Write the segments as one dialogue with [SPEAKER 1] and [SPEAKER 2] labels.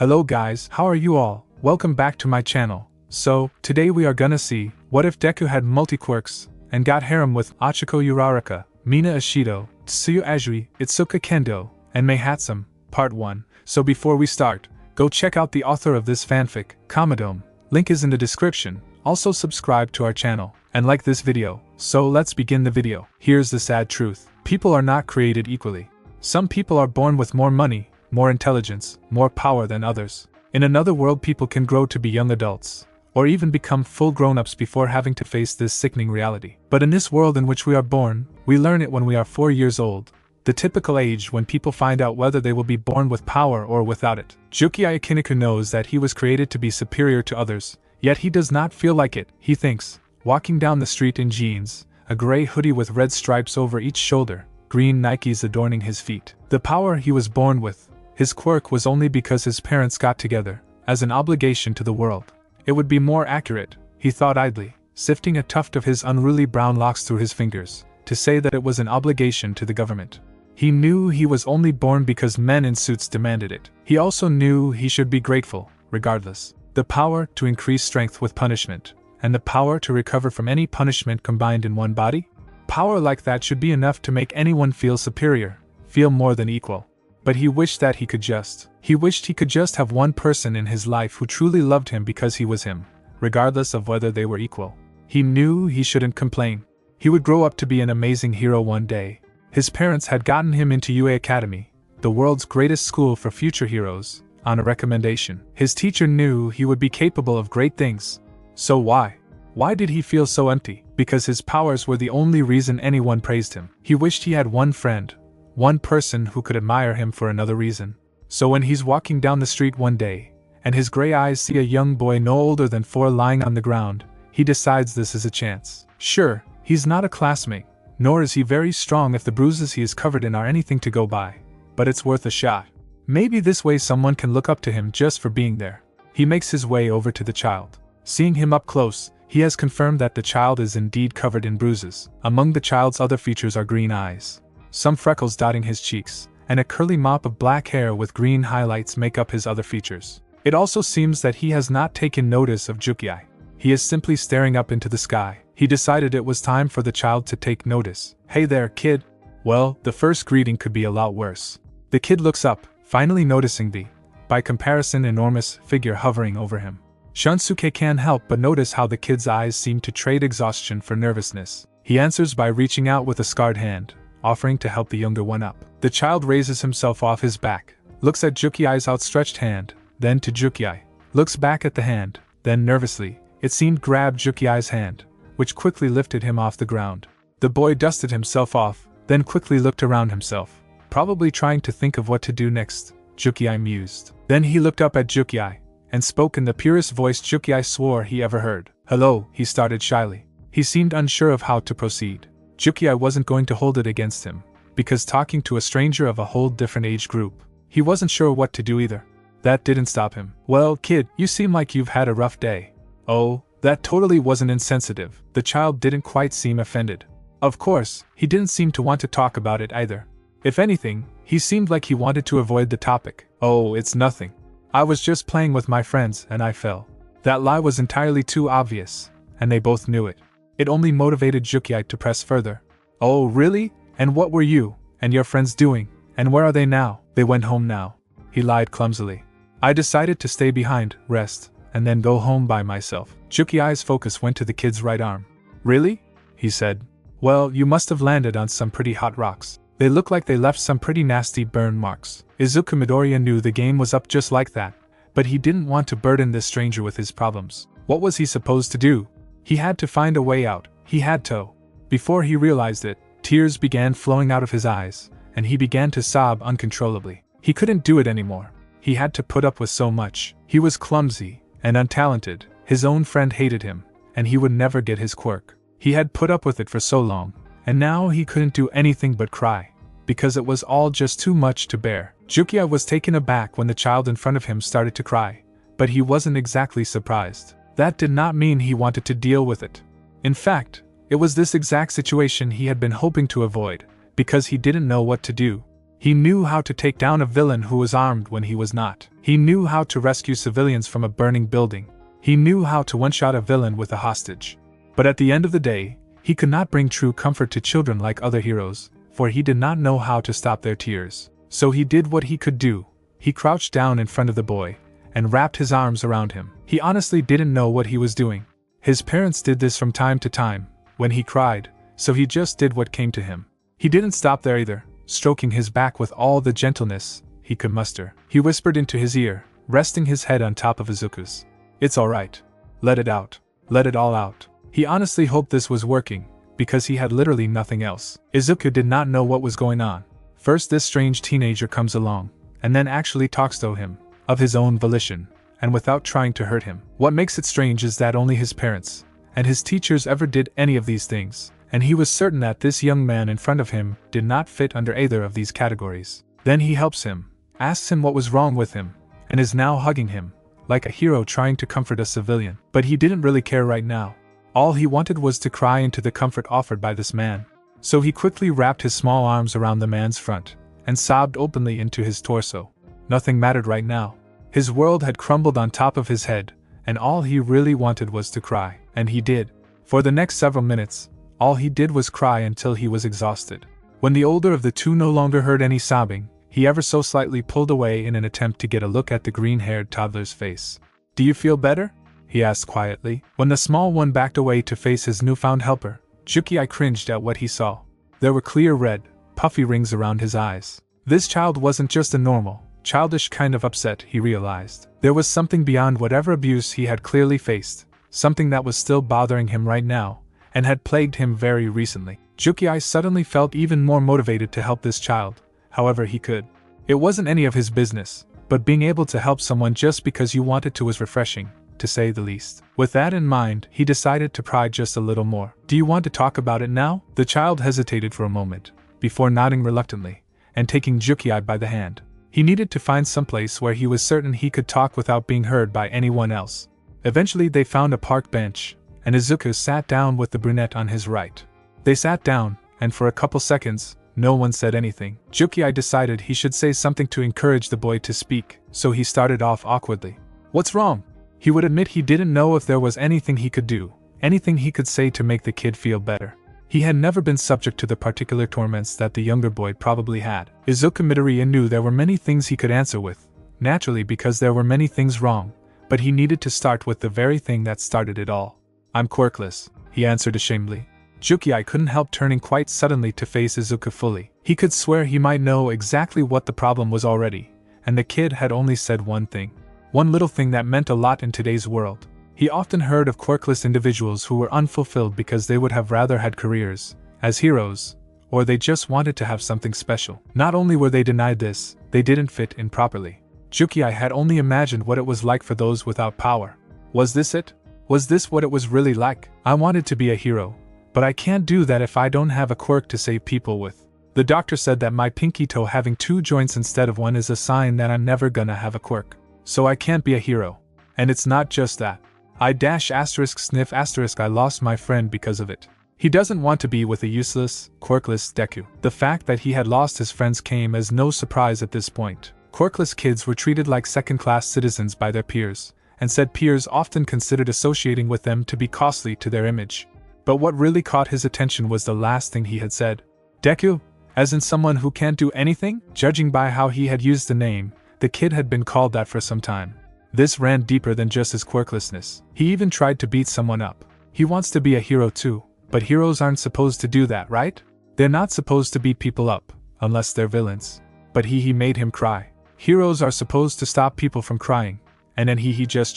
[SPEAKER 1] Hello guys, how are you all? Welcome back to my channel. So, today we are gonna see, what if Deku had multi-quirks, and got harem with Achiko Uraraka, Mina Ashido, Tsuyu Azui, Itsuka Kendo, and Mei Hatsum, Part 1. So before we start, go check out the author of this fanfic, Komodome. Link is in the description. Also subscribe to our channel, and like this video. So let's begin the video. Here's the sad truth. People are not created equally. Some people are born with more money, more intelligence, more power than others. In another world, people can grow to be young adults, or even become full grown-ups before having to face this sickening reality. But in this world in which we are born, we learn it when we are 4 years old, the typical age when people find out whether they will be born with power or without it. Jukiai Akiniku knows that he was created to be superior to others, yet he does not feel like it, he thinks, walking down the street in jeans, a gray hoodie with red stripes over each shoulder, green Nikes adorning his feet. The power he was born with, his quirk, was only because his parents got together, as an obligation to the world. It would be more accurate, he thought idly, sifting a tuft of his unruly brown locks through his fingers, to say that it was an obligation to the government. He knew he was only born because men in suits demanded it. He also knew he should be grateful, regardless. The power to increase strength with punishment, and the power to recover from any punishment combined in one body? Power like that should be enough to make anyone feel superior, feel more than equal. But he wished that he could just have one person in his life who truly loved him because he was him, regardless of whether they were equal. He knew he shouldn't complain. He would grow up to be an amazing hero one day. His parents had gotten him into UA Academy, the world's greatest school for future heroes, on a recommendation. His teacher knew he would be capable of great things. So why? Why did he feel so empty? Because his powers were the only reason anyone praised him. He wished he had one friend, one person who could admire him for another reason. So when he's walking down the street one day, and his gray eyes see a young boy no older than 4 lying on the ground, he decides this is a chance. Sure, he's not a classmate, nor is he very strong if the bruises he is covered in are anything to go by, but it's worth a shot. Maybe this way someone can look up to him just for being there. He makes his way over to the child. Seeing him up close, he has confirmed that the child is indeed covered in bruises. Among the child's other features are green eyes, some freckles dotting his cheeks, and a curly mop of black hair with green highlights make up his other features. It also seems that he has not taken notice of Jukiai. He is simply staring up into the sky. He decided it was time for the child to take notice. Hey there, kid. Well, the first greeting could be a lot worse. The kid looks up, finally noticing the, by comparison, enormous figure hovering over him. Shunsuke can't help but notice how the kid's eyes seem to trade exhaustion for nervousness. He answers by reaching out with a scarred hand, offering to help the younger one up. The child raises himself off his back, looks at Jukiai's outstretched hand, then to Jukiai, looks back at the hand, then nervously, it seemed, grabbed Jukiai's hand, which quickly lifted him off the ground. The boy dusted himself off, then quickly looked around himself, probably trying to think of what to do next, Jukiai mused. Then he looked up at Jukiai, and spoke in the purest voice Jukiai swore he ever heard. Hello, he started shyly. He seemed unsure of how to proceed. Jukiai wasn't going to hold it against him, because talking to a stranger of a whole different age group, he wasn't sure what to do either. That didn't stop him. Well, kid, you seem like you've had a rough day. Oh, that totally wasn't insensitive. The child didn't quite seem offended. Of course, he didn't seem to want to talk about it either. If anything, he seemed like he wanted to avoid the topic. Oh, it's nothing. I was just playing with my friends and I fell. That lie was entirely too obvious, and they both knew it. It only motivated Jukiai to press further. Oh, really? And what were you and your friends doing? And where are they now? They went home now. He lied clumsily. I decided to stay behind, rest, and then go home by myself. Jukiai's focus went to the kid's right arm. Really? He said. Well, you must have landed on some pretty hot rocks. They look like they left some pretty nasty burn marks. Izuku Midoriya knew the game was up just like that, but he didn't want to burden this stranger with his problems. What was he supposed to do? He had to find a way out. He had to. Before he realized it, tears began flowing out of his eyes, and he began to sob uncontrollably. He couldn't do it anymore. He had to put up with so much. He was clumsy and untalented. His own friend hated him, and he would never get his quirk. He had put up with it for so long, and now he couldn't do anything but cry, because it was all just too much to bear. Jukiai was taken aback when the child in front of him started to cry, but he wasn't exactly surprised. That did not mean he wanted to deal with it. In fact, it was this exact situation he had been hoping to avoid, because he didn't know what to do. He knew how to take down a villain who was armed when he was not. He knew how to rescue civilians from a burning building. He knew how to one-shot a villain with a hostage. But at the end of the day, he could not bring true comfort to children like other heroes, for he did not know how to stop their tears. So he did what he could do. He crouched down in front of the boy, and wrapped his arms around him. He honestly didn't know what he was doing. His parents did this from time to time, when he cried, so he just did what came to him. He didn't stop there either, stroking his back with all the gentleness he could muster. He whispered into his ear, resting his head on top of Izuku's. "It's alright. Let it out. Let it all out." He honestly hoped this was working, because he had literally nothing else. Izuku did not know what was going on. First this strange teenager comes along, and then actually talks to him, of his own volition, and without trying to hurt him. What makes it strange is that only his parents and his teachers ever did any of these things, and he was certain that this young man in front of him did not fit under either of these categories. Then he helps him, asks him what was wrong with him, and is now hugging him, like a hero trying to comfort a civilian. But he didn't really care right now. All he wanted was to cry into the comfort offered by this man. So he quickly wrapped his small arms around the man's front, and sobbed openly into his torso. Nothing mattered right now. His world had crumbled on top of his head, and all he really wanted was to cry. And he did. For the next several minutes, all he did was cry until he was exhausted. When the older of the two no longer heard any sobbing, he ever so slightly pulled away in an attempt to get a look at the green-haired toddler's face. "Do you feel better?" he asked quietly. When the small one backed away to face his newfound helper, Juki cringed at what he saw. There were clear red, puffy rings around his eyes. This child wasn't just a normal, childish kind of upset, he realized. There was something beyond whatever abuse he had clearly faced, something that was still bothering him right now, and had plagued him very recently. Juki suddenly felt even more motivated to help this child, however he could. It wasn't any of his business, but being able to help someone just because you wanted to was refreshing, to say the least. With that in mind, he decided to pry just a little more. "Do you want to talk about it now?" The child hesitated for a moment, before nodding reluctantly, and taking Juki by the hand. He needed to find someplace where he was certain he could talk without being heard by anyone else. Eventually they found a park bench, and Izuku sat down with the brunette on his right. They sat down, and for a couple seconds, no one said anything. Juki decided he should say something to encourage the boy to speak, so he started off awkwardly. "What's wrong?" He would admit he didn't know if there was anything he could do, anything he could say to make the kid feel better. He had never been subject to the particular torments that the younger boy probably had. Izuku Midoriya knew there were many things he could answer with, naturally because there were many things wrong, but he needed to start with the very thing that started it all. "I'm quirkless," he answered ashamedly. Juki couldn't help turning quite suddenly to face Izuku fully. He could swear he might know exactly what the problem was already, and the kid had only said one thing. One little thing that meant a lot in today's world. He often heard of quirkless individuals who were unfulfilled because they would have rather had careers as heroes, or they just wanted to have something special. Not only were they denied this, they didn't fit in properly. Juki had only imagined what it was like for those without power. Was this it? Was this what it was really like? "I wanted to be a hero, but I can't do that if I don't have a quirk to save people with. The doctor said that my pinky toe having 2 joints instead of 1 is a sign that I'm never gonna have a quirk. So I can't be a hero. And it's not just that. I-**sniff** I lost my friend because of it." He doesn't want to be with a useless, quirkless Deku. The fact that he had lost his friends came as no surprise at this point. Quirkless kids were treated like second-class citizens by their peers, and said peers often considered associating with them to be costly to their image. But what really caught his attention was the last thing he had said. Deku? As in someone who can't do anything? Judging by how he had used the name, the kid had been called that for some time. This ran deeper than just his quirklessness. He even tried to beat someone up. He wants to be a hero too, but heroes aren't supposed to do that, right? They're not supposed to beat people up, unless they're villains. But he made him cry. Heroes are supposed to stop people from crying, and then he just.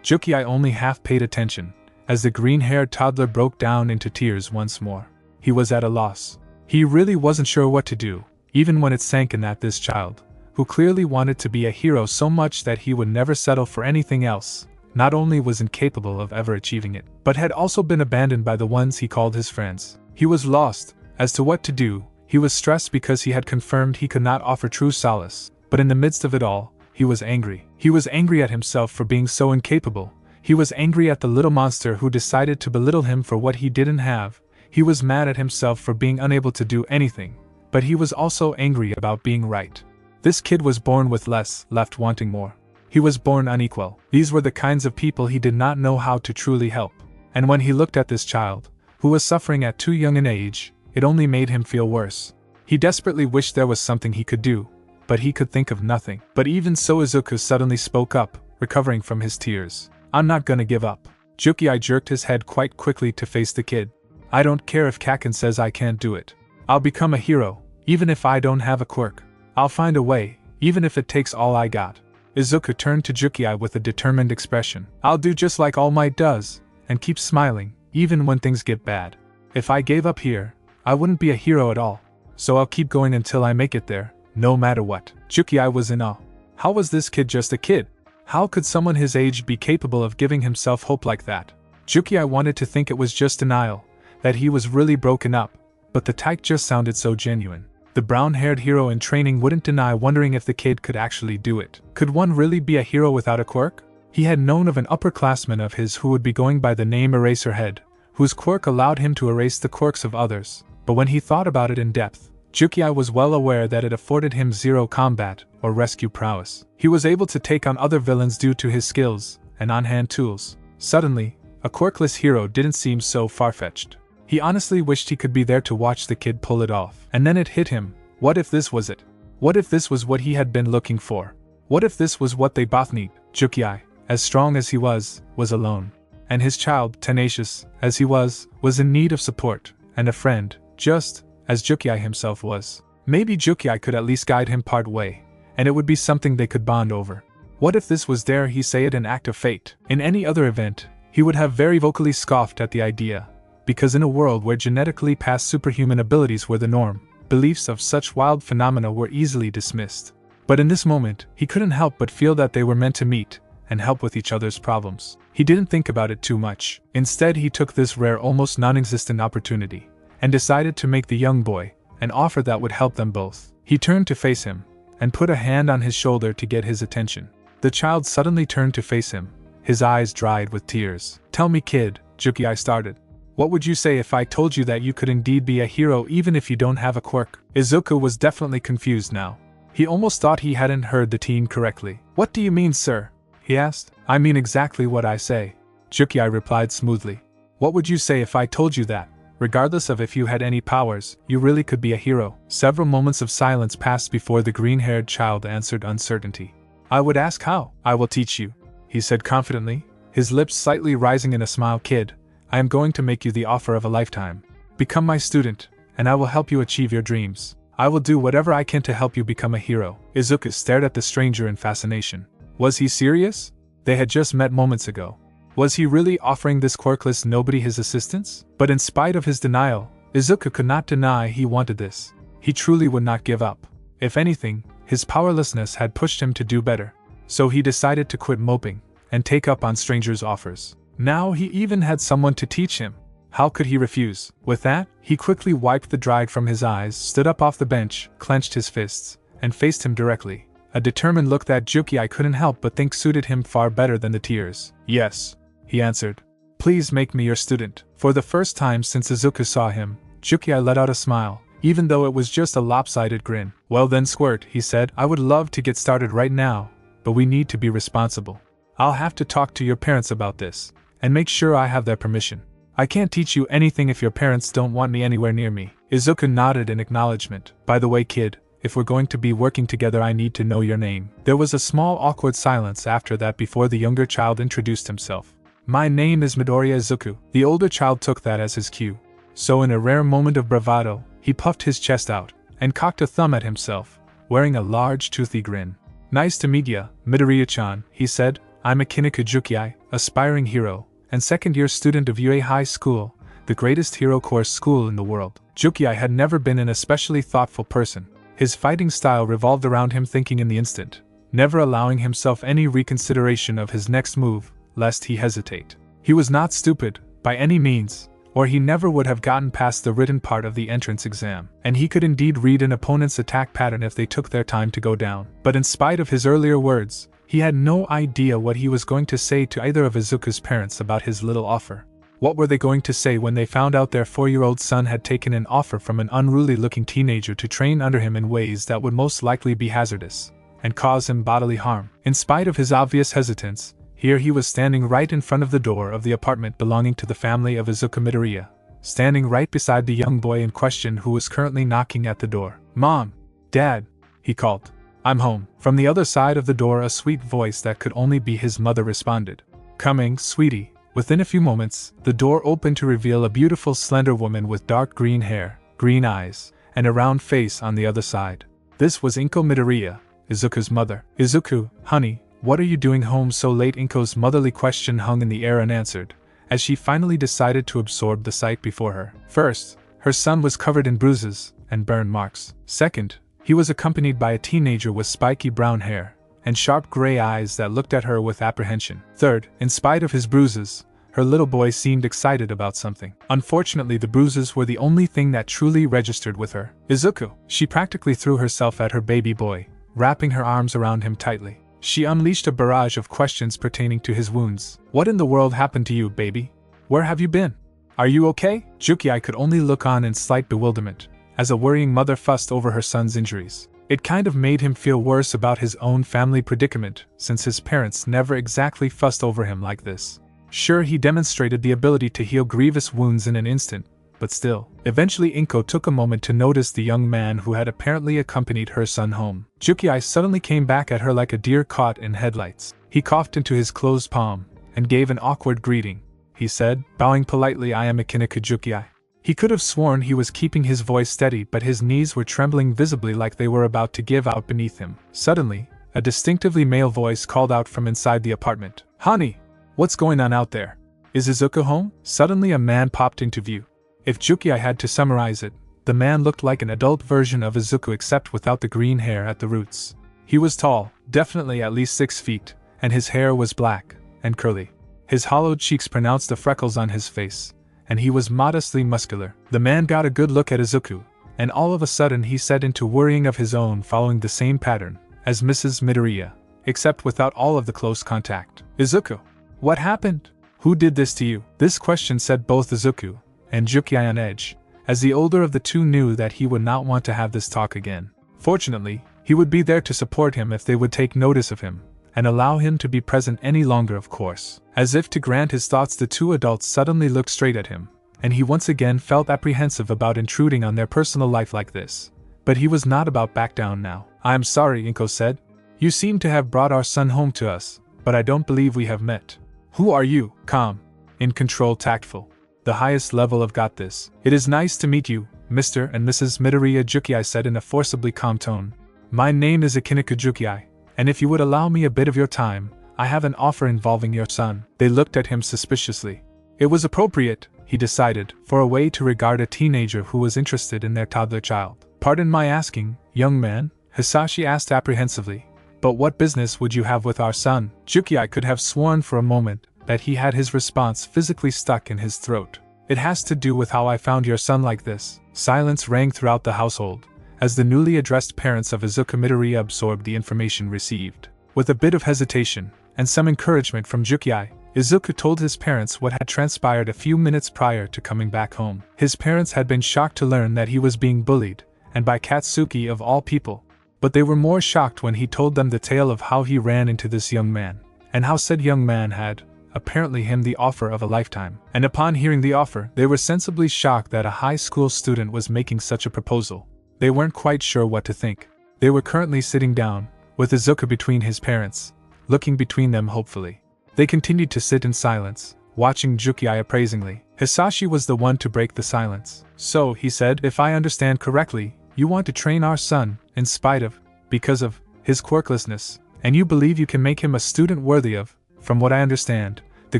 [SPEAKER 1] Juki only half paid attention, as the green-haired toddler broke down into tears once more. He was at a loss. He really wasn't sure what to do, even when it sank in that this child, who clearly wanted to be a hero so much that he would never settle for anything else, not only was incapable of ever achieving it, but had also been abandoned by the ones he called his friends. He was lost as to what to do. He was stressed because he had confirmed he could not offer true solace, but in the midst of it all, he was angry. He was angry at himself for being so incapable. He was angry at the little monster who decided to belittle him for what he didn't have. He was mad at himself for being unable to do anything, but he was also angry about being right. This kid was born with less, left wanting more. He was born unequal. These were the kinds of people he did not know how to truly help. And when he looked at this child, who was suffering at too young an age, it only made him feel worse. He desperately wished there was something he could do, but he could think of nothing. But even so, Izuku suddenly spoke up, recovering from his tears. "I'm not gonna give up." Jukiai jerked his head quite quickly to face the kid. "I don't care if Kaken says I can't do it. I'll become a hero, even if I don't have a quirk. I'll find a way, even if it takes all I got." Izuku turned to Jukiai with a determined expression. "I'll do just like All Might does, and keep smiling, even when things get bad. If I gave up here, I wouldn't be a hero at all. So I'll keep going until I make it there, no matter what." Jukiai was in awe. How was this kid just a kid? How could someone his age be capable of giving himself hope like that? Jukiai wanted to think it was just denial, that he was really broken up, but the type just sounded so genuine. The brown-haired hero in training wouldn't deny wondering if the kid could actually do it. Could one really be a hero without a quirk? He had known of an upperclassman of his who would be going by the name Eraserhead, whose quirk allowed him to erase the quirks of others, but when he thought about it in depth, Jukiai was well aware that it afforded him zero combat or rescue prowess. He was able to take on other villains due to his skills and on-hand tools. Suddenly, a quirkless hero didn't seem so far-fetched. He honestly wished he could be there to watch the kid pull it off. And then it hit him. What if this was it? What if this was what he had been looking for? What if this was what they both need? Jukiai, as strong as he was alone. And his child, tenacious as he was in need of support and a friend, just as Jukiai himself was. Maybe Jukiai could at least guide him part way, and it would be something they could bond over. What if this was, dare he say it, an act of fate? In any other event, he would have very vocally scoffed at the idea, because in a world where genetically passed superhuman abilities were the norm, beliefs of such wild phenomena were easily dismissed. But in this moment, he couldn't help but feel that they were meant to meet and help with each other's problems. He didn't think about it too much. Instead, he took this rare, almost non-existent opportunity and decided to make the young boy an offer that would help them both. He turned to face him and put a hand on his shoulder to get his attention. The child suddenly turned to face him, his eyes dried with tears. "Tell me, kid," Jukiai started. "What would you say if I told you that you could indeed be a hero even if you don't have a quirk?" Izuku was definitely confused now. He almost thought he hadn't heard the teen correctly. "What do you mean, sir?" he asked. "I mean exactly what I say," Jukiai replied smoothly. "What would you say if I told you that, regardless of if you had any powers, you really could be a hero?" Several moments of silence passed before the green-haired child answered uncertainty. "I would ask how." "I will teach you," he said confidently, his lips slightly rising in a smile. "Kid, I am going to make you the offer of a lifetime. Become my student, and I will help you achieve your dreams. I will do whatever I can to help you become a hero." Izuku stared at the stranger in fascination. Was he serious? They had just met moments ago. Was he really offering this quirkless nobody his assistance? But in spite of his denial, Izuku could not deny he wanted this. He truly would not give up. If anything, his powerlessness had pushed him to do better. So he decided to quit moping and take up on strangers' offers. Now he even had someone to teach him. How could he refuse? With that, he quickly wiped the drag from his eyes, stood up off the bench, clenched his fists, and faced him directly. A determined look that Jukiai couldn't help but think suited him far better than the tears. "Yes," he answered. "Please make me your student." For the first time since Izuku saw him, Jukiai let out a smile, even though it was just a lopsided grin. "Well then, Squirt," he said, "I would love to get started right now, but we need to be responsible. I'll have to talk to your parents about this, and make sure I have their permission. I can't teach you anything if your parents don't want me anywhere near me." Izuku nodded in acknowledgement. "By the way, kid, if we're going to be working together, I need to know your name." There was a small awkward silence after that before the younger child introduced himself. "My name is Midoriya Izuku." The older child took that as his cue. So in a rare moment of bravado, he puffed his chest out and cocked a thumb at himself, wearing a large toothy grin. "Nice to meet ya, Midoriya-chan," he said. "I'm Akiniku Jukiai, aspiring hero, and second-year student of UA High School, the greatest hero course school in the world." Jukiai had never been an especially thoughtful person. His fighting style revolved around him thinking in the instant, never allowing himself any reconsideration of his next move, lest he hesitate. He was not stupid, by any means, or he never would have gotten past the written part of the entrance exam, and he could indeed read an opponent's attack pattern if they took their time to go down. But in spite of his earlier words, he had no idea what he was going to say to either of Izuku's parents about his little offer. What were they going to say when they found out their 4-year-old son had taken an offer from an unruly-looking teenager to train under him in ways that would most likely be hazardous and cause him bodily harm? In spite of his obvious hesitance, here he was standing right in front of the door of the apartment belonging to the family of Izuku Midoriya, standing right beside the young boy in question who was currently knocking at the door. "Mom! Dad!" he called. "I'm home." From the other side of the door, a sweet voice that could only be his mother responded. "Coming, sweetie." Within a few moments, the door opened to reveal a beautiful slender woman with dark green hair, green eyes, and a round face on the other side. This was Inko Midoriya, Izuku's mother. "Izuku, honey, what are you doing home so late?" Inko's motherly question hung in the air unanswered, as she finally decided to absorb the sight before her. First, her son was covered in bruises and burn marks. Second, he was accompanied by a teenager with spiky brown hair and sharp gray eyes that looked at her with apprehension. Third, in spite of his bruises, her little boy seemed excited about something. Unfortunately, the bruises were the only thing that truly registered with her. "Izuku!" She practically threw herself at her baby boy, wrapping her arms around him tightly. She unleashed a barrage of questions pertaining to his wounds. "What in the world happened to you, baby? Where have you been? Are you okay?" Jukiai could only look on in slight bewilderment, as a worrying mother fussed over her son's injuries. It kind of made him feel worse about his own family predicament, since his parents never exactly fussed over him like this. Sure, he demonstrated the ability to heal grievous wounds in an instant, but still. Eventually Inko took a moment to notice the young man who had apparently accompanied her son home. Jukiai suddenly came back at her like a deer caught in headlights. He coughed into his closed palm, and gave an awkward greeting. He said, bowing politely, "I am Akiniku Jukiai." He could have sworn he was keeping his voice steady, but his knees were trembling visibly like they were about to give out beneath him. Suddenly, a distinctively male voice called out from inside the apartment. "Honey! What's going on out there? Is Izuku home?" Suddenly a man popped into view. If Jukiai had to summarize it, the man looked like an adult version of Izuku except without the green hair at the roots. He was tall, definitely at least 6 feet, and his hair was black and curly. His hollowed cheeks pronounced the freckles on his face, and he was modestly muscular. The man got a good look at Izuku, and all of a sudden he set into worrying of his own, following the same pattern as Mrs. Midoriya, except without all of the close contact. "Izuku, what happened? Who did this to you?" This question set both Izuku and Jukiai on edge, as the older of the two knew that he would not want to have this talk again. Fortunately, he would be there to support him if they would take notice of him, and allow him to be present any longer, of course. As if to grant his thoughts, the two adults suddenly looked straight at him, and he once again felt apprehensive about intruding on their personal life like this. But he was not about back down now. "I am sorry," Inko said. "You seem to have brought our son home to us, but I don't believe we have met. Who are you?" Calm, in control, tactful. The highest level of got this. "It is nice to meet you, Mr. and Mrs. Midoriya," Jukiai said in a forcibly calm tone. "My name is Akiniku Jukiai, and if you would allow me a bit of your time, I have an offer involving your son." They looked at him suspiciously. It was appropriate, he decided, for a way to regard a teenager who was interested in their toddler child. "Pardon my asking, young man?" Hisashi asked apprehensively. "But what business would you have with our son?" Jukiai could have sworn for a moment that he had his response physically stuck in his throat. "It has to do with how I found your son like this." Silence rang throughout the household, as the newly addressed parents of Izuku Midoriya absorbed the information received. With a bit of hesitation, and some encouragement from Jukiai, Izuku told his parents what had transpired a few minutes prior to coming back home. His parents had been shocked to learn that he was being bullied, and by Katsuki of all people. But they were more shocked when he told them the tale of how he ran into this young man, and how said young man had, apparently, him the offer of a lifetime. And upon hearing the offer, they were sensibly shocked that a high school student was making such a proposal. They weren't quite sure what to think. They were currently sitting down, with Izuku between his parents, looking between them hopefully. They continued to sit in silence, watching Jukiai appraisingly. Hisashi was the one to break the silence. "So," he said, "if I understand correctly, you want to train our son, in spite of, because of, his quirklessness, and you believe you can make him a student worthy of, from what I understand, the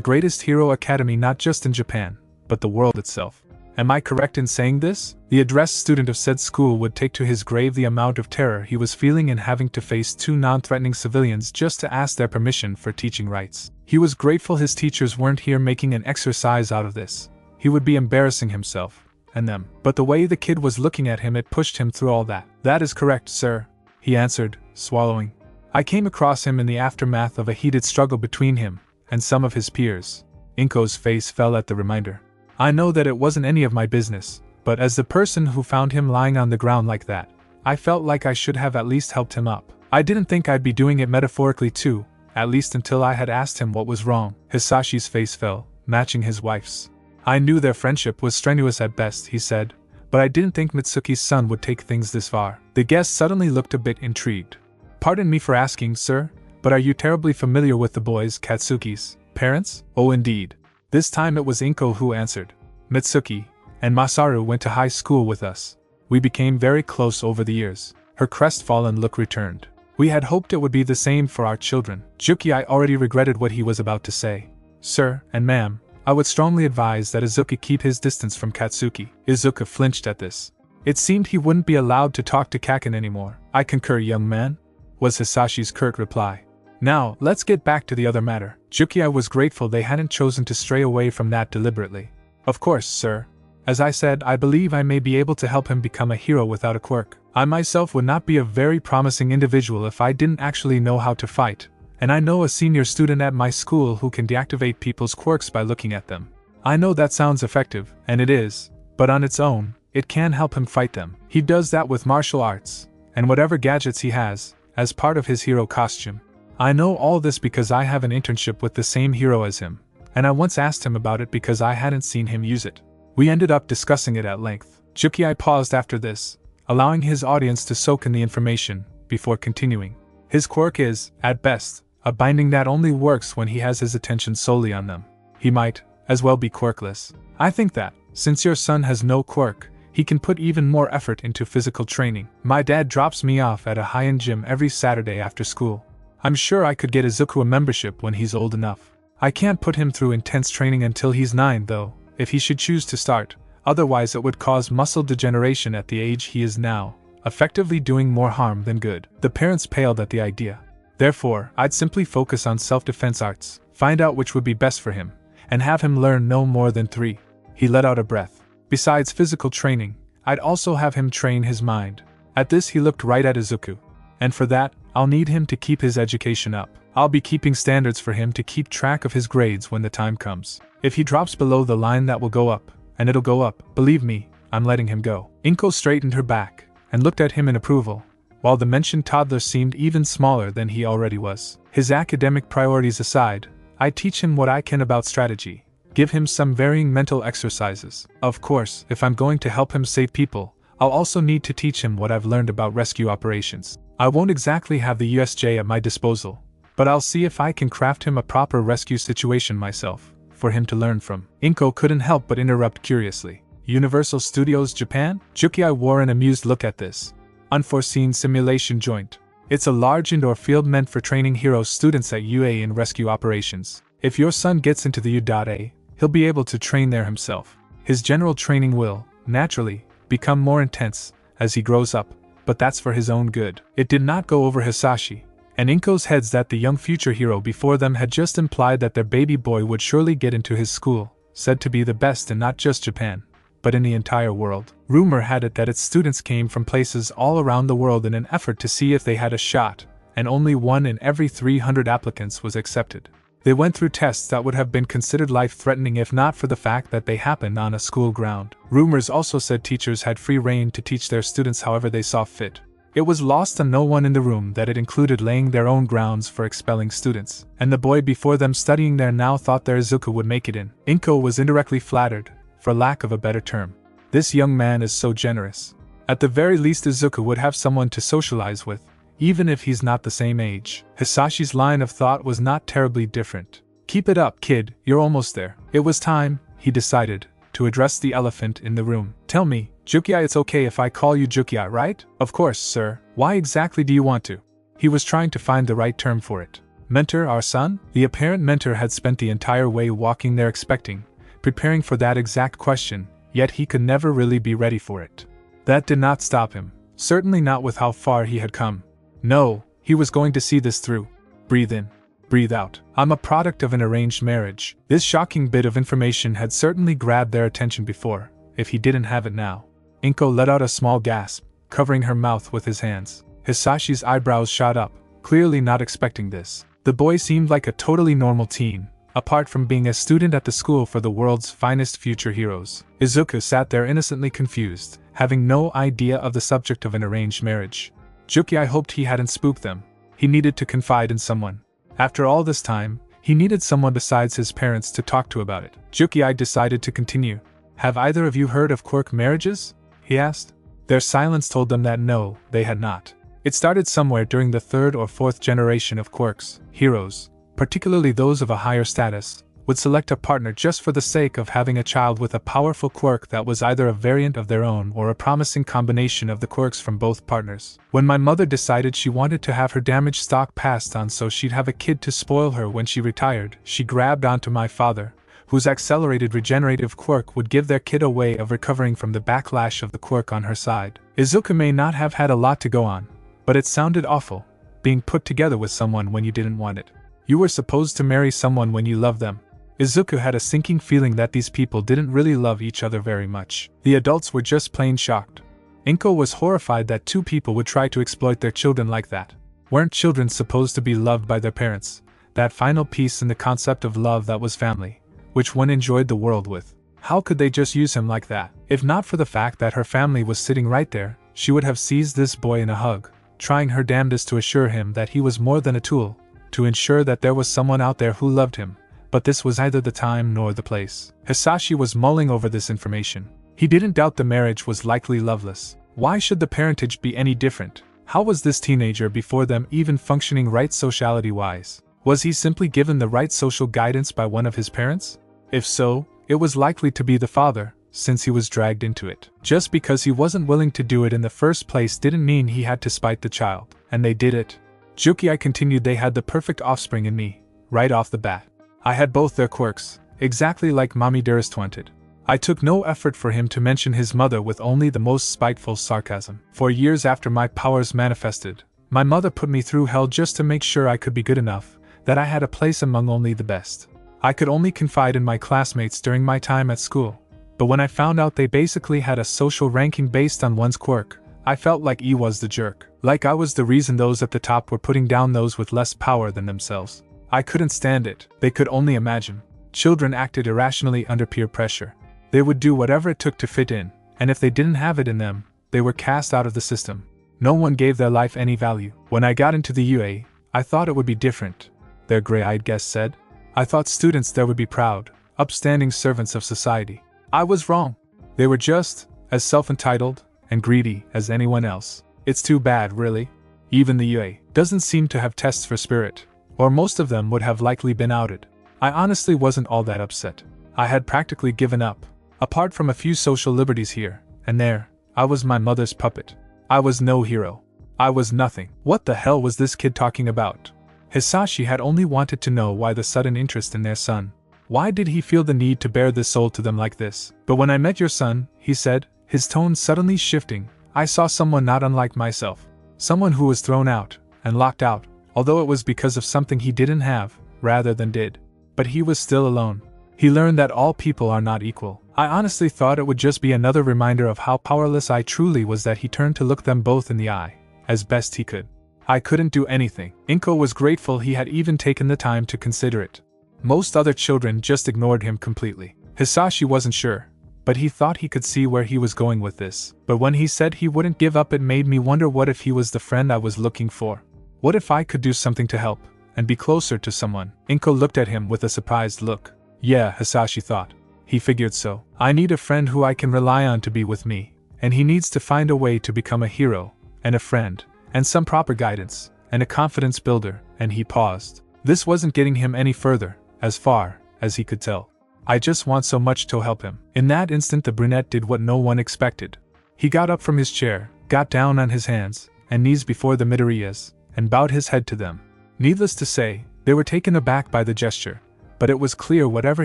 [SPEAKER 1] greatest hero academy not just in Japan, but the world itself. Am I correct in saying this?" The addressed student of said school would take to his grave the amount of terror he was feeling in having to face two non-threatening civilians just to ask their permission for teaching rights. He was grateful his teachers weren't here making an exercise out of this. He would be embarrassing himself, and them. But the way the kid was looking at him, it pushed him through all that. "That is correct, sir," he answered, swallowing. "I came across him in the aftermath of a heated struggle between him and some of his peers. Inko's face fell at the reminder. I know that it wasn't any of my business, but as the person who found him lying on the ground like that, I felt like I should have at least helped him up. I didn't think I'd be doing it metaphorically too, at least until I had asked him what was wrong. Hisashi's face fell, matching his wife's. I knew their friendship was strenuous at best, he said, but I didn't think Mitsuki's son would take things this far. The guest suddenly looked a bit intrigued. Pardon me for asking, sir, but are you terribly familiar with the boys Katsuki's parents? Oh indeed. This time it was Inko who answered. Mitsuki and Masaru went to high school with us. We became very close over the years. Her crestfallen look returned. We had hoped it would be the same for our children. Jukiai already regretted what he was about to say. Sir and ma'am, I would strongly advise that Izuku keep his distance from Katsuki. Izuku flinched at this. It seemed he wouldn't be allowed to talk to Kaken anymore. I concur, young man, was Hisashi's curt reply. Now, let's get back to the other matter. Jukiai was grateful they hadn't chosen to stray away from that deliberately. Of course, sir. As I said, I believe I may be able to help him become a hero without a quirk. I myself would not be a very promising individual if I didn't actually know how to fight, and I know a senior student at my school who can deactivate people's quirks by looking at them. I know that sounds effective, and it is, but on its own, it can help him fight them. He does that with martial arts, and whatever gadgets he has, as part of his hero costume. I know all this because I have an internship with the same hero as him, and I once asked him about it because I hadn't seen him use it. We ended up discussing it at length. Jukiai paused after this, allowing his audience to soak in the information, before continuing. His quirk is, at best, a binding that only works when he has his attention solely on them. He might, as well be quirkless. I think that, since your son has no quirk, he can put even more effort into physical training. My dad drops me off at a high-end gym every Saturday after school. I'm sure I could get Izuku a membership when he's old enough. I can't put him through intense training until he's 9 though, if he should choose to start, otherwise it would cause muscle degeneration at the age he is now, effectively doing more harm than good. The parents paled at the idea. Therefore, I'd simply focus on self-defense arts, find out which would be best for him, and have him learn no more than 3. He let out a breath. Besides physical training, I'd also have him train his mind. At this he looked right at Izuku. And for that, I'll need him to keep his education up. I'll be keeping standards for him to keep track of his grades when the time comes. If he drops below the line, that will go up, and it'll go up. Believe me, I'm letting him go. Inko straightened her back, and looked at him in approval, while the mentioned toddler seemed even smaller than he already was. His academic priorities aside, I teach him what I can about strategy. Give him some varying mental exercises. Of course, if I'm going to help him save people, I'll also need to teach him what I've learned about rescue operations. I won't exactly have the USJ at my disposal, but I'll see if I can craft him a proper rescue situation myself, for him to learn from. Inko couldn't help but interrupt curiously. Universal Studios Japan? Jukiai wore an amused look at this. Unforeseen simulation joint. It's a large indoor field meant for training hero students at UA in rescue operations. If your son gets into the U.A, he'll be able to train there himself. His general training will, naturally, become more intense as he grows up, but that's for his own good. It did not go over Hisashi and Inko's heads that the young future hero before them had just implied that their baby boy would surely get into his school, said to be the best in not just Japan, but in the entire world. Rumor had it that its students came from places all around the world in an effort to see if they had a shot, and only 1 in every 300 applicants was accepted. They went through tests that would have been considered life-threatening if not for the fact that they happened on a school ground. Rumors also said teachers had free rein to teach their students however they saw fit. It was lost on no one in the room that it included laying their own grounds for expelling students, and the boy before them studying there now thought their Izuku would make it in. Inko was indirectly flattered, for lack of a better term. This young man is so generous. At the very least Izuku would have someone to socialize with, even if he's not the same age. Hisashi's line of thought was not terribly different. Keep it up, kid, you're almost there. It was time, he decided, to address the elephant in the room. Tell me, Jukiai, it's okay if I call you Jukiai, right? Of course, sir. Why exactly do you want to? He was trying to find the right term for it. Mentor our son? The apparent mentor had spent the entire way walking there expecting, preparing for that exact question, yet he could never really be ready for it. That did not stop him, certainly not with how far he had come. No, he was going to see this through. Breathe in, breathe out. I'm a product of an arranged marriage. This shocking bit of information had certainly grabbed their attention before, if he didn't have it now. Inko let out a small gasp, covering her mouth with his hands. Hisashi's eyebrows shot up, clearly not expecting this. The boy seemed like a totally normal teen, apart from being a student at the school for the world's finest future heroes. Izuku sat there innocently confused, having no idea of the subject of an arranged marriage. Juki hoped he hadn't spooked them. He needed to confide in someone. After all this time, he needed someone besides his parents to talk to about it. Juki decided to continue. Have either of you heard of quirk marriages? He asked. Their silence told them that no, they had not. It started somewhere during the third or fourth generation of quirks. Heroes, particularly those of a higher status, would select a partner just for the sake of having a child with a powerful quirk that was either a variant of their own or a promising combination of the quirks from both partners. When my mother decided she wanted to have her damaged stock passed on so she'd have a kid to spoil her when she retired, she grabbed onto my father, whose accelerated regenerative quirk would give their kid a way of recovering from the backlash of the quirk on her side. Izuku may not have had a lot to go on, but it sounded awful, being put together with someone when you didn't want it. You were supposed to marry someone when you loved them. Izuku had a sinking feeling that these people didn't really love each other very much. The adults were just plain shocked. Inko was horrified that two people would try to exploit their children like that. Weren't children supposed to be loved by their parents? That final piece in the concept of love that was family, which one enjoyed the world with. How could they just use him like that? If not for the fact that her family was sitting right there, she would have seized this boy in a hug, trying her damnedest to assure him that he was more than a tool, to ensure that there was someone out there who loved him. But this was neither the time nor the place. Hisashi was mulling over this information. He didn't doubt the marriage was likely loveless. Why should the parentage be any different? How was this teenager before them even functioning right sociality-wise? Was he simply given the right social guidance by one of his parents? If so, it was likely to be the father, since he was dragged into it. Just because he wasn't willing to do it in the first place didn't mean he had to spite the child. And they did it. Juki continued, they had the perfect offspring in me, right off the bat. I had both their quirks, exactly like Mommy Dearest wanted. I took no effort for him to mention his mother with only the most spiteful sarcasm. For years after my powers manifested, my mother put me through hell just to make sure I could be good enough, that I had a place among only the best. I could only confide in my classmates during my time at school, but when I found out they basically had a social ranking based on one's quirk, I felt like I was the jerk. Like I was the reason those at the top were putting down those with less power than themselves. I couldn't stand it. They could only imagine. Children acted irrationally under peer pressure. They would do whatever it took to fit in, and if they didn't have it in them, they were cast out of the system. No one gave their life any value. When I got into the UA, I thought it would be different, their gray-eyed guest said. I thought students there would be proud, upstanding servants of society. I was wrong. They were just as self-entitled and greedy as anyone else. It's too bad, really. Even the UA doesn't seem to have tests for spirit, or most of them would have likely been outed. I honestly wasn't all that upset. I had practically given up. Apart from a few social liberties here and there, I was my mother's puppet. I was no hero. I was nothing. What the hell was this kid talking about? Hisashi had only wanted to know why the sudden interest in their son. Why did he feel the need to bare this soul to them like this? But when I met your son, he said, his tone suddenly shifting, I saw someone not unlike myself. Someone who was thrown out and locked out, although it was because of something he didn't have, rather than did. But he was still alone. He learned that all people are not equal. I honestly thought it would just be another reminder of how powerless I truly was that he turned to look them both in the eye, as best he could. I couldn't do anything. Inko was grateful he had even taken the time to consider it. Most other children just ignored him completely. Hisashi wasn't sure, but he thought he could see where he was going with this. But when he said he wouldn't give up, it made me wonder, what if he was the friend I was looking for? What if I could do something to help, and be closer to someone? Inko looked at him with a surprised look. Yeah, Hisashi thought. He figured so. I need a friend who I can rely on to be with me, and he needs to find a way to become a hero, and a friend, and some proper guidance, and a confidence builder, and he paused. This wasn't getting him any further, as far as he could tell. I just want so much to help him. In that instant the brunette did what no one expected. He got up from his chair, got down on his hands and knees before the Midoriyas, and bowed his head to them. Needless to say, they were taken aback by the gesture, but it was clear whatever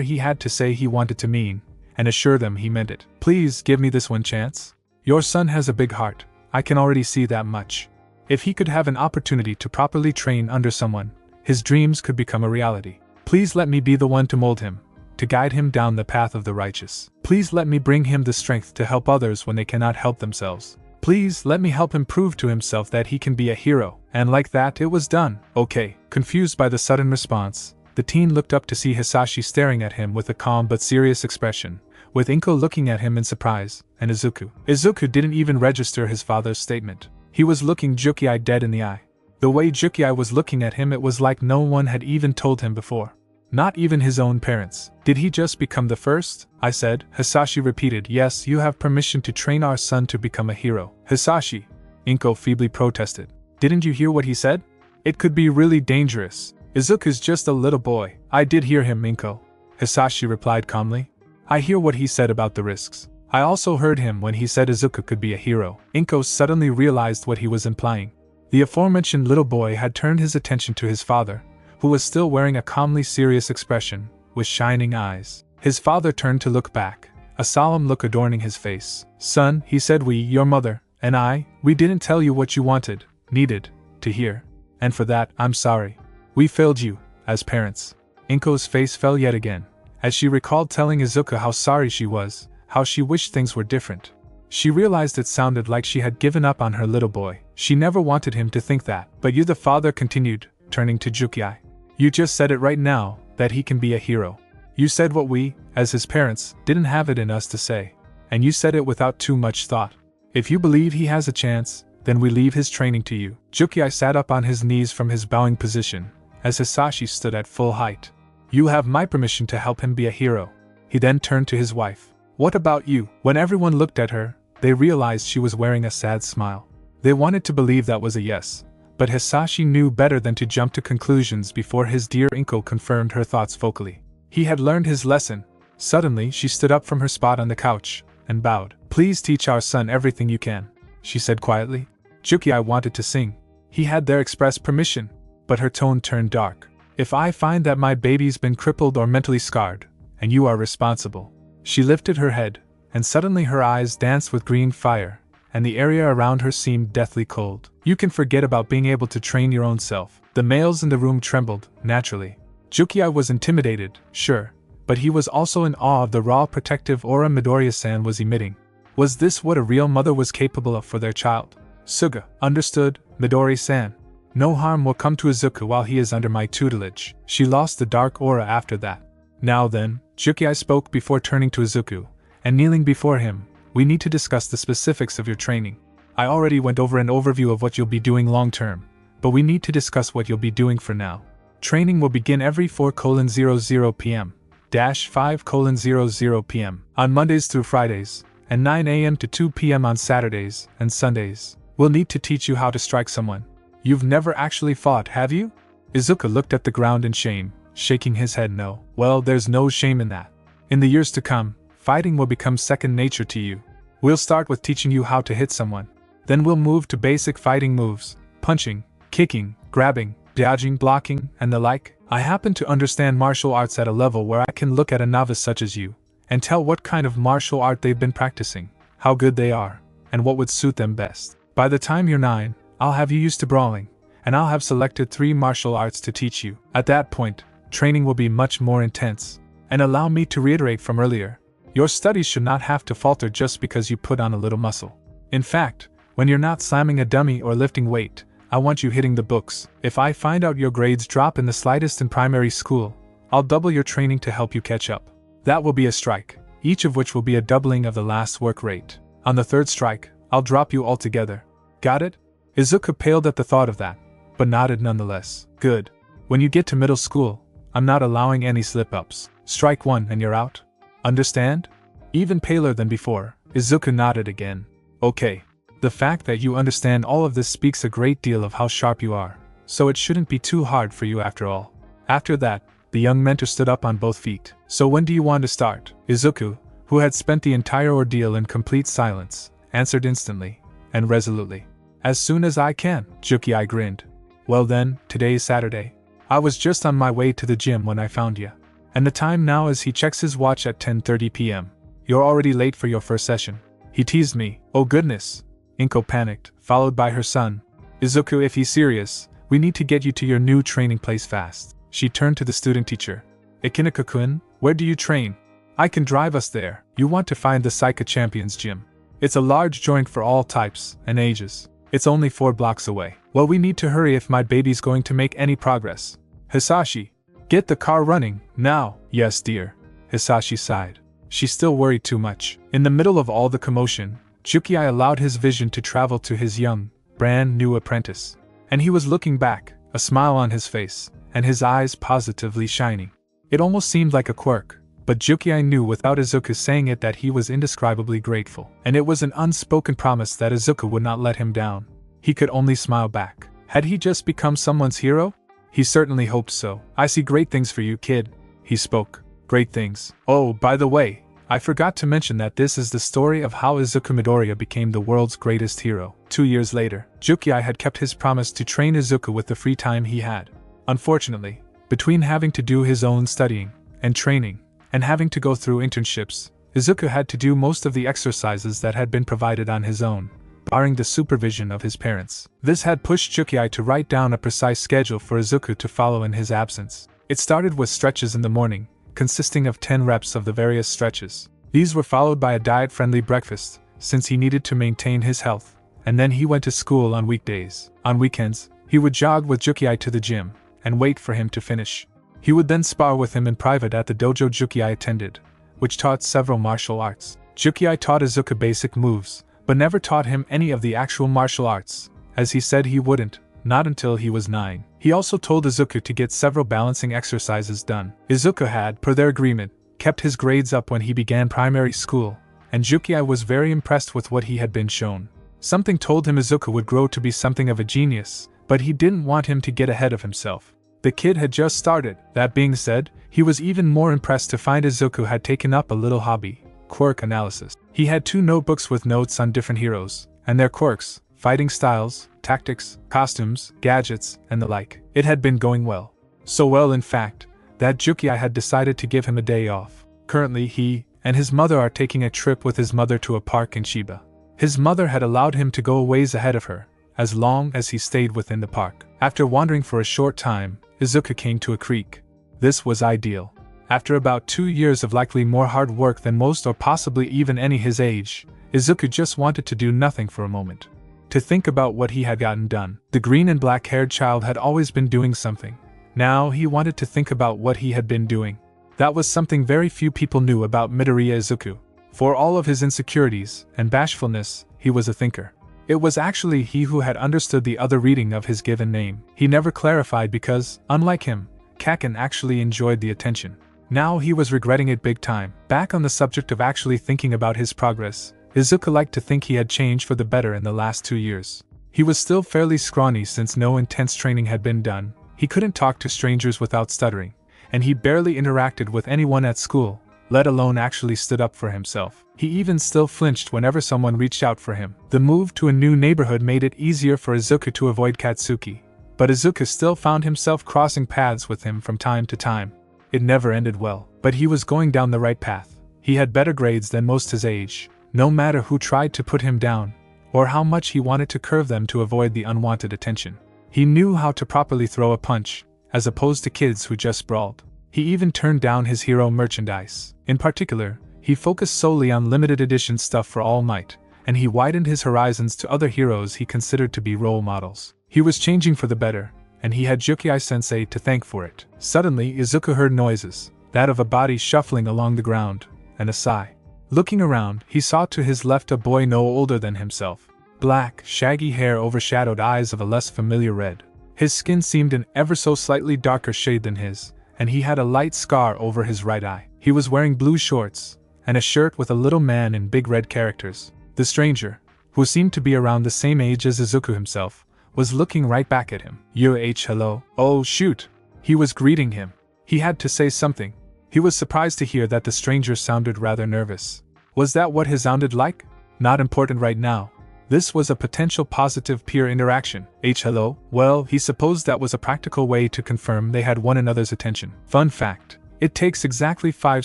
[SPEAKER 1] he had to say he wanted to mean, and assure them he meant it. Please give me this one chance. Your son has a big heart, I can already see that much. If he could have an opportunity to properly train under someone, his dreams could become a reality. Please let me be the one to mold him, to guide him down the path of the righteous. Please let me bring him the strength to help others when they cannot help themselves. Please let me help him prove to himself that he can be a hero. And like that, it was done. Okay. Confused by the sudden response, The teen looked up to see Hisashi staring at him with a calm but serious expression, with Inko looking at him in surprise, and Izuku. Izuku didn't even register his father's statement. He was looking Juki dead in the eye. The way Juki was looking at him, it was like no one had even told him before. Not even his own parents. Did he just become the first? I said. Hisashi repeated, yes, you have permission to train our son to become a hero. Hisashi, Inko feebly protested. Didn't you hear what he said? It could be really dangerous. Izuku's just a little boy. I did hear him, Inko. Hisashi replied calmly. I hear what he said about the risks. I also heard him when he said Izuku could be a hero. Inko suddenly realized what he was implying. The aforementioned little boy had turned his attention to his father, who was still wearing a calmly serious expression, with shining eyes. His father turned to look back, a solemn look adorning his face. Son, he said, we, your mother, and I, we didn't tell you what you wanted, needed, to hear. And for that, I'm sorry. We failed you, as parents. Inko's face fell yet again, as she recalled telling Izuku how sorry she was, how she wished things were different. She realized it sounded like she had given up on her little boy. She never wanted him to think that. But you, the father continued, turning to Juki. You just said it right now, that he can be a hero. You said what we, as his parents, didn't have it in us to say. And you said it without too much thought. If you believe he has a chance, then we leave his training to you. Juki sat up on his knees from his bowing position, as Hisashi stood at full height. You have my permission to help him be a hero. He then turned to his wife. What about you? When everyone looked at her, they realized she was wearing a sad smile. They wanted to believe that was a yes. But Hisashi knew better than to jump to conclusions before his dear Inko confirmed her thoughts vocally. He had learned his lesson. Suddenly, she stood up from her spot on the couch, and bowed. Please teach our son everything you can, she said quietly. Juki wanted to sing. He had their express permission, but her tone turned dark. If I find that my baby's been crippled or mentally scarred, and you are responsible. She lifted her head, and suddenly her eyes danced with green fire, and the area around her seemed deathly cold. You can forget about being able to train your own self. The males in the room trembled, naturally. Juki was intimidated, sure, but he was also in awe of the raw protective aura Midoriya-san was emitting. Was this what a real mother was capable of for their child? Suga, understood, Midori-san. No harm will come to Izuku while he is under my tutelage. She lost the dark aura after that. Now then, Juki spoke before turning to Izuku, and kneeling before him. We need to discuss the specifics of your training. I already went over an overview of what you'll be doing long term, but we need to discuss what you'll be doing for now. Training will begin every 4:00 p.m. -5:00 p.m. on Mondays through Fridays, and 9 a.m. to 2 p.m. on Saturdays and Sundays. We'll need to teach you how to strike someone. You've never actually fought, have you? Izuku looked at the ground in shame, shaking his head no. Well, there's no shame in that. In the years to come, fighting will become second nature to you. We'll start with teaching you how to hit someone. Then we'll move to basic fighting moves, punching, kicking, grabbing, dodging, blocking, and the like. I happen to understand martial arts at a level where I can look at a novice such as you, and tell what kind of martial art they've been practicing, how good they are, and what would suit them best. By the time you're 9, I'll have you used to brawling, and I'll have selected 3 martial arts to teach you. At that point, training will be much more intense. And allow me to reiterate from earlier, your studies should not have to falter just because you put on a little muscle. In fact, when you're not slamming a dummy or lifting weight, I want you hitting the books. If I find out your grades drop in the slightest in primary school, I'll double your training to help you catch up. That will be a strike, each of which will be a doubling of the last work rate. On the 3rd strike, I'll drop you altogether. Got it? Izuku paled at the thought of that, but nodded nonetheless. Good. When you get to middle school, I'm not allowing any slip-ups. Strike 1 and you're out. Understand? Even paler than before, Izuku nodded again. Okay. The fact that you understand all of this speaks a great deal of how sharp you are, so it shouldn't be too hard for you after all. After that, the young mentor stood up on both feet. So when do you want to start? Izuku, who had spent the entire ordeal in complete silence, answered instantly, and resolutely. As soon as I can, Juki grinned. Well then, today is Saturday. I was just on my way to the gym when I found you. And the time now is he checks his watch at 10:30 p.m. You're already late for your first session. He teased me. Oh goodness. Inko panicked, followed by her son. Izuku, if he's serious, we need to get you to your new training place fast. She turned to the student teacher. Ikinaka-kun, where do you train? I can drive us there. You want to find the Saika Champions Gym. It's a large joint for all types and ages. It's only 4 blocks away. Well, we need to hurry if my baby's going to make any progress. Hisashi, Get the car running, now. Yes, dear. Hisashi sighed. She still worried too much. In the middle of all the commotion, Jukiai allowed his vision to travel to his young, brand new apprentice. And he was looking back, a smile on his face, and his eyes positively shining. It almost seemed like a quirk, but Jukiai knew without Izuku saying it that he was indescribably grateful. And it was an unspoken promise that Izuku would not let him down. He could only smile back. Had he just become someone's hero? He certainly hoped so. I see great things for you, kid. He spoke. Great things. Oh, by the way, I forgot to mention that this is the story of how Izuku Midoriya became the world's greatest hero. 2 years later, Jukiai had kept his promise to train Izuku with the free time he had. Unfortunately, between having to do his own studying and training, and having to go through internships, Izuku had to do most of the exercises that had been provided on his own, barring the supervision of his parents. This had pushed Jukiai to write down a precise schedule for Izuku to follow in his absence. It started with stretches in the morning, consisting of 10 reps of the various stretches. These were followed by a diet-friendly breakfast, since he needed to maintain his health, and then he went to school on weekdays. On weekends, he would jog with Jukiai to the gym, and wait for him to finish. He would then spar with him in private at the dojo Jukiai attended, which taught several martial arts. Jukiai taught Izuku basic moves, but never taught him any of the actual martial arts, as he said he wouldn't, not until he was 9. He also told Izuku to get several balancing exercises done. Izuku had, per their agreement, kept his grades up when he began primary school, and Jukiai was very impressed with what he had been shown. Something told him Izuku would grow to be something of a genius, but he didn't want him to get ahead of himself. The kid had just started. That being said, he was even more impressed to find Izuku had taken up a little hobby, quirk analysis. He had 2 notebooks with notes on different heroes, and their quirks, fighting styles, tactics, costumes, gadgets, and the like. It had been going well. So well, in fact, that Jukiai had decided to give him a day off. Currently he and his mother are taking a trip with his mother to a park in Shiba. His mother had allowed him to go a ways ahead of her, as long as he stayed within the park. After wandering for a short time, Izuku came to a creek. This was ideal. After about 2 years of likely more hard work than most or possibly even any his age, Izuku just wanted to do nothing for a moment. To think about what he had gotten done. The green and black-haired child had always been doing something. Now he wanted to think about what he had been doing. That was something very few people knew about Midoriya Izuku. For all of his insecurities and bashfulness, he was a thinker. It was actually he who had understood the other reading of his given name. He never clarified because, unlike him, Kaken actually enjoyed the attention. Now he was regretting it big time. Back on the subject of actually thinking about his progress, Izuku liked to think he had changed for the better in the last 2 years. He was still fairly scrawny since no intense training had been done, he couldn't talk to strangers without stuttering, and he barely interacted with anyone at school, let alone actually stood up for himself. He even still flinched whenever someone reached out for him. The move to a new neighborhood made it easier for Izuku to avoid Katsuki, but Izuku still found himself crossing paths with him from time to time. It never ended well, but he was going down the right path. He had better grades than most his age, no matter who tried to put him down, or how much he wanted to curve them to avoid the unwanted attention. He knew how to properly throw a punch, as opposed to kids who just brawled. He even turned down his hero merchandise. In particular, he focused solely on limited edition stuff for All Might, and he widened his horizons to other heroes he considered to be role models. He was changing for the better, and he had Jukiai-sensei to thank for it. Suddenly Izuku heard noises, that of a body shuffling along the ground, and a sigh. Looking around, he saw to his left a boy no older than himself. Black, shaggy hair overshadowed eyes of a less familiar red. His skin seemed an ever so slightly darker shade than his, and he had a light scar over his right eye. He was wearing blue shorts, and a shirt with a little man in big red characters. The stranger, who seemed to be around the same age as Izuku himself, was looking right back at him. Hello. Oh shoot! He was greeting him. He had to say something. He was surprised to hear that the stranger sounded rather nervous. Was that what he sounded like? Not important right now. This was a potential positive peer interaction. Hello? Well, he supposed that was a practical way to confirm they had one another's attention. Fun fact. It takes exactly 5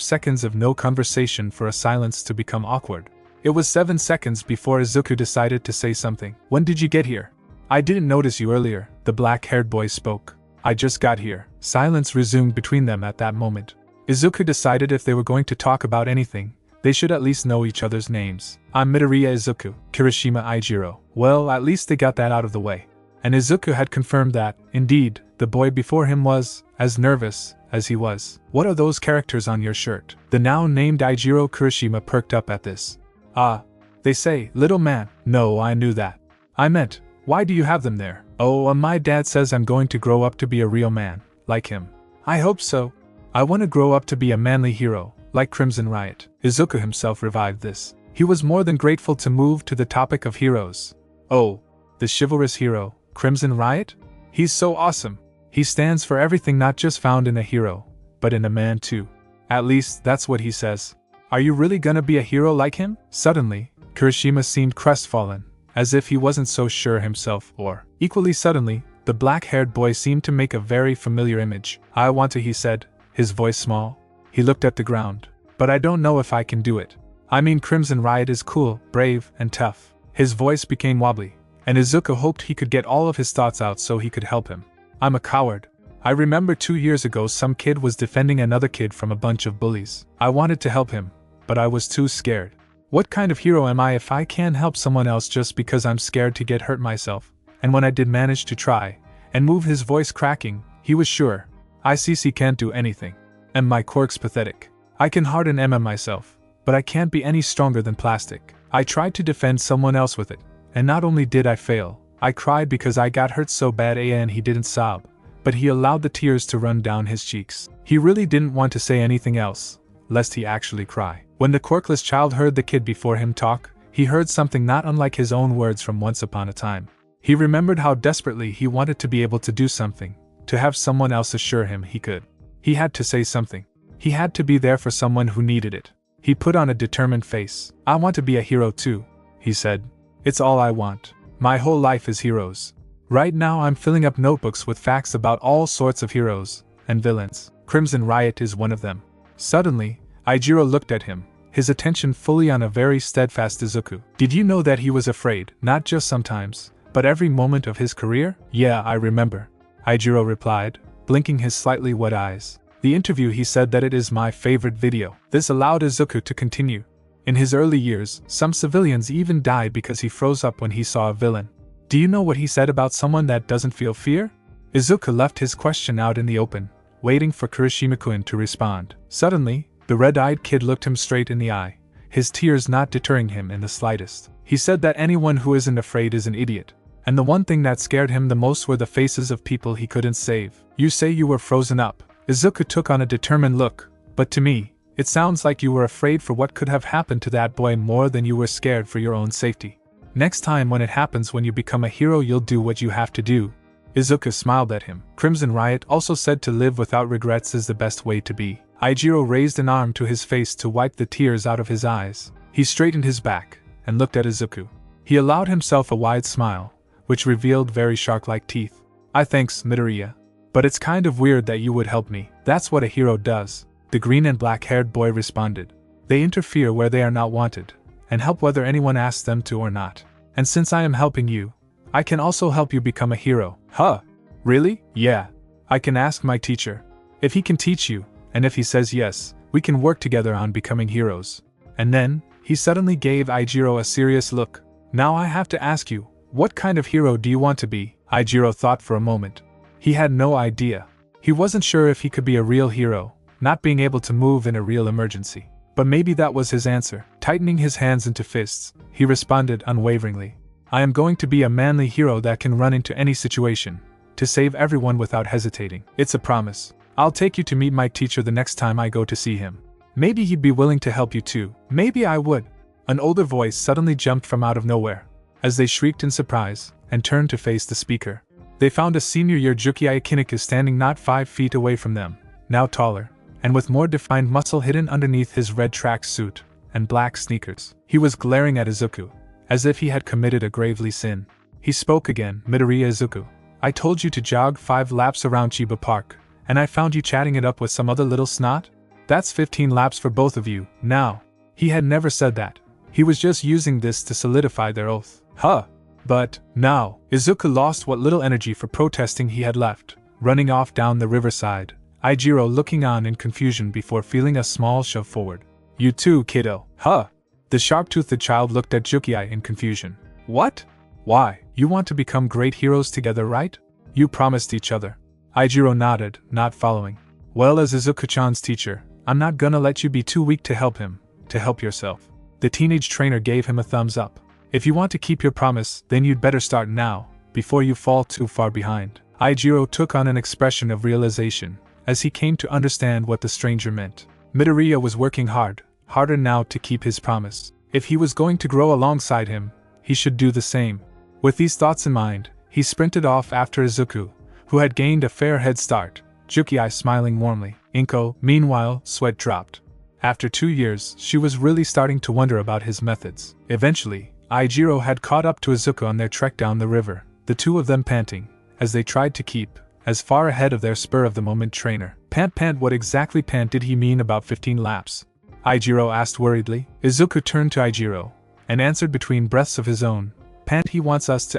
[SPEAKER 1] seconds of no conversation for a silence to become awkward. It was 7 seconds before Izuku decided to say something. When did you get here? I didn't notice you earlier, the black-haired boy spoke. I just got here. Silence resumed between them at that moment. Izuku decided if they were going to talk about anything, they should at least know each other's names. I'm Midoriya Izuku, Kirishima Eijiro. Well, at least they got that out of the way. And Izuku had confirmed that, indeed, the boy before him was as nervous as he was. What are those characters on your shirt? The now named Eijiro Kurishima perked up at this. Ah, they say, little man. No, I knew that. I meant, why do you have them there? Oh, my dad says I'm going to grow up to be a real man, like him. I hope so. I want to grow up to be a manly hero, like Crimson Riot. Izuku himself revived this. He was more than grateful to move to the topic of heroes. Oh, the chivalrous hero, Crimson Riot? He's so awesome. He stands for everything not just found in a hero, but in a man too. At least, that's what he says. Are you really gonna be a hero like him? Suddenly, Kurishima seemed crestfallen, as if he wasn't so sure himself, or, equally suddenly, the black-haired boy seemed to make a very familiar image. I want to, he said, his voice small. He looked at the ground. But I don't know if I can do it. I mean, Crimson Riot is cool, brave, and tough. His voice became wobbly, and Izuku hoped he could get all of his thoughts out so he could help him. I'm a coward. I remember 2 years ago some kid was defending another kid from a bunch of bullies. I wanted to help him, but I was too scared. What kind of hero am I if I can't help someone else just because I'm scared to get hurt myself? And when I did manage to try, and move, his voice cracking, he was sure. ICC can't do anything. And my quirk's pathetic. I can harden MM myself, but I can't be any stronger than plastic. I tried to defend someone else with it, and not only did I fail, I cried because I got hurt so bad and he didn't sob, but he allowed the tears to run down his cheeks. He really didn't want to say anything else, lest he actually cry. When the quirkless child heard the kid before him talk, he heard something not unlike his own words from once upon a time. He remembered how desperately he wanted to be able to do something, to have someone else assure him he could. He had to say something. He had to be there for someone who needed it. He put on a determined face. I want to be a hero too, he said. It's all I want. My whole life is heroes. Right now I'm filling up notebooks with facts about all sorts of heroes and villains. Crimson Riot is one of them. Suddenly, Eijiro looked at him, his attention fully on a very steadfast Izuku. Did you know that he was afraid, not just sometimes, but every moment of his career? Yeah, I remember, Eijiro replied, blinking his slightly wet eyes. The interview, he said that it is my favorite video. This allowed Izuku to continue. In his early years, some civilians even died because he froze up when he saw a villain. Do you know what he said about someone that doesn't feel fear? Izuku left his question out in the open, waiting for Kurishima-kun to respond. Suddenly, the red-eyed kid looked him straight in the eye, his tears not deterring him in the slightest. He said that anyone who isn't afraid is an idiot, and the one thing that scared him the most were the faces of people he couldn't save. You say you were frozen up. Izuku took on a determined look, but to me, it sounds like you were afraid for what could have happened to that boy more than you were scared for your own safety. Next time when it happens, when you become a hero, you'll do what you have to do. Izuku smiled at him. Crimson Riot also said to live without regrets is the best way to be. Eijiro raised an arm to his face to wipe the tears out of his eyes. He straightened his back and looked at Izuku. He allowed himself a wide smile, which revealed very shark-like teeth. Thanks, Midoriya. But it's kind of weird that you would help me. That's what a hero does, the green and black-haired boy responded. They interfere where they are not wanted, and help whether anyone asks them to or not. And since I am helping you, I can also help you become a hero. Huh? Really? Yeah. I can ask my teacher. If he can teach you, and if he says yes, we can work together on becoming heroes. And then, he suddenly gave Eijiro a serious look. Now I have to ask you, what kind of hero do you want to be? Eijiro thought for a moment. He had no idea. He wasn't sure if he could be a real hero, not being able to move in a real emergency. But maybe that was his answer. Tightening his hands into fists, he responded unwaveringly. I am going to be a manly hero that can run into any situation, to save everyone without hesitating. It's a promise. I'll take you to meet my teacher the next time I go to see him. Maybe he'd be willing to help you too. Maybe I would. An older voice suddenly jumped from out of nowhere, as they shrieked in surprise, and turned to face the speaker. They found a senior year Jukiai Kinnick standing not 5 feet away from them, now taller, and with more defined muscle hidden underneath his red track suit and black sneakers. He was glaring at Izuku, as if he had committed a gravely sin. He spoke again. Midoriya Izuku, I told you to jog 5 laps around Chiba Park, and I found you chatting it up with some other little snot? That's 15 laps for both of you, now. He had never said that. He was just using this to solidify their oath. Huh. But, now, Izuku lost what little energy for protesting he had left, running off down the riverside, Eijiro looking on in confusion before feeling a small shove forward. You too, kiddo. Huh? The sharp-toothed child looked at Jukiai in confusion. What? Why? You want to become great heroes together, right? You promised each other. Aijiro nodded, not following. Well, as Izuku-chan's teacher, I'm not gonna let you be too weak to help him, to help yourself. The teenage trainer gave him a thumbs up. If you want to keep your promise, then you'd better start now, before you fall too far behind. Aijiro took on an expression of realization, as he came to understand what the stranger meant. Midoriya was working harder now to keep his promise. If he was going to grow alongside him, he should do the same. With these thoughts in mind, he sprinted off after Izuku, who had gained a fair head start, Juki-ai smiling warmly. Inko, meanwhile, sweat dropped. After 2 years, she was really starting to wonder about his methods. Eventually, Aijiro had caught up to Izuku on their trek down the river, the two of them panting, as they tried to keep as far ahead of their spur-of-the-moment trainer. Pant, what exactly did he mean about 15 laps? Aijiro asked worriedly. Izuku turned to Aijiro, and answered between breaths of his own. Pant, he wants us to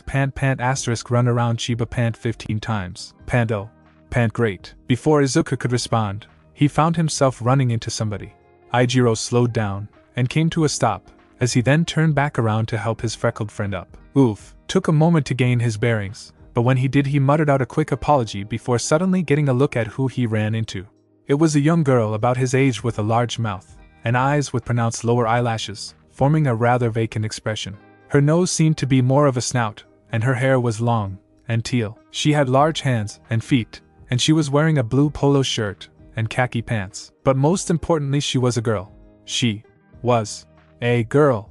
[SPEAKER 1] *pant run around Chiba 15 times. Oh. Pant, great. Before Izuku could respond, he found himself running into somebody. Aijiro slowed down, and came to a stop, as he then turned back around to help his freckled friend up. Oof. Took a moment to gain his bearings, but when he did he muttered out a quick apology before suddenly getting a look at who he ran into. It was a young girl about his age with a large mouth, and eyes with pronounced lower eyelashes, forming a rather vacant expression. Her nose seemed to be more of a snout, and her hair was long and teal. She had large hands and feet, and she was wearing a blue polo shirt and khaki pants. But most importantly, she was a girl. She was a girl.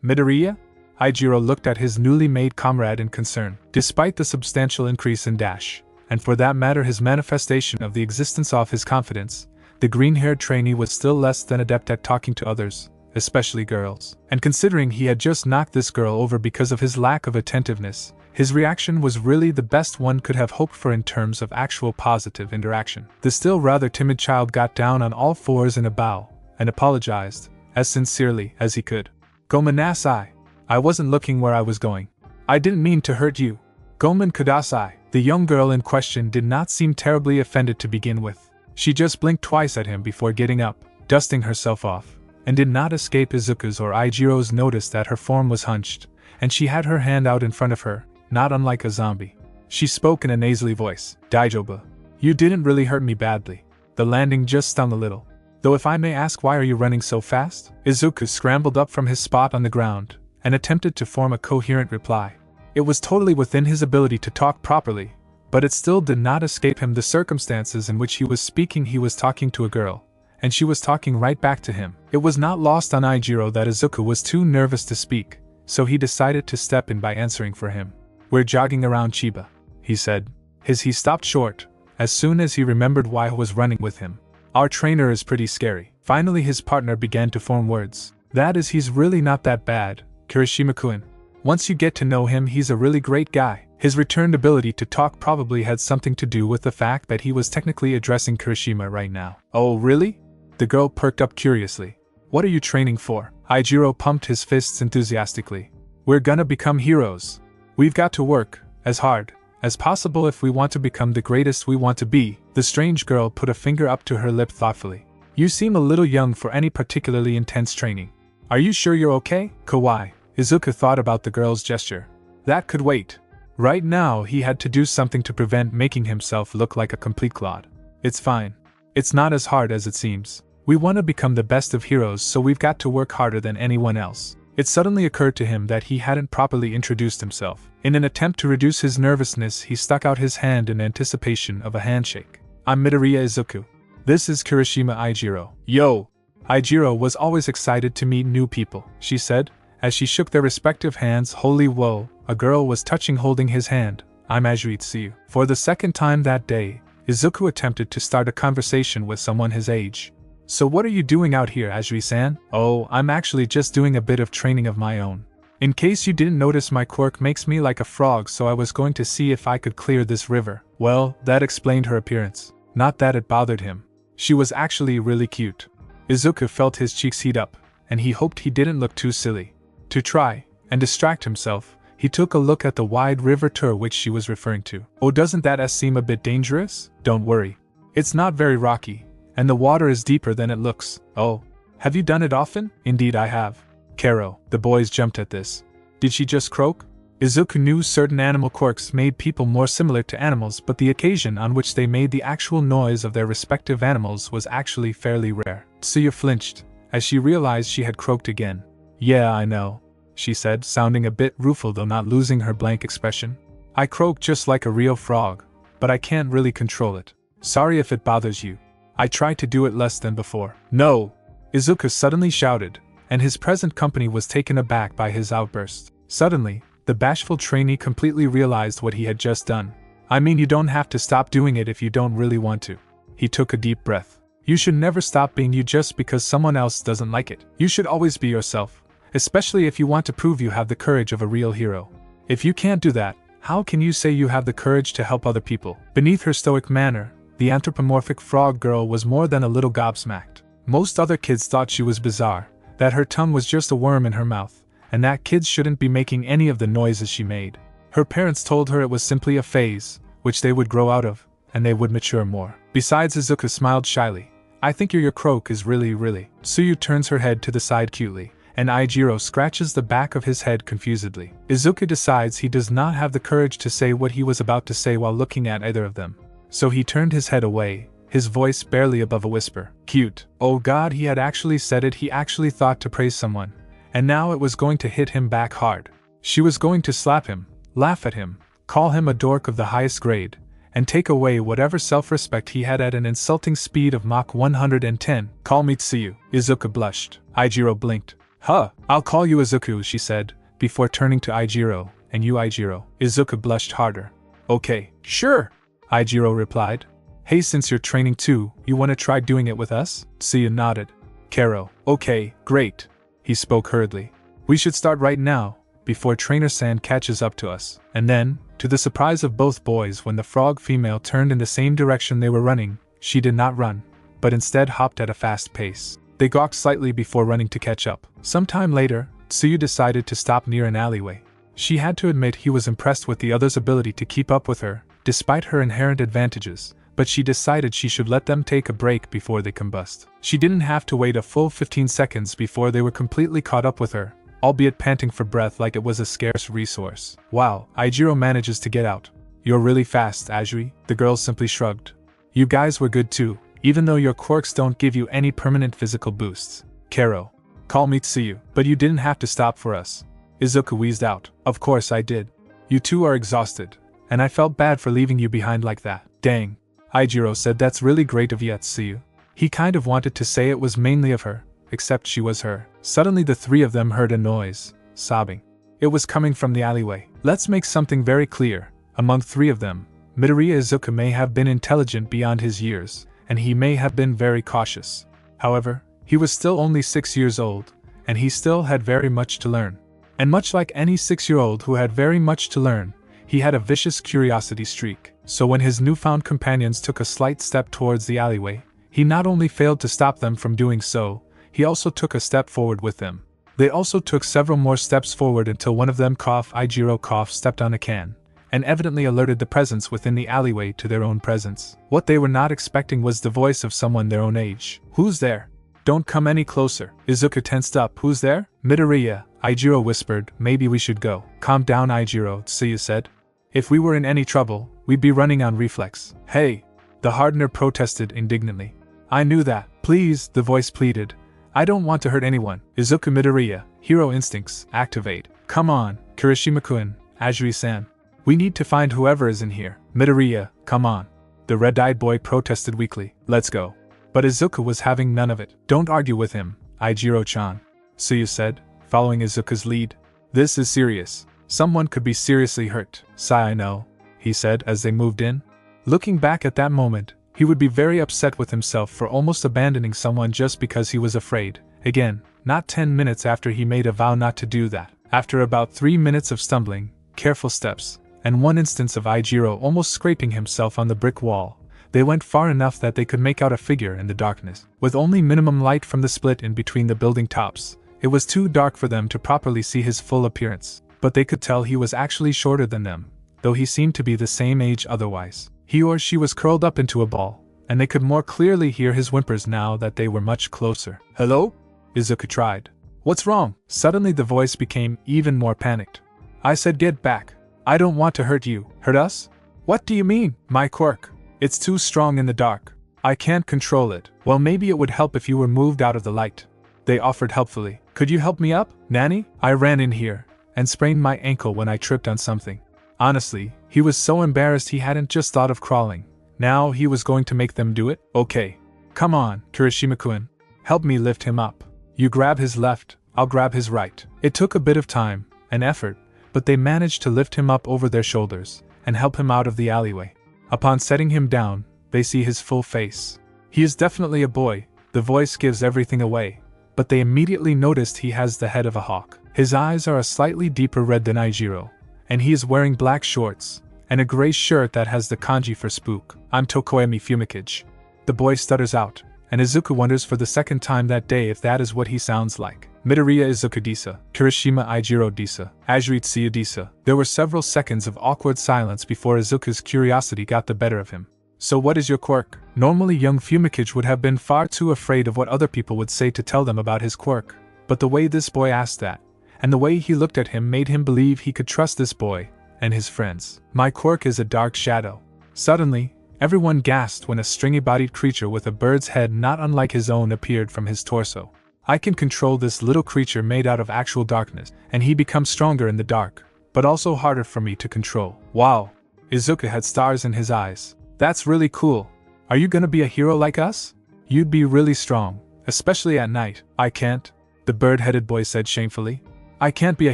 [SPEAKER 1] Midoriya? Aijiro looked at his newly made comrade in concern. Despite the substantial increase in dash, and for that matter his manifestation of the existence of his confidence, the green-haired trainee was still less than adept at talking to others, especially girls. And considering he had just knocked this girl over because of his lack of attentiveness, his reaction was really the best one could have hoped for in terms of actual positive interaction. The still rather timid child got down on all fours in a bow, and apologized, as sincerely as he could. Gomen nasai. I wasn't looking where I was going. I didn't mean to hurt you. Gomen kudasai. The young girl in question did not seem terribly offended to begin with. She just blinked twice at him before getting up, dusting herself off, and did not escape Izuku's or Aijiro's notice that her form was hunched, and she had her hand out in front of her, not unlike a zombie. She spoke in a nasally voice. Daijobu. You didn't really hurt me badly. The landing just stung a little. Though if I may ask, why are you running so fast? Izuku scrambled up from his spot on the ground, and attempted to form a coherent reply. It was totally within his ability to talk properly, but it still did not escape him the circumstances in which he was speaking. He was talking to a girl, and she was talking right back to him. It was not lost on Aijiro that Izuku was too nervous to speak, so he decided to step in by answering for him. We're jogging around Chiba, he said. He stopped short, as soon as he remembered why he was running with him. Our trainer is pretty scary. Finally his partner began to form words. That is, he's really not that bad, Kirishima-kun. Once you get to know him, he's a really great guy. His returned ability to talk probably had something to do with the fact that he was technically addressing Kirishima right now. Oh, really? The girl perked up curiously. What are you training for? Aijiro pumped his fists enthusiastically. We're gonna become heroes. We've got to work as hard as possible if we want to become the greatest we want to be. The strange girl put a finger up to her lip thoughtfully. You seem a little young for any particularly intense training. Are you sure you're okay? Kawaii. Izuku thought about the girl's gesture. That could wait. Right now he had to do something to prevent making himself look like a complete clod. It's fine. It's not as hard as it seems. We want to become the best of heroes, so we've got to work harder than anyone else. It suddenly occurred to him that he hadn't properly introduced himself. In an attempt to reduce his nervousness, he stuck out his hand in anticipation of a handshake. I'm Midoriya Izuku. This is Kirishima Aijiro. Yo! Aijiro was always excited to meet new people, she said, as she shook their respective hands. Holy whoa, a girl was holding his hand. I'm Ajuitsuyu. For the second time that day, Izuku attempted to start a conversation with someone his age. So what are you doing out here, Ajui-san? Oh, I'm actually just doing a bit of training of my own. In case you didn't notice, my quirk makes me like a frog, so I was going to see if I could clear this river. Well, that explained her appearance. Not that it bothered him. She was actually really cute. Izuku felt his cheeks heat up, and he hoped he didn't look too silly. To try and distract himself, he took a look at the wide river to which she was referring to. Oh, doesn't that seem a bit dangerous? Don't worry. It's not very rocky, and the water is deeper than it looks. Oh, have you done it often? Indeed I have. Karo. The boys jumped at this. Did she just croak? Izuku knew certain animal quirks made people more similar to animals, but the occasion on which they made the actual noise of their respective animals was actually fairly rare. Tsuyu flinched, as she realized she had croaked again. "Yeah, I know," she said, sounding a bit rueful though not losing her blank expression. "I croak just like a real frog, but I can't really control it. Sorry if it bothers you. I try to do it less than before." "No!" Izuku suddenly shouted, and his present company was taken aback by his outburst. Suddenly, the bashful trainee completely realized what he had just done. "I mean, you don't have to stop doing it if you don't really want to." He took a deep breath. "You should never stop being you just because someone else doesn't like it. You should always be yourself, especially if you want to prove you have the courage of a real hero. If you can't do that, how can you say you have the courage to help other people?" Beneath her stoic manner, the anthropomorphic frog girl was more than a little gobsmacked. Most other kids thought she was bizarre, that her tongue was just a worm in her mouth, and that kids shouldn't be making any of the noises she made. Her parents told her it was simply a phase, which they would grow out of, and they would mature more. Besides, Izuku smiled shyly. "I think your croak is really. Tsuyu turns her head to the side cutely, and Aijiro scratches the back of his head confusedly. Izuku decides he does not have the courage to say what he was about to say while looking at either of them. So he turned his head away, his voice barely above a whisper. Cute. Oh God, he had actually said it. He actually thought to praise someone. And now it was going to hit him back hard. She was going to slap him, laugh at him, call him a dork of the highest grade, and take away whatever self-respect he had at an insulting speed of Mach 110. "Call me Tsuyu." Izuku blushed. Aijiro blinked. "Huh, I'll call you Izuku," she said, before turning to Aijiro. "And you, Aijiro." Izuku blushed harder. "Okay, sure," Aijiro replied. "Hey, since you're training too, you want to try doing it with us?" Tsuyu nodded. Kero. "Okay, great." He spoke hurriedly. "We should start right now, before Trainer San catches up to us." And then, to the surprise of both boys, when the frog female turned in the same direction they were running, she did not run, but instead hopped at a fast pace. They gawked slightly before running to catch up. Sometime later, Tsuyu decided to stop near an alleyway. She had to admit he was impressed with the other's ability to keep up with her, despite her inherent advantages, but she decided she should let them take a break before they combust. She didn't have to wait a full 15 seconds before they were completely caught up with her, albeit panting for breath like it was a scarce resource. "Wow," Aijiro manages to get out. "You're really fast, Ajiri," the girl simply shrugged. "You guys were good too, even though your quirks don't give you any permanent physical boosts." Kero. "Call me Tsuyu, but you didn't have to stop for us." Izuku wheezed out. "Of course I did. You two are exhausted, and I felt bad for leaving you behind like that." "Dang," Aijiro said. "That's really great of you, Tsuyu." He kind of wanted to say it was mainly of her, except she was her. Suddenly the three of them heard a noise, sobbing. It was coming from the alleyway. Let's make something very clear. Among three of them, Midoriya Izuku may have been intelligent beyond his years, and he may have been very cautious. However, he was still only 6 years old, and he still had very much to learn. And much like any 6-year-old who had very much to learn, he had a vicious curiosity streak. So when his newfound companions took a slight step towards the alleyway, he not only failed to stop them from doing so, he also took a step forward with them. They also took several more steps forward until one of them Aijiro stepped on a can, and evidently alerted the presence within the alleyway to their own presence. What they were not expecting was the voice of someone their own age. "Who's there? Don't come any closer." Izuku tensed up. "Who's there?" "Midoriya," Aijiro whispered. "Maybe we should go." "Calm down, Aijiro," Tsuyu said. "If we were in any trouble, we'd be running on reflex." "Hey!" the hardener protested indignantly. "I knew that." "Please," the voice pleaded. "I don't want to hurt anyone." "Izuku Midoriya, hero instincts, activate." "Come on, Kirishima-kun, Ajiri-san. We need to find whoever is in here." "Midoriya, come on." The red-eyed boy protested weakly. "Let's go." But Izuku was having none of it. "Don't argue with him, Aijiro-chan," Tsuyu said, following Izuku's lead. "This is serious. Someone could be seriously hurt." "I know," he said as they moved in. Looking back at that moment, he would be very upset with himself for almost abandoning someone just because he was afraid. Again, not 10 minutes after he made a vow not to do that. After about 3 minutes of stumbling, careful steps, and one instance of Aijiro almost scraping himself on the brick wall, they went far enough that they could make out a figure in the darkness. With only minimum light from the split in between the building tops, it was too dark for them to properly see his full appearance, but they could tell he was actually shorter than them, though he seemed to be the same age otherwise. He or she was curled up into a ball, and they could more clearly hear his whimpers now that they were much closer. "Hello?" Izuku tried. "What's wrong?" Suddenly the voice became even more panicked. I said get back. I don't want to hurt you. Hurt us? What do you mean? My quirk. It's too strong in the dark. I can't control it. Well, maybe it would help if you were moved out of the light. They offered helpfully. Could you help me up, Nanny? I ran in here and sprained my ankle when I tripped on something. Honestly, he was so embarrassed he hadn't just thought of crawling. Now he was going to make them do it? Okay. Come on, Kirishima-kun. Help me lift him up. You grab his left, I'll grab his right. It took a bit of time and effort, but they managed to lift him up over their shoulders and help him out of the alleyway. Upon setting him down, they see his full face. He is definitely a boy, the voice gives everything away, but they immediately noticed he has the head of a hawk. His eyes are a slightly deeper red than Aijiro, and he is wearing black shorts and a gray shirt that has the kanji for spook. I'm Tokoemi Fumikage. The boy stutters out, and Izuku wonders for the second time that day if that is what he sounds like. Midoriya Izuku Disa, Kirishima Aijiro Disa, Ajuitsuya Disa. There were several seconds of awkward silence before Izuku's curiosity got the better of him. So what is your quirk? Normally young Fumikage would have been far too afraid of what other people would say to tell them about his quirk, but the way this boy asked that, and the way he looked at him made him believe he could trust this boy and his friends. My quirk is a dark shadow. Suddenly, everyone gasped when a stringy-bodied creature with a bird's head not unlike his own appeared from his torso. I can control this little creature made out of actual darkness, and he becomes stronger in the dark, but also harder for me to control. Wow! Izuku had stars in his eyes. That's really cool. Are you gonna be a hero like us? You'd be really strong, especially at night. I can't, the bird-headed boy said shamefully. I can't be a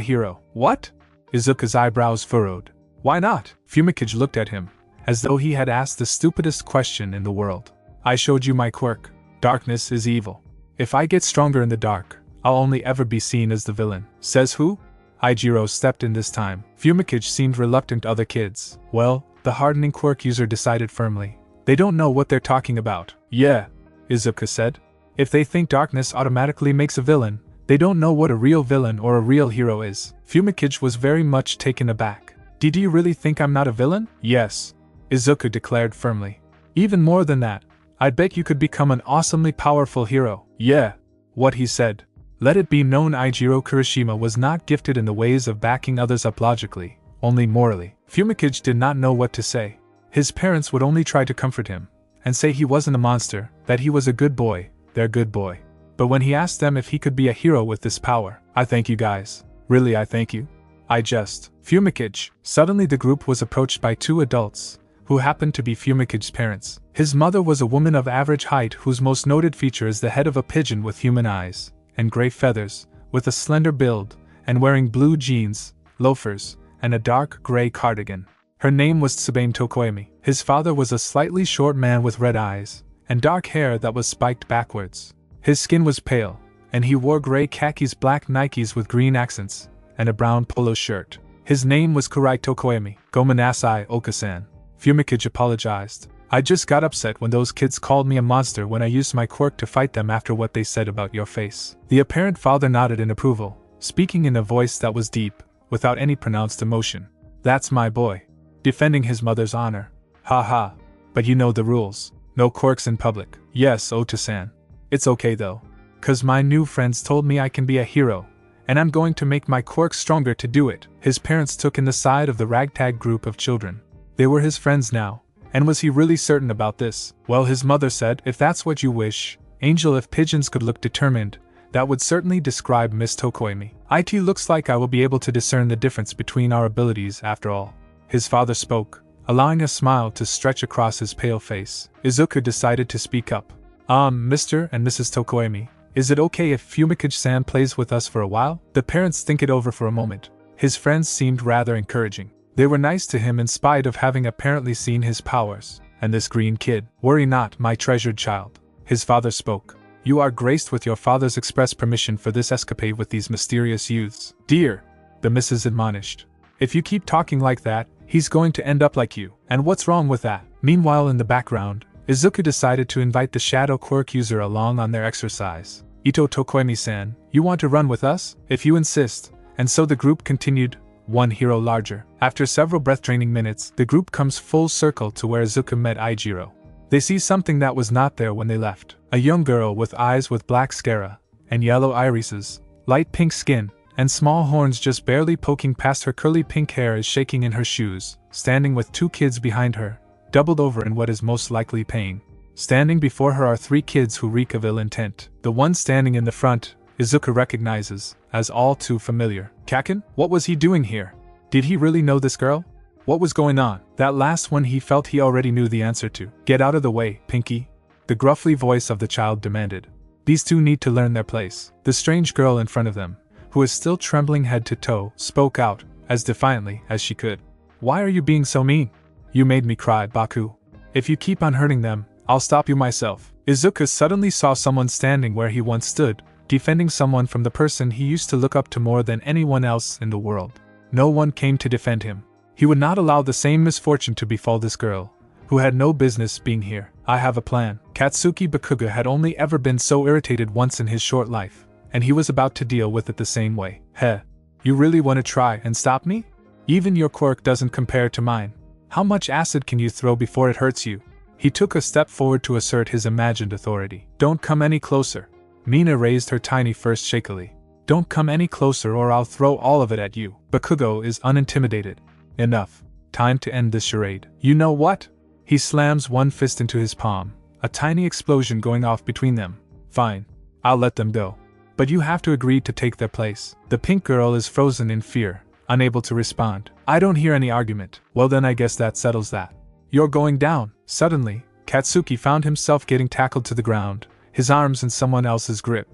[SPEAKER 1] hero. What? Izuku's eyebrows furrowed. Why not? Fumikage looked at him, as though he had asked the stupidest question in the world. I showed you my quirk. Darkness is evil. If I get stronger in the dark, I'll only ever be seen as the villain. Says who? Aijiro stepped in this time. Fumikage seemed reluctant to other kids. Well, the hardening quirk user decided firmly. They don't know what they're talking about. Yeah, Izuku said. If they think darkness automatically makes a villain, they don't know what a real villain or a real hero is. Fumikage was very much taken aback. Did you really think I'm not a villain? Yes, Izuku declared firmly. Even more than that, I'd bet you could become an awesomely powerful hero. Yeah, what he said. Let it be known Aijiro Kirishima was not gifted in the ways of backing others up logically, only morally. Fumikage did not know what to say. His parents would only try to comfort him, and say he wasn't a monster, that he was a good boy, their good boy. But when he asked them if he could be a hero with this power, I thank you guys. Really, I thank you. I just. Fumikage. Suddenly the group was approached by two adults, who happened to be Fumikage's parents. His mother was a woman of average height whose most noted feature is the head of a pigeon with human eyes, and gray feathers, with a slender build, and wearing blue jeans, loafers, and a dark gray cardigan. Her name was Tsubame Tokoemi. His father was a slightly short man with red eyes, and dark hair that was spiked backwards. His skin was pale, and he wore gray khakis, black Nikes with green accents, and a brown polo shirt. His name was Kurai Tokoemi. Gomenasai, Okasan. Fumikage apologized. I just got upset when those kids called me a monster when I used my quirk to fight them after what they said about your face. The apparent father nodded in approval, speaking in a voice that was deep, without any pronounced emotion. That's my boy. Defending his mother's honor. Ha ha. But you know the rules. No quirks in public. Yes, Ota-san. It's okay though. 'Cause my new friends told me I can be a hero, and I'm going to make my quirk stronger to do it. His parents took in the side of the ragtag group of children. They were his friends now, and was he really certain about this? Well, his mother said, if that's what you wish, Angel, if pigeons could look determined, that would certainly describe Miss Tokoemi. It looks like I will be able to discern the difference between our abilities after all. His father spoke, allowing a smile to stretch across his pale face. Izuku decided to speak up. Mr. and Mrs. Tokoemi, is it okay if Fumikage-san plays with us for a while? The parents think it over for a moment. His friends seemed rather encouraging. They were nice to him in spite of having apparently seen his powers. And this green kid. Worry not, my treasured child. His father spoke. You are graced with your father's express permission for this escapade with these mysterious youths. Dear, the missus admonished. If you keep talking like that, he's going to end up like you. And what's wrong with that? Meanwhile, in the background, Izuku decided to invite the shadow quirk user along on their exercise. Ito Tokoemi-san, you want to run with us? If you insist. And so the group continued, one hero larger. After several breath-draining minutes, the group comes full circle to where Izuku met Aijiro. They see something that was not there when they left. A young girl with eyes with black sclera, and yellow irises, light pink skin, and small horns just barely poking past her curly pink hair is shaking in her shoes, standing with 2 kids behind her, doubled over in what is most likely pain. Standing before her are 3 kids who reek of ill intent. The one standing in the front, Izuku recognizes as all too familiar. Kaken? What was he doing here? Did he really know this girl? What was going on? That last one he felt he already knew the answer to. Get out of the way, Pinky, the gruffly voice of the child demanded. These 2 need to learn their place. The strange girl in front of them, who is still trembling head to toe, spoke out as defiantly as she could. Why are you being so mean? You made me cry, Baku. If you keep on hurting them, I'll stop you myself. Izuku suddenly saw someone standing where he once stood, defending someone from the person he used to look up to more than anyone else in the world. No one came to defend him. He would not allow the same misfortune to befall this girl, who had no business being here. I have a plan. Katsuki Bakuga had only ever been so irritated once in his short life, and he was about to deal with it the same way. Heh. You really want to try and stop me? Even your quirk doesn't compare to mine. How much acid can you throw before it hurts you? He took a step forward to assert his imagined authority. Don't come any closer. Mina raised her tiny fist shakily. Don't come any closer or I'll throw all of it at you. Bakugo is unintimidated. Enough. Time to end this charade. You know what? He slams one fist into his palm, a tiny explosion going off between them. Fine. I'll let them go. But you have to agree to take their place. The pink girl is frozen in fear, unable to respond. I don't hear any argument. Well then I guess that settles that. You're going down. Suddenly, Katsuki found himself getting tackled to the ground, his arms in someone else's grip.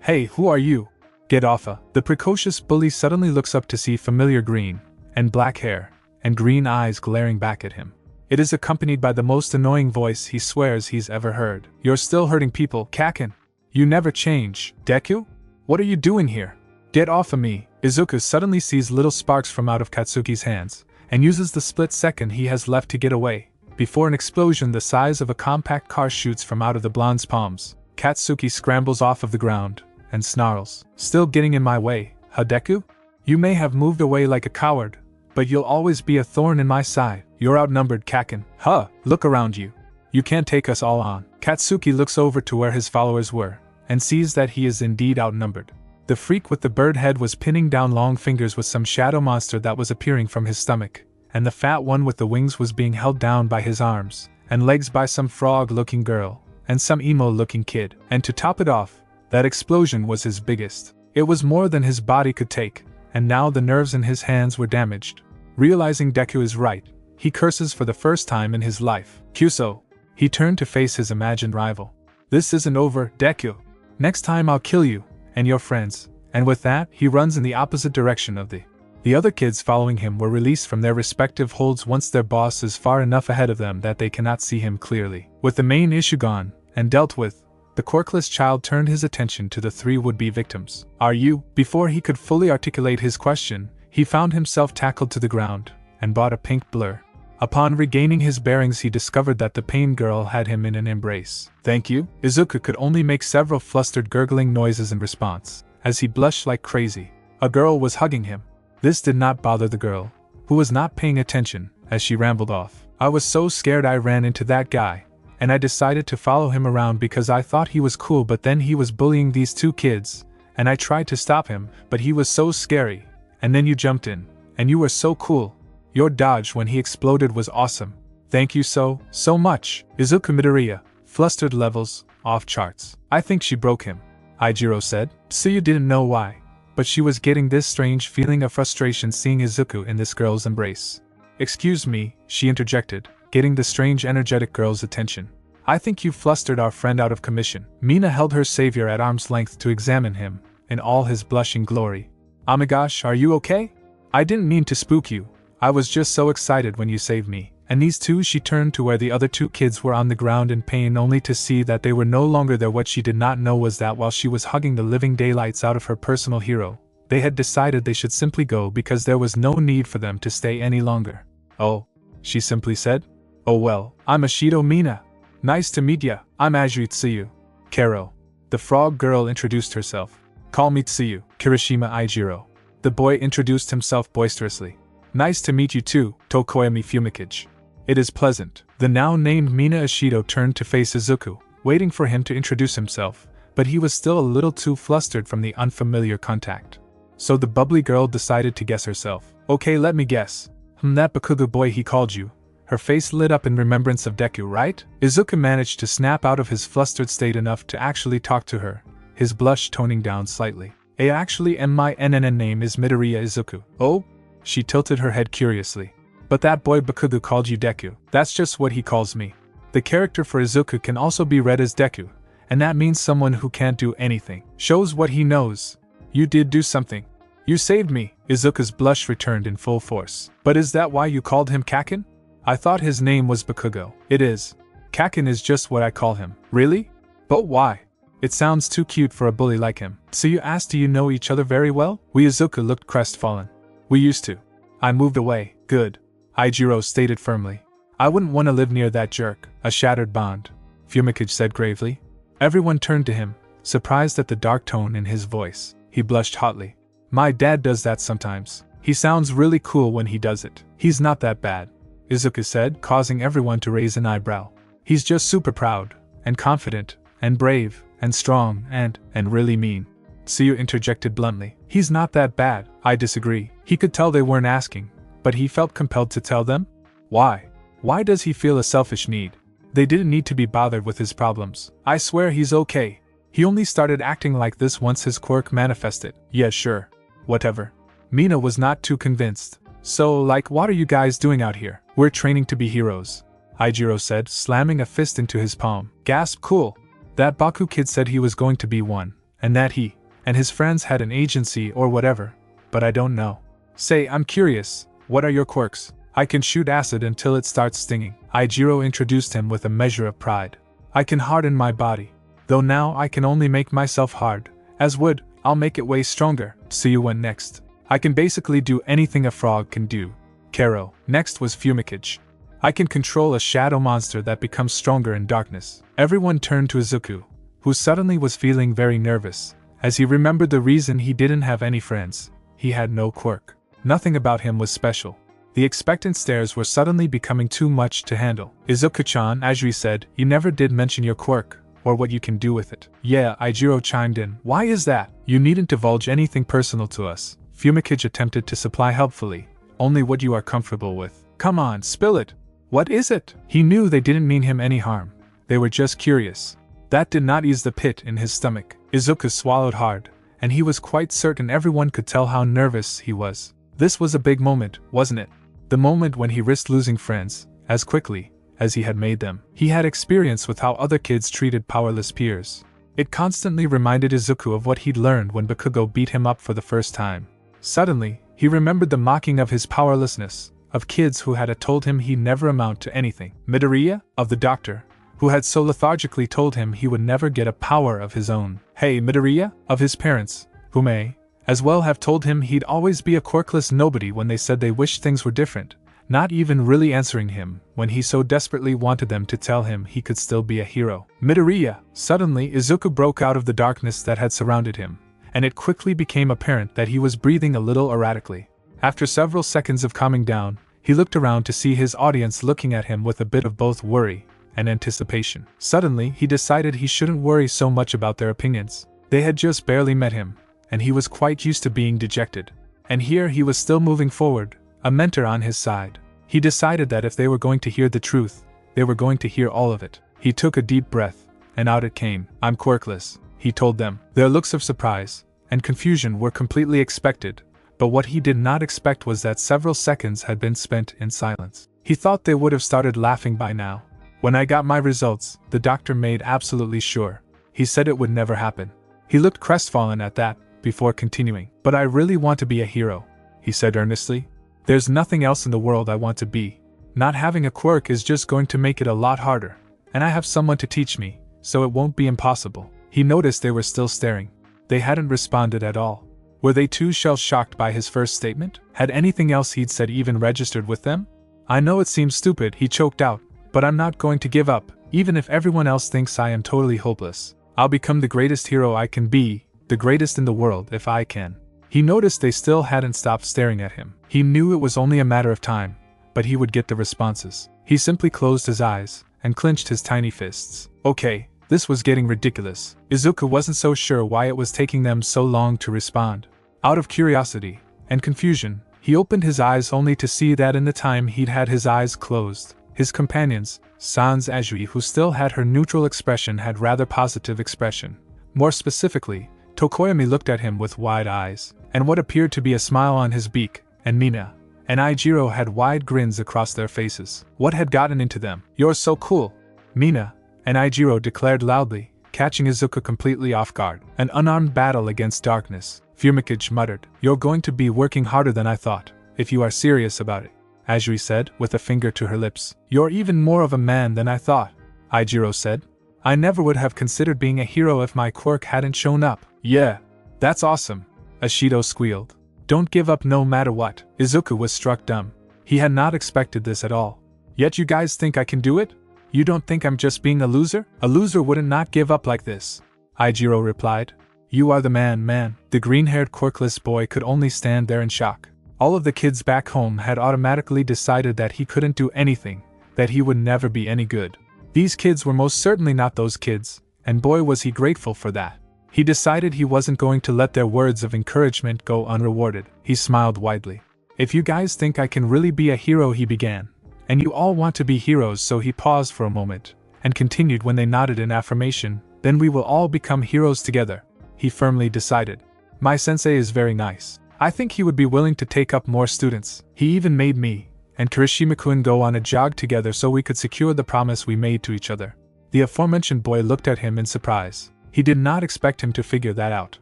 [SPEAKER 1] Hey, who are you? Get offa. The precocious bully suddenly looks up to see familiar green and black hair, and green eyes glaring back at him. It is accompanied by the most annoying voice he swears he's ever heard. You're still hurting people, Kaken. You never change. Deku? What are you doing here? Get off of me. Izuku suddenly sees little sparks from out of Katsuki's hands, and uses the split second he has left to get away, before an explosion the size of a compact car shoots from out of the blonde's palms. Katsuki scrambles off of the ground, and snarls. Still getting in my way, huh Deku? You may have moved away like a coward, but you'll always be a thorn in my side. You're outnumbered, Kaken. Huh, look around you. You can't take us all on. Katsuki looks over to where his followers were, and sees that he is indeed outnumbered. The freak with the bird head was pinning down long fingers with some shadow monster that was appearing from his stomach, and the fat one with the wings was being held down by his arms and legs by some frog-looking girl and some emo-looking kid. And to top it off, that explosion was his biggest. It was more than his body could take, and now the nerves in his hands were damaged. Realizing Deku is right, he curses for the first time in his life. Kyuso. He turned to face his imagined rival. This isn't over, Deku. Next time I'll kill you and your friends. And with that, he runs in the opposite direction of the other kids following him were released from their respective holds once their boss is far enough ahead of them that they cannot see him clearly. With the main issue gone and dealt with, the quirkless child turned his attention to the 3 would-be victims. Are you? Before he could fully articulate his question, he found himself tackled to the ground and bought a pink blur. Upon regaining his bearings, he discovered that the pain girl had him in an embrace. Thank you? Izuku could only make several flustered gurgling noises in response, as he blushed like crazy. A girl was hugging him. This did not bother the girl, who was not paying attention, as she rambled off. I was so scared I ran into that guy, and I decided to follow him around because I thought he was cool, but then he was bullying these 2 kids, and I tried to stop him, but he was so scary. And then you jumped in, and you were so cool. Your dodge when he exploded was awesome. Thank you so much. Izuku Midoriya, flustered levels, off charts. I think she broke him, Ijiro said. Tsuyu didn't know why, but she was getting this strange feeling of frustration seeing Izuku in this girl's embrace. Excuse me, she interjected, getting the strange energetic girl's attention. I think you flustered our friend out of commission. Mina held her savior at arm's length to examine him, in all his blushing glory. Amigosh, are you okay? I didn't mean to spook you. I was just so excited when you saved me. And these 2, she turned to where the other 2 kids were on the ground in pain, only to see that they were no longer there. What she did not know was that while she was hugging the living daylights out of her personal hero, they had decided they should simply go because there was no need for them to stay any longer. Oh, she simply said. Oh well, I'm Ashido Mina. Nice to meet ya. I'm Ajiri Tsuyu. Kero. The frog girl introduced herself. Call me Tsuyu. Kirishima Ijiro. The boy introduced himself boisterously. Nice to meet you too, Tokoyami Fumikage. It is pleasant. The now named Mina Ashido turned to face Izuku, waiting for him to introduce himself, but he was still a little too flustered from the unfamiliar contact. So the bubbly girl decided to guess herself. Okay, let me guess. That Bakugo boy he called you. Her face lit up in remembrance of Deku, right? Izuku managed to snap out of his flustered state enough to actually talk to her, his blush toning down slightly. Actually, my NNN name is Midoriya Izuku. Oh? She tilted her head curiously. But that boy Bakugo called you Deku. That's just what he calls me. The character for Izuku can also be read as Deku, and that means someone who can't do anything. Shows what he knows. You did do something. You saved me. Izuku's blush returned in full force. But is that why you called him Kakin? I thought his name was Bakugo. It is. Kakin is just what I call him. Really? But why? It sounds too cute for a bully like him. So you asked, do you know each other very well? Izuku looked crestfallen. We used to. I moved away. Good. Aijiro stated firmly. I wouldn't want to live near that jerk. A shattered bond, Fumikage said gravely. Everyone turned to him, surprised at the dark tone in his voice. He blushed hotly. My dad does that sometimes. He sounds really cool when he does it. He's not that bad, Izuku said, causing everyone to raise an eyebrow. He's just super proud, and confident, and brave, and strong, and really mean. Tsuyu interjected bluntly. He's not that bad. I disagree. He could tell they weren't asking, but he felt compelled to tell them? Why? Why does he feel a selfish need? They didn't need to be bothered with his problems. I swear he's okay. He only started acting like this once his quirk manifested. Yeah, sure. Whatever. Mina was not too convinced. So, what are you guys doing out here? We're training to be heroes, Aijiro said, slamming a fist into his palm. Gasp, cool. That Baku kid said he was going to be one, and that he and his friends had an agency or whatever, but I don't know. Say, I'm curious, what are your quirks? I can shoot acid until it starts stinging. Aijiro introduced him with a measure of pride. I can harden my body, though now I can only make myself hard. As wood, I'll make it way stronger. Tsuyu went next. I can basically do anything a frog can do. Kero. Next was Fumikage. I can control a shadow monster that becomes stronger in darkness. Everyone turned to Izuku, who suddenly was feeling very nervous, as he remembered the reason he didn't have any friends. He had no quirk. Nothing about him was special. The expectant stares were suddenly becoming too much to handle. Izuku-chan, Ajri said, you never did mention your quirk, or what you can do with it. Yeah, Aijiro chimed in. Why is that? You needn't divulge anything personal to us. Fumikage attempted to supply helpfully. Only what you are comfortable with. Come on, spill it. What is it? He knew they didn't mean him any harm. They were just curious. That did not ease the pit in his stomach. Izuku swallowed hard, and he was quite certain everyone could tell how nervous he was. This was a big moment, wasn't it? The moment when he risked losing friends, as quickly as he had made them. He had experience with how other kids treated powerless peers. It constantly reminded Izuku of what he'd learned when Bakugo beat him up for the first time. Suddenly, he remembered the mocking of his powerlessness, of kids who had told him he'd never amount to anything. Midoriya, of the doctor, who had so lethargically told him he would never get a power of his own. Hey, Midoriya, of his parents, who may as well have told him he'd always be a quirkless nobody when they said they wished things were different, not even really answering him when he so desperately wanted them to tell him he could still be a hero. Midoriya. Suddenly, Izuku broke out of the darkness that had surrounded him, and it quickly became apparent that he was breathing a little erratically. After several seconds of calming down, he looked around to see his audience looking at him with a bit of both worry and anticipation. Suddenly, he decided he shouldn't worry so much about their opinions. They had just barely met him, and he was quite used to being dejected. And here he was still moving forward, a mentor on his side. He decided that if they were going to hear the truth, they were going to hear all of it. He took a deep breath, and out it came. I'm quirkless, he told them. Their looks of surprise and confusion were completely expected, but what he did not expect was that several seconds had been spent in silence. He thought they would have started laughing by now. When I got my results, the doctor made absolutely sure. He said it would never happen. He looked crestfallen at that, before continuing. But I really want to be a hero, he said earnestly. There's nothing else in the world I want to be. Not having a quirk is just going to make it a lot harder, and I have someone to teach me, so it won't be impossible. He noticed they were still staring. They hadn't responded at all. Were they too shell-shocked by his first statement? Had anything else he'd said even registered with them? I know it seems stupid, he choked out, but I'm not going to give up, even if everyone else thinks I am totally hopeless. I'll become the greatest hero I can be, the greatest in the world if I can. He noticed they still hadn't stopped staring at him. He knew it was only a matter of time, but he would get the responses. He simply closed his eyes and clenched his tiny fists. Okay, this was getting ridiculous. Izuku wasn't so sure why it was taking them so long to respond. Out of curiosity and confusion, he opened his eyes only to see that in the time he'd had his eyes closed, his companions, Sans Ajui, who still had her neutral expression, had rather positive expression. More specifically, Tokoyami looked at him with wide eyes, and what appeared to be a smile on his beak, and Mina and Ijiro had wide grins across their faces. What had gotten into them? "You're so cool," Mina and Ijiro declared loudly, catching Izuku completely off guard. "An unarmed battle against darkness," Fumikage muttered. "You're going to be working harder than I thought, if you are serious about it," Ajui said, with a finger to her lips. "You're even more of a man than I thought," Ijiro said. "I never would have considered being a hero if my quirk hadn't shown up." "Yeah, that's awesome," Ashido squealed. "Don't give up no matter what." Izuku was struck dumb. He had not expected this at all. "Yet you guys think I can do it? You don't think I'm just being a loser? A loser wouldn't not give up like this," Ijiro replied. "You are the man." The green-haired quirkless boy could only stand there in shock. All of the kids back home had automatically decided that he couldn't do anything, that he would never be any good. These kids were most certainly not those kids, and boy was he grateful for that. He decided he wasn't going to let their words of encouragement go unrewarded. He smiled widely. "If you guys think I can really be a hero," he began, "and you all want to be heroes," so he paused for a moment, and continued when they nodded in affirmation, "then we will all become heroes together," he firmly decided. "My sensei is very nice. I think he would be willing to take up more students. He even made me and Kirishima-kun go on a jog together so we could secure the promise we made to each other." The aforementioned boy looked at him in surprise. He did not expect him to figure that out.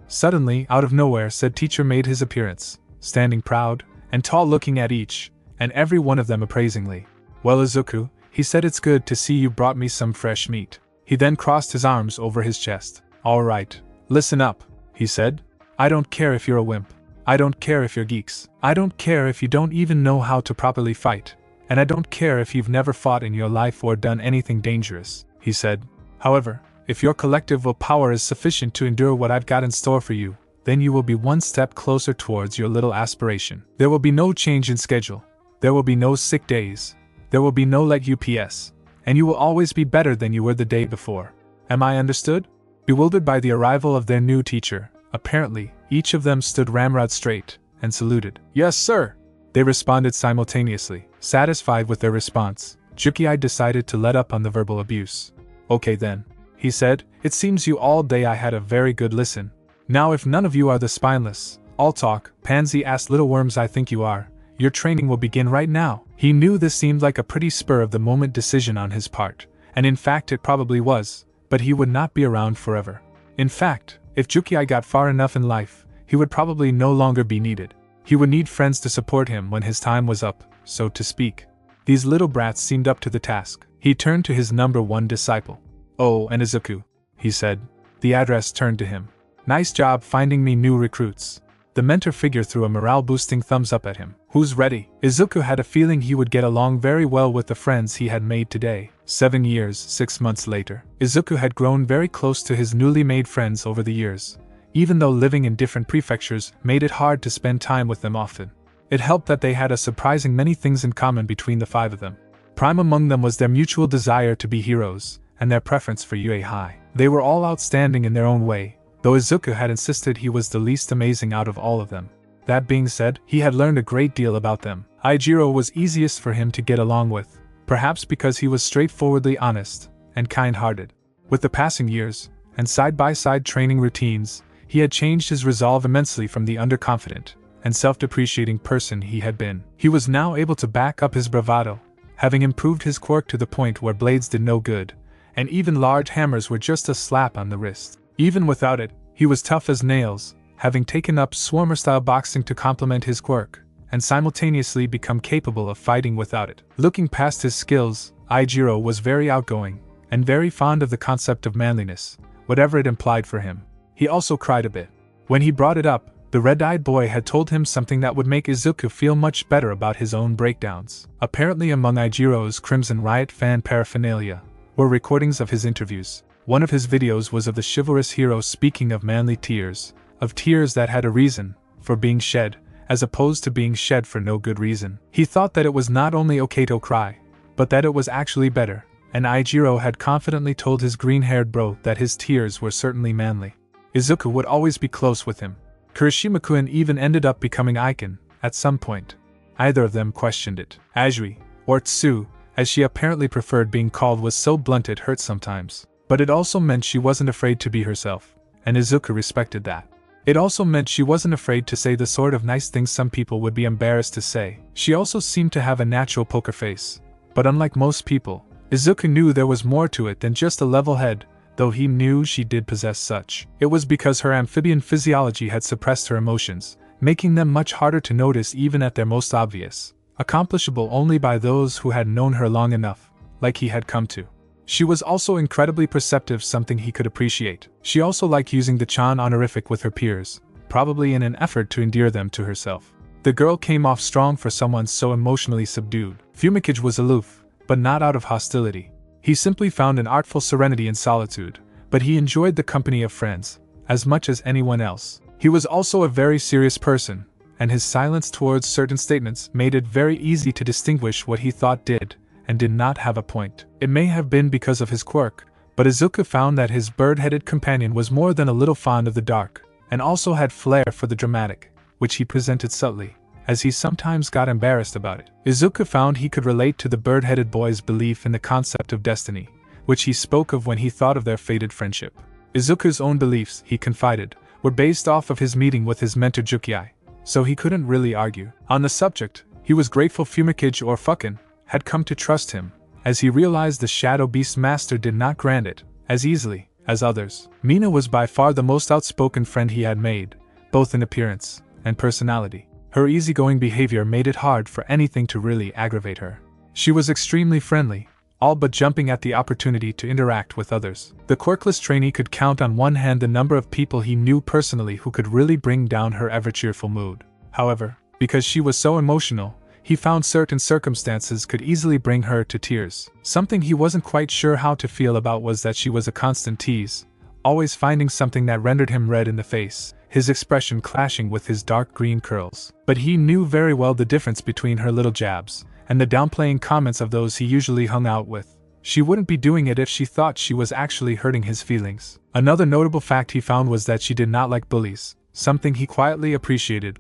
[SPEAKER 1] Suddenly, out of nowhere, said teacher made his appearance, standing proud and tall, looking at each and every one of them appraisingly. "Well, Izuku," he said, "it's good to see you brought me some fresh meat." He then crossed his arms over his chest. "All right, listen up," he said. "I don't care if you're a wimp. I don't care if you're geeks. I don't care if you don't even know how to properly fight. And I don't care if you've never fought in your life or done anything dangerous," he said. "However, if your collective willpower is sufficient to endure what I've got in store for you, then you will be one step closer towards your little aspiration. There will be no change in schedule. There will be no sick days. There will be no late UPS. And you will always be better than you were the day before. Am I understood?" Bewildered by the arrival of their new teacher, apparently, each of them stood ramrod straight and saluted. "Yes, sir," they responded simultaneously. Satisfied with their response, Juki decided to let up on the verbal abuse. "Okay then," he said, "it seems you all day I had a very good listen. Now if none of you are the spineless, all talk, pansy ass little worms I think you are, your training will begin right now." He knew this seemed like a pretty spur-of-the-moment decision on his part, and in fact it probably was, but he would not be around forever. In fact, if Juki got far enough in life, he would probably no longer be needed. He would need friends to support him when his time was up, so to speak. These little brats seemed up to the task. He turned to his number one disciple. "Oh, and Izuku," he said. The address turned to him. "Nice job finding me new recruits." The mentor figure threw a morale-boosting thumbs up at him. "Who's ready?" Izuku had a feeling he would get along very well with the friends he had made today. 7 years, 6 months later, Izuku had grown very close to his newly made friends over the years, even though living in different prefectures made it hard to spend time with them often. It helped that they had a surprising many things in common between the 5 of them. Prime among them was their mutual desire to be heroes, and their preference for UA High. They were all outstanding in their own way, though Izuku had insisted he was the least amazing out of all of them. That being said, he had learned a great deal about them. Ijiro was easiest for him to get along with, perhaps because he was straightforwardly honest and kind-hearted. With the passing years, and side-by-side training routines, he had changed his resolve immensely from the underconfident and self-depreciating person he had been. He was now able to back up his bravado, having improved his quirk to the point where blades did no good, and even large hammers were just a slap on the wrist. Even without it, he was tough as nails, having taken up Swarmer-style boxing to complement his quirk, and simultaneously become capable of fighting without it. Looking past his skills, Ijiro was very outgoing, and very fond of the concept of manliness, whatever it implied for him. He also cried a bit. When he brought it up, the red-eyed boy had told him something that would make Izuku feel much better about his own breakdowns. Apparently among Ijiro's Crimson Riot fan paraphernalia were recordings of his interviews. One of his videos was of the chivalrous hero speaking of manly tears, of tears that had a reason for being shed, as opposed to being shed for no good reason. He thought that it was not only okay to cry, but that it was actually better, and Ijiro had confidently told his green-haired bro that his tears were certainly manly. Izuku would always be close with him, Kirishima-kun even ended up becoming Aiken at some point. Either of them questioned it. Ajui, or Tsu, as she apparently preferred being called, was so blunt it hurt sometimes. But it also meant she wasn't afraid to be herself, and Izuku respected that. It also meant she wasn't afraid to say the sort of nice things some people would be embarrassed to say. She also seemed to have a natural poker face. But unlike most people, Izuku knew there was more to it than just a level head, though he knew she did possess such. It was because her amphibian physiology had suppressed her emotions, making them much harder to notice even at their most obvious, accomplishable only by those who had known her long enough, like he had come to. She was also incredibly perceptive, something he could appreciate. She also liked using the Chan honorific with her peers, probably in an effort to endear them to herself. The girl came off strong for someone so emotionally subdued. Fumikage was aloof, but not out of hostility. He simply found an artful serenity in solitude, but he enjoyed the company of friends as much as anyone else. He was also a very serious person, and his silence towards certain statements made it very easy to distinguish what he thought did and did not have a point. It may have been because of his quirk, but Izuku found that his bird-headed companion was more than a little fond of the dark, and also had flair for the dramatic, which he presented subtly, as he sometimes got embarrassed about it. Izuku found he could relate to the bird-headed boy's belief in the concept of destiny, which he spoke of when he thought of their fated friendship. Izuku's own beliefs, he confided, were based off of his meeting with his mentor Jukiai, so he couldn't really argue. On the subject, he was grateful Fumikage or Fuckin had come to trust him, as he realized the Shadow Beast Master did not grant it as easily as others. Mina was by far the most outspoken friend he had made, both in appearance and personality. Her easygoing behavior made it hard for anything to really aggravate her. She was extremely friendly, all but jumping at the opportunity to interact with others. The quirkless trainee could count on one hand the number of people he knew personally who could really bring down her ever-cheerful mood. However, because she was so emotional, he found certain circumstances could easily bring her to tears. Something he wasn't quite sure how to feel about was that she was a constant tease, always finding something that rendered him red in the face, his expression clashing with his dark green curls. But he knew very well the difference between her little jabs and the downplaying comments of those he usually hung out with. She wouldn't be doing it if she thought she was actually hurting his feelings. Another notable fact he found was that she did not like bullies, something he quietly appreciated,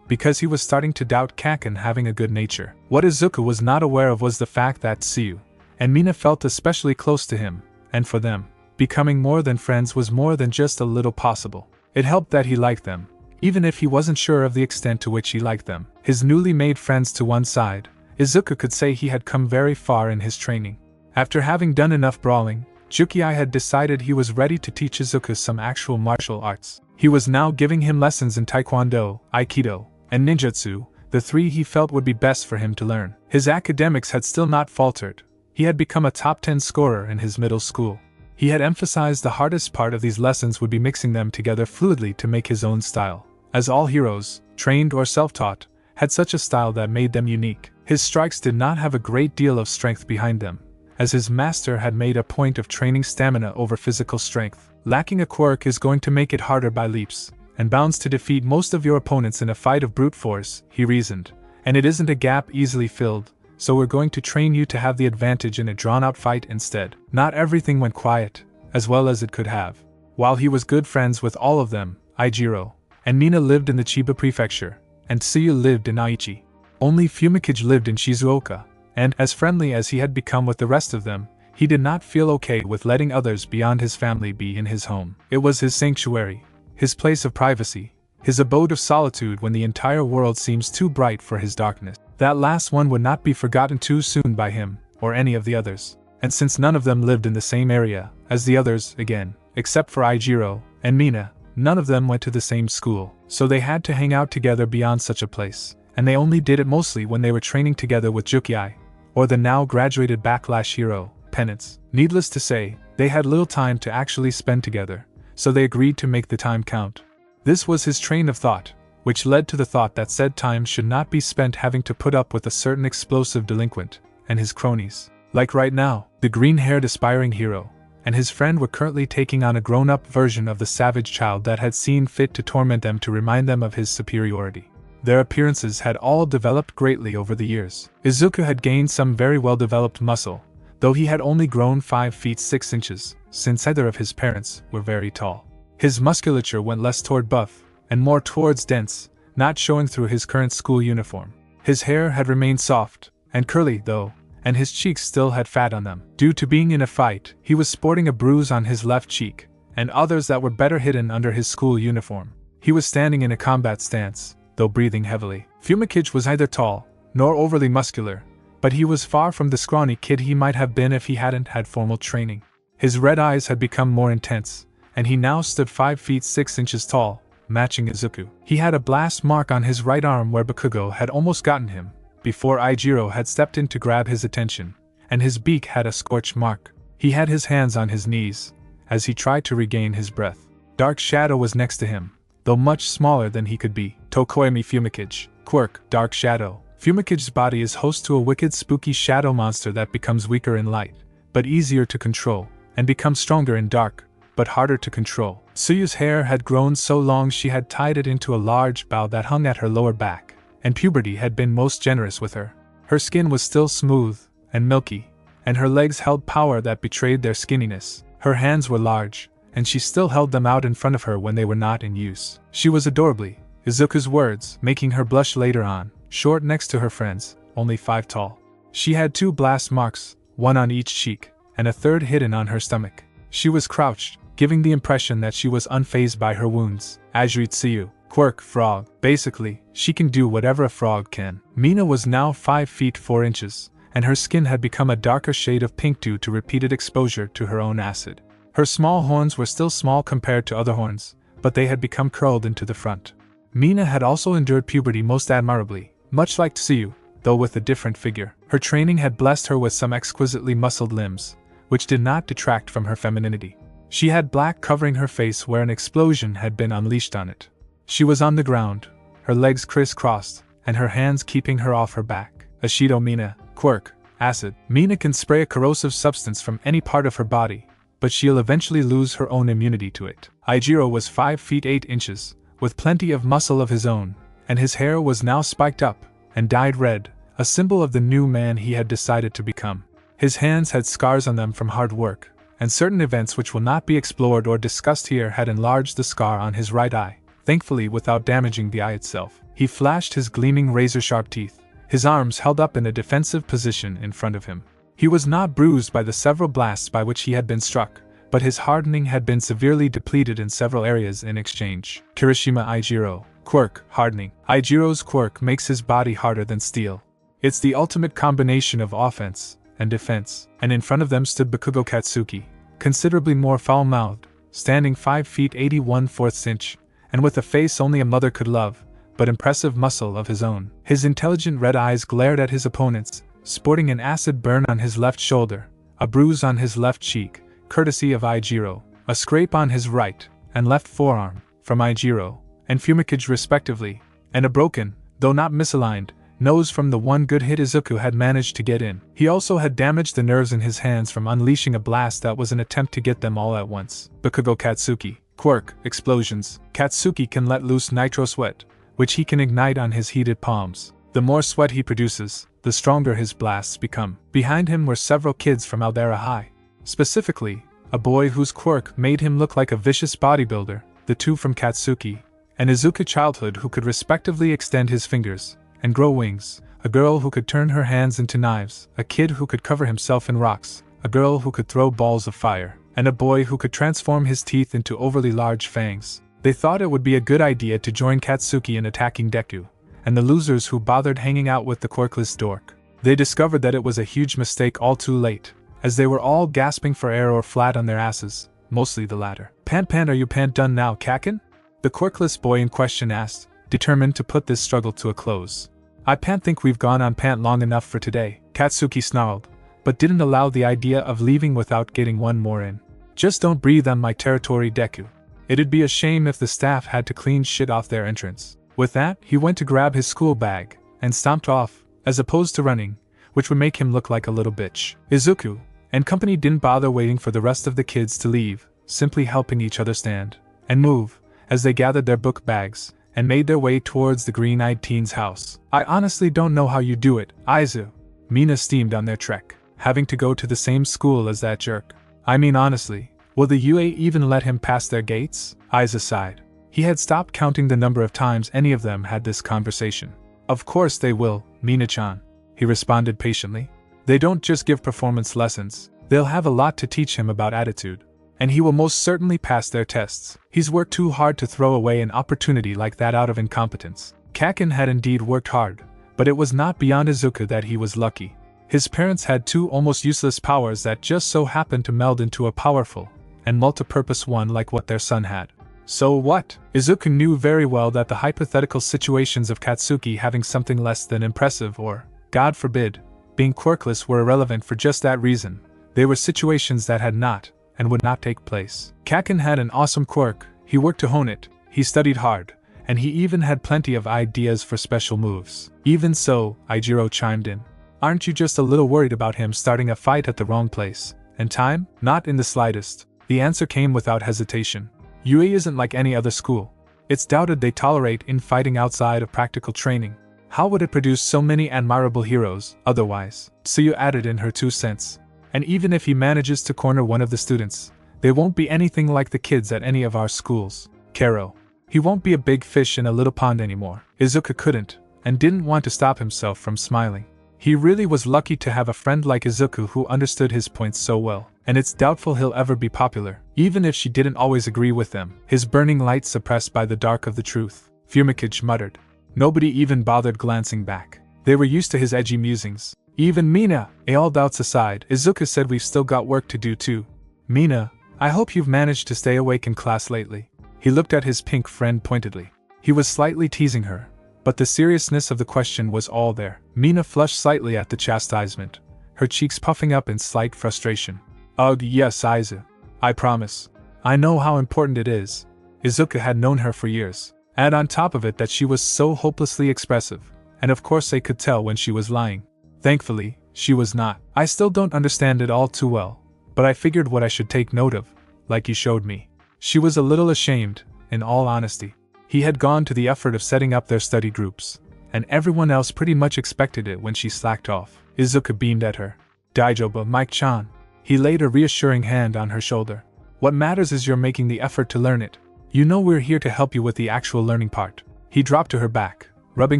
[SPEAKER 1] because he was starting to doubt Kaken having a good nature. What Izuku was not aware of was the fact that Tsu and Mina felt especially close to him, and for them, becoming more than friends was more than just a little possible. It helped that he liked them, even if he wasn't sure of the extent to which he liked them. His newly made friends to one side, Izuku could say he had come very far in his training. After having done enough brawling, Jukiai had decided he was ready to teach Izuku some actual martial arts. He was now giving him lessons in Taekwondo, Aikido, and Ninjutsu, the three he felt would be best for him to learn. His academics had still not faltered. He had become a top 10 scorer in his middle school. He had emphasized the hardest part of these lessons would be mixing them together fluidly to make his own style, as all heroes, trained or self-taught, had such a style that made them unique. His strikes did not have a great deal of strength behind them, as his master had made a point of training stamina over physical strength. Lacking a quirk is going to make it harder by leaps and bounds to defeat most of your opponents in a fight of brute force, he reasoned, and it isn't a gap easily filled, so we're going to train you to have the advantage in a drawn-out fight instead. Not everything went quiet, as well as it could have. While he was good friends with all of them, Aijiro and Mina lived in the Chiba prefecture, and Tsuyu lived in Aichi. Only Fumikage lived in Shizuoka, and, as friendly as he had become with the rest of them, he did not feel okay with letting others beyond his family be in his home. It was his sanctuary, his place of privacy, his abode of solitude when the entire world seems too bright for his darkness. That last one would not be forgotten too soon by him, or any of the others. And since none of them lived in the same area as the others, again, except for Aijiro and Mina, none of them went to the same school, so they had to hang out together beyond such a place, and they only did it mostly when they were training together with Jukiai, or the now graduated Backlash hero, Penance. Needless to say, they had little time to actually spend together, so they agreed to make the time count. This was his train of thought, which led to the thought that said time should not be spent having to put up with a certain explosive delinquent and his cronies. Like right now, the green-haired aspiring hero and his friend were currently taking on a grown-up version of the savage child that had seen fit to torment them to remind them of his superiority. Their appearances had all developed greatly over the years. Izuku had gained some very well-developed muscle, though he had only grown 5 feet 6 inches, since either of his parents were very tall. His musculature went less toward buff, and more towards dense, not showing through his current school uniform. His hair had remained soft and curly, though, and his cheeks still had fat on them. Due to being in a fight, he was sporting a bruise on his left cheek, and others that were better hidden under his school uniform. He was standing in a combat stance, though breathing heavily. Fumikage was neither tall, nor overly muscular, but he was far from the scrawny kid he might have been if he hadn't had formal training. His red eyes had become more intense, and he now stood 5 feet 6 inches tall, matching Izuku. He had a blast mark on his right arm where Bakugo had almost gotten him, before Ijiro had stepped in to grab his attention, and his beak had a scorch mark. He had his hands on his knees, as he tried to regain his breath. Dark Shadow was next to him, though much smaller than he could be. Tokoemi Fumikage. Quirk, Dark Shadow. Fumicage's body is host to a wicked spooky shadow monster that becomes weaker in light, but easier to control, and becomes stronger in dark, but harder to control. Tsuyu's hair had grown so long she had tied it into a large bow that hung at her lower back, and puberty had been most generous with her. Her skin was still smooth and milky, and her legs held power that betrayed their skinniness. Her hands were large, and she still held them out in front of her when they were not in use. She was adorably, Izuku's words, making her blush later on, short next to her friends, only 5 tall. She had 2 blast marks, one on each cheek, and a third hidden on her stomach. She was crouched, giving the impression that she was unfazed by her wounds. Ajiri Tsuyu. Quirk, frog. Basically, she can do whatever a frog can. Mina was now 5 feet 4 inches, and her skin had become a darker shade of pink due to repeated exposure to her own acid. Her small horns were still small compared to other horns, but they had become curled into the front. Mina had also endured puberty most admirably, much like Tsuyu, though with a different figure. Her training had blessed her with some exquisitely muscled limbs, which did not detract from her femininity. She had black covering her face where an explosion had been unleashed on it. She was on the ground, her legs crisscrossed, and her hands keeping her off her back. Ashido Mina. Quirk, acid. Mina can spray a corrosive substance from any part of her body, but she'll eventually lose her own immunity to it. Ijiro was 5 feet 8 inches, with plenty of muscle of his own, and his hair was now spiked up and dyed red, a symbol of the new man he had decided to become. His hands had scars on them from hard work, and certain events which will not be explored or discussed here had enlarged the scar on his right eye, thankfully without damaging the eye itself. He flashed his gleaming razor-sharp teeth, his arms held up in a defensive position in front of him. He was not bruised by the several blasts by which he had been struck, but his hardening had been severely depleted in several areas in exchange. Kirishima Ijiro. Quirk, hardening. Ijiro's quirk makes his body harder than steel. It's the ultimate combination of offense and defense, and in front of them stood Bakugo Katsuki, considerably more foul-mouthed, standing 5 feet 81/4 inch, and with a face only a mother could love, but impressive muscle of his own. His intelligent red eyes glared at his opponents, sporting an acid burn on his left shoulder, a bruise on his left cheek, courtesy of Ijiro, a scrape on his right and left forearm, from Ijiro and Fumikage respectively, and a broken, though not misaligned, nose from the one good hit Izuku had managed to get in. He also had damaged the nerves in his hands from unleashing a blast that was an attempt to get them all at once. Bakugo Katsuki. Quirk, explosions. Katsuki can let loose nitro sweat, which he can ignite on his heated palms. The more sweat he produces, the stronger his blasts become. Behind him were several kids from Aldera High. Specifically, a boy whose quirk made him look like a vicious bodybuilder, the 2 from Katsuki, and Izuku childhood who could respectively extend his fingers and grow wings, a girl who could turn her hands into knives, a kid who could cover himself in rocks, a girl who could throw balls of fire, and a boy who could transform his teeth into overly large fangs. They thought it would be a good idea to join Katsuki in attacking Deku, and the losers who bothered hanging out with the quirkless dork. They discovered that it was a huge mistake all too late, as they were all gasping for air or flat on their asses, mostly the latter. Pant, are you done now, Kakin? The quirkless boy in question asked, determined to put this struggle to a close. I think we've gone on long enough for today, Katsuki snarled, but didn't allow the idea of leaving without getting one more in. Just don't breathe on my territory, Deku. It'd be a shame if the staff had to clean shit off their entrance. With that, he went to grab his school bag and stomped off, as opposed to running, which would make him look like a little bitch. Izuku and company didn't bother waiting for the rest of the kids to leave, simply helping each other stand and move as they gathered their book bags and made their way towards the green-eyed teen's house. I honestly don't know how you do it, Aizu. Mina steamed on their trek, having to go to the same school as that jerk. I mean honestly, will the UA even let him pass their gates? Aizu sighed. He had stopped counting the number of times any of them had this conversation. Of course they will, Mina-chan, he responded patiently. They don't just give performance lessons, they'll have a lot to teach him about attitude. And he will most certainly pass their tests. He's worked too hard to throw away an opportunity like that out of incompetence. Kaken had indeed worked hard, but it was not beyond Izuku that he was lucky. His parents had two almost useless powers that just so happened to meld into a powerful and multi-purpose one like what their son had. So what? Izuku knew very well that the hypothetical situations of Katsuki having something less than impressive or, God forbid, being quirkless were irrelevant for just that reason. They were situations that had not, and would not take place. Kaken had an awesome quirk, he worked to hone it, he studied hard, and he even had plenty of ideas for special moves. Even so, Ijiro chimed in. Aren't you just a little worried about him starting a fight at the wrong place and time? Not in the slightest. The answer came without hesitation. UA isn't like any other school. It's doubted they tolerate infighting outside of practical training. How would it produce so many admirable heroes, otherwise? Tsuyu added in her 2 cents. And even if he manages to corner one of the students, they won't be anything like the kids at any of our schools. Karo. He won't be a big fish in a little pond anymore. Izuku couldn't, and didn't want to stop himself from smiling. He really was lucky to have a friend like Izuku who understood his points so well, and it's doubtful he'll ever be popular, even if she didn't always agree with them. His burning light suppressed by the dark of the truth. Fumikage muttered. Nobody even bothered glancing back. They were used to his edgy musings. Even Mina, all doubts aside, Izuku said we've still got work to do too. Mina, I hope you've managed to stay awake in class lately. He looked at his pink friend pointedly. He was slightly teasing her, but the seriousness of the question was all there. Mina flushed slightly at the chastisement, her cheeks puffing up in slight frustration. Ugh, yes, Izu. I promise. I know how important it is. Izuku had known her for years. Add on top of it that she was so hopelessly expressive, and of course they could tell when she was lying. Thankfully, she was not. I still don't understand it all too well, but I figured what I should take note of, like you showed me. She was a little ashamed, in all honesty. He had gone to the effort of setting up their study groups, and everyone else pretty much expected it when she slacked off. Izuku beamed at her. Daijobu, Mike-chan. He laid a reassuring hand on her shoulder. What matters is you're making the effort to learn it. You know we're here to help you with the actual learning part. He dropped to her back, rubbing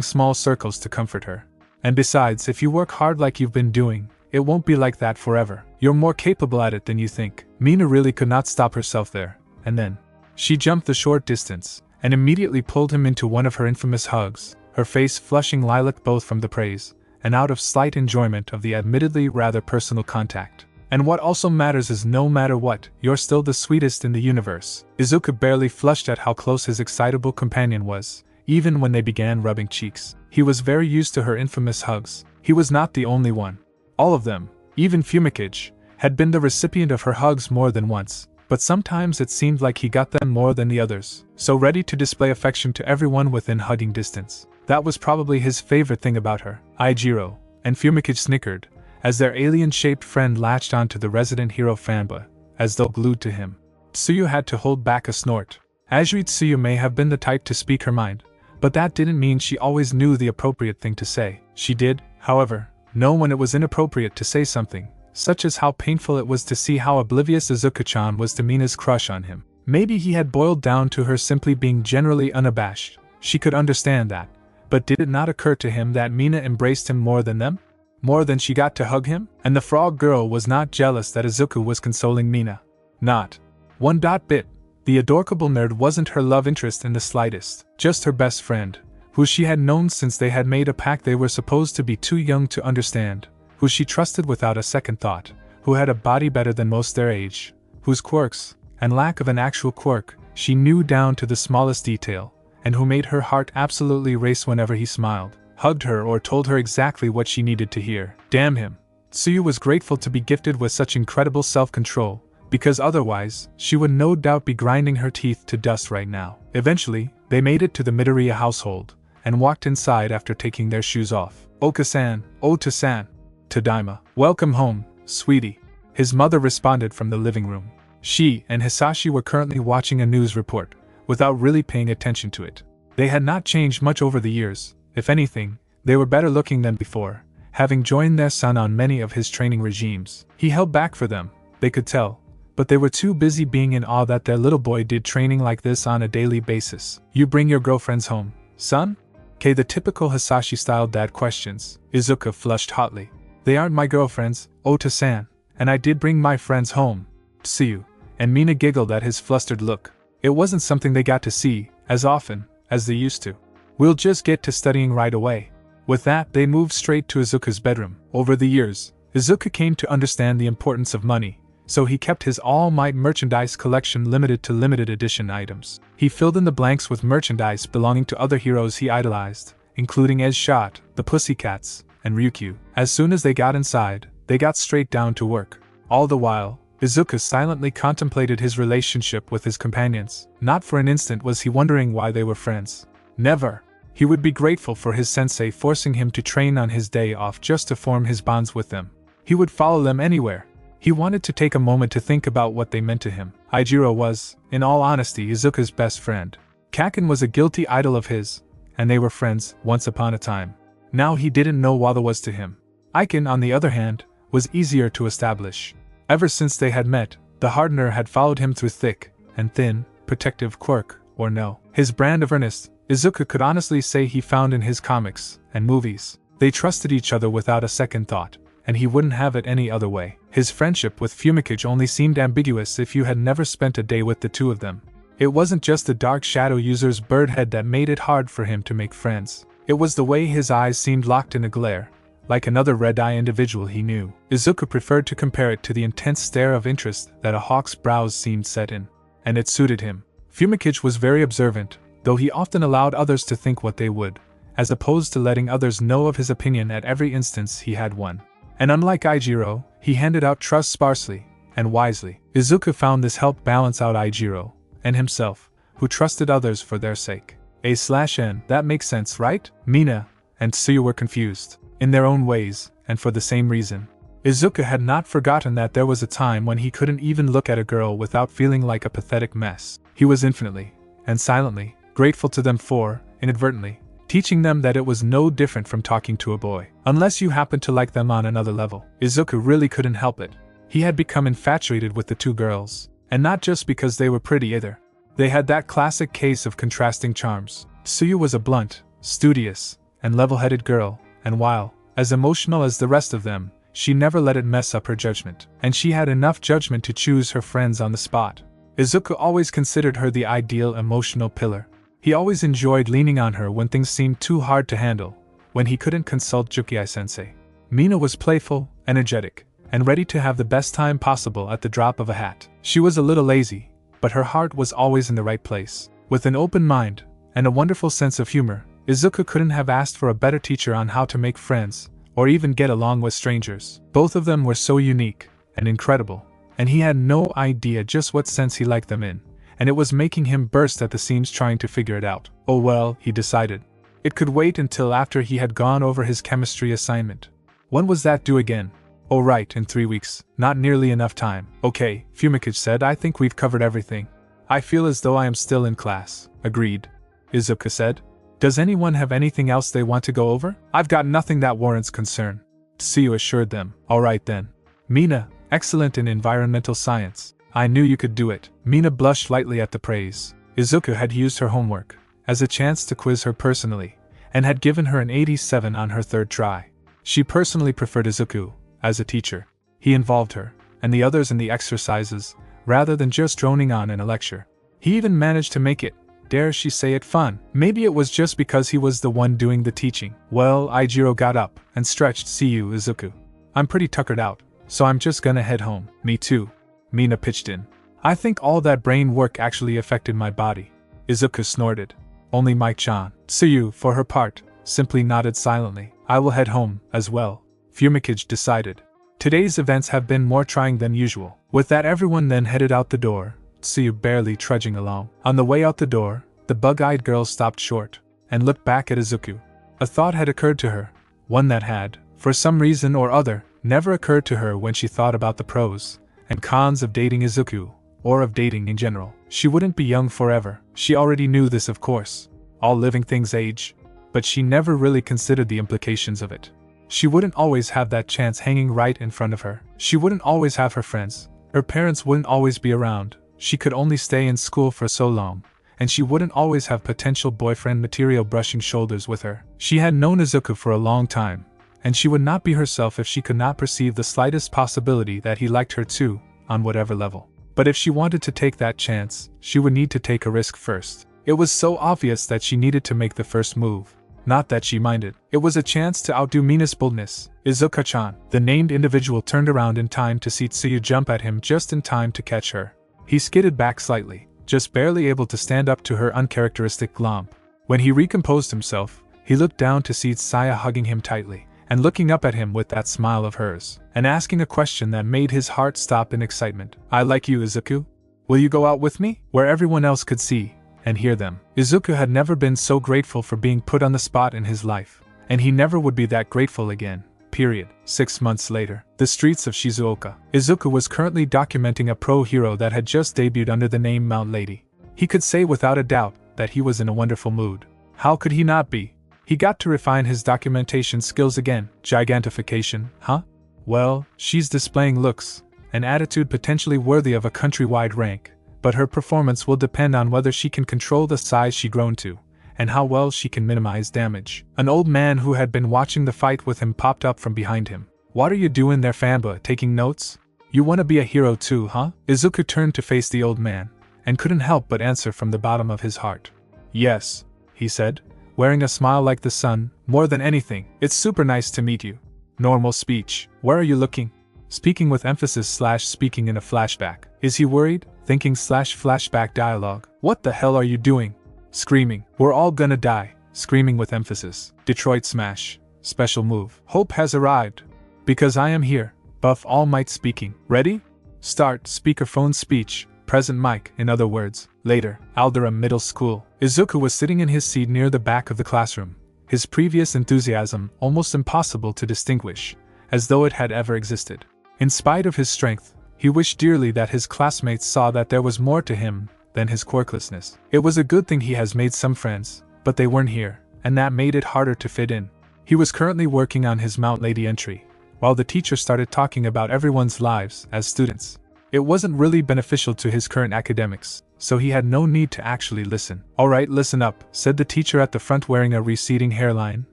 [SPEAKER 1] small circles to comfort her. And besides, if you work hard like you've been doing, it won't be like that forever. You're more capable at it than you think. Mina really could not stop herself there, and then she jumped the short distance, and immediately pulled him into one of her infamous hugs, her face flushing lilac both from the praise, and out of slight enjoyment of the admittedly rather personal contact. And what also matters is no matter what, you're still the sweetest in the universe. Izuku barely flushed at how close his excitable companion was, even when they began rubbing cheeks. He was very used to her infamous hugs. He was not the only one. All of them, even Fumikage, had been the recipient of her hugs more than once, but sometimes it seemed like he got them more than the others, so ready to display affection to everyone within hugging distance. That was probably his favorite thing about her. Ijiro and Fumikage snickered, as their alien-shaped friend latched onto the resident hero fanboy, as though glued to him. Tsuyu had to hold back a snort. Ajui Tsuyu may have been the type to speak her mind, but that didn't mean she always knew the appropriate thing to say. She did, however, know when it was inappropriate to say something, such as how painful it was to see how oblivious Izuku-chan was to Mina's crush on him. Maybe he had boiled down to her simply being generally unabashed. She could understand that, but did it not occur to him that Mina embraced him more than them? More than she got to hug him? And the frog girl was not jealous that Izuku was consoling Mina. Not one bit. The adorable nerd wasn't her love interest in the slightest, just her best friend, who she had known since they had made a pact they were supposed to be too young to understand, who she trusted without a second thought, who had a body better than most their age, whose quirks, and lack of an actual quirk, she knew down to the smallest detail, and who made her heart absolutely race whenever he smiled, hugged her or told her exactly what she needed to hear. Damn him. Tsuyu was grateful to be gifted with such incredible self-control, because otherwise, she would no doubt be grinding her teeth to dust right now. Eventually, they made it to the Midoriya household, and walked inside after taking their shoes off. Oka-san, Ota-san. Tadaima. Welcome home, sweetie. His mother responded from the living room. She and Hisashi were currently watching a news report, without really paying attention to it. They had not changed much over the years. If anything, they were better looking than before, having joined their son on many of his training regimes. He held back for them, they could tell, but they were too busy being in awe that their little boy did training like this on a daily basis. You bring your girlfriends home, son? The typical Hisashi-style dad questions. Izuku flushed hotly. They aren't my girlfriends, Ota-san, and I did bring my friends home. Tsuyu. And Mina giggled at his flustered look. It wasn't something they got to see as often as they used to. We'll just get to studying right away. With that, they moved straight to Izuku's bedroom. Over the years, Izuku came to understand the importance of money, so he kept his All Might merchandise collection limited to limited edition items. He filled in the blanks with merchandise belonging to other heroes he idolized, including Shot, the Pussycats, and Ryukyu. As soon as they got inside, they got straight down to work. All the while, Izuku silently contemplated his relationship with his companions. Not for an instant was he wondering why they were friends. Never. He would be grateful for his sensei forcing him to train on his day off just to form his bonds with them. He would follow them anywhere. He wanted to take a moment to think about what they meant to him. Aijiro was, in all honesty, Izuku's best friend. Kaken was a guilty idol of his, and they were friends once upon a time. Now he didn't know what it was to him. Aiken, on the other hand, was easier to establish. Ever since they had met, the hardener had followed him through thick and thin, protective quirk or no. His brand of earnest, Izuku could honestly say he found in his comics and movies. They trusted each other without a second thought, and he wouldn't have it any other way. His friendship with Fumikage only seemed ambiguous if you had never spent a day with the two of them. It wasn't just the dark shadow user's bird head that made it hard for him to make friends. It was the way his eyes seemed locked in a glare, like another red-eye individual he knew. Izuku preferred to compare it to the intense stare of interest that a hawk's brows seemed set in, and it suited him. Fumikage was very observant, though he often allowed others to think what they would, as opposed to letting others know of his opinion at every instance he had one. And unlike Aijiro, he handed out trust sparsely and wisely. Izuku found this helped balance out Aijiro and himself, who trusted others for their sake. A/N, that makes sense, right? Mina and Tsuyu were confused, in their own ways, and for the same reason. Izuku had not forgotten that there was a time when he couldn't even look at a girl without feeling like a pathetic mess. He was infinitely, and silently, grateful to them for, inadvertently, teaching them that it was no different from talking to a boy. Unless you happened to like them on another level. Izuku really couldn't help it. He had become infatuated with the two girls, and not just because they were pretty either. They had that classic case of contrasting charms. Tsuyu was a blunt, studious, and level-headed girl, and while as emotional as the rest of them, she never let it mess up her judgment. And she had enough judgment to choose her friends on the spot. Izuku always considered her the ideal emotional pillar. He always enjoyed leaning on her when things seemed too hard to handle, when he couldn't consult Jukiai-sensei. Mina was playful, energetic, and ready to have the best time possible at the drop of a hat. She was a little lazy, but her heart was always in the right place. With an open mind and a wonderful sense of humor, Izuku couldn't have asked for a better teacher on how to make friends, or even get along with strangers. Both of them were so unique and incredible, and he had no idea just what sense he liked them in, and it was making him burst at the seams trying to figure it out. Oh well, he decided. It could wait until after he had gone over his chemistry assignment. When was that due again? Oh right, in 3 weeks. Not nearly enough time. Okay, Fumikage said, I think we've covered everything. I feel as though I am still in class. Agreed. Izuku said. Does anyone have anything else they want to go over? I've got nothing that warrants concern. Tsuyu assured them. Alright then. Mina, excellent in environmental science. I knew you could do it. Mina blushed lightly at the praise. Izuku had used her homework as a chance to quiz her personally, and had given her an 87 on her third try. She personally preferred Izuku as a teacher. He involved her and the others in the exercises, rather than just droning on in a lecture. He even managed to make it, dare she say it, fun. Maybe it was just because he was the one doing the teaching. Well, Aijiro got up and stretched. See you, Izuku. I'm pretty tuckered out, so I'm just gonna head home. Me too. Mina pitched in. I think all that brain work actually affected my body. Izuku snorted. Only Mike-chan. Tsuyu, for her part, simply nodded silently. I will head home, as well. Fumikage decided. Today's events have been more trying than usual. With that, everyone then headed out the door, Tsuyu barely trudging along. On the way out the door, the bug-eyed girl stopped short, and looked back at Izuku. A thought had occurred to her, one that had, for some reason or other, never occurred to her when she thought about the pros and cons of dating Izuku, or of dating in general. She wouldn't be young forever. She already knew this, of course. All living things age. But she never really considered the implications of it. She wouldn't always have that chance hanging right in front of her. She wouldn't always have her friends, Her parents wouldn't always be around, she could only stay in school for so long, and she wouldn't always have potential boyfriend material brushing shoulders with her. She had known Izuku for a long time, and she would not be herself if she could not perceive the slightest possibility that he liked her too, on whatever level. But if she wanted to take that chance, she would need to take a risk first. It was so obvious that she needed to make the first move. Not that she minded. It was a chance to outdo Mina's boldness. Izuku-chan. The named individual turned around in time to see Tsuyu jump at him just in time to catch her. He skidded back slightly, just barely able to stand up to her uncharacteristic glomp. When he recomposed himself, he looked down to see Tsaya hugging him tightly, and looking up at him with that smile of hers, and asking a question that made his heart stop in excitement. I like you, Izuku. Will you go out with me? Where everyone else could see and hear them. Izuku had never been so grateful for being put on the spot in his life, and he never would be that grateful again. Period. 6 months later, the streets of Shizuoka. Izuku was currently documenting a pro hero that had just debuted under the name Mount Lady. He could say without a doubt that he was in a wonderful mood. How could he not be? He got to refine his documentation skills again. Gigantification, huh? Well, she's displaying looks, an attitude potentially worthy of a countrywide rank, but her performance will depend on whether she can control the size she grown to, and how well she can minimize damage. An old man who had been watching the fight with him popped up from behind him. What are you doing there, Fanba? Taking notes? You want to be a hero too, huh? Izuku turned to face the old man, and couldn't help but answer from the bottom of his heart. Yes, he said, wearing a smile like the sun. More than anything, it's super nice to meet you. Normal speech. Where are you looking? Speaking with emphasis / speaking in a flashback. Is he worried? Thinking / flashback dialogue. What the hell are you doing? Screaming. We're all gonna die. Screaming with emphasis. Detroit smash. Special move. Hope has arrived. Because I am here. Buff All Might speaking. Ready? Start. Speakerphone speech. Present mic. In other words. Later. Aldera Middle School. Izuku was sitting in his seat near the back of the classroom. His previous enthusiasm almost impossible to distinguish, as though it had ever existed. In spite of his strength, he wished dearly that his classmates saw that there was more to him than his quirklessness. It was a good thing he has made some friends, but they weren't here, and that made it harder to fit in. He was currently working on his Mount Lady entry, while the teacher started talking about everyone's lives as students. It wasn't really beneficial to his current academics, so he had no need to actually listen. Alright, listen up, said the teacher at the front wearing a receding hairline,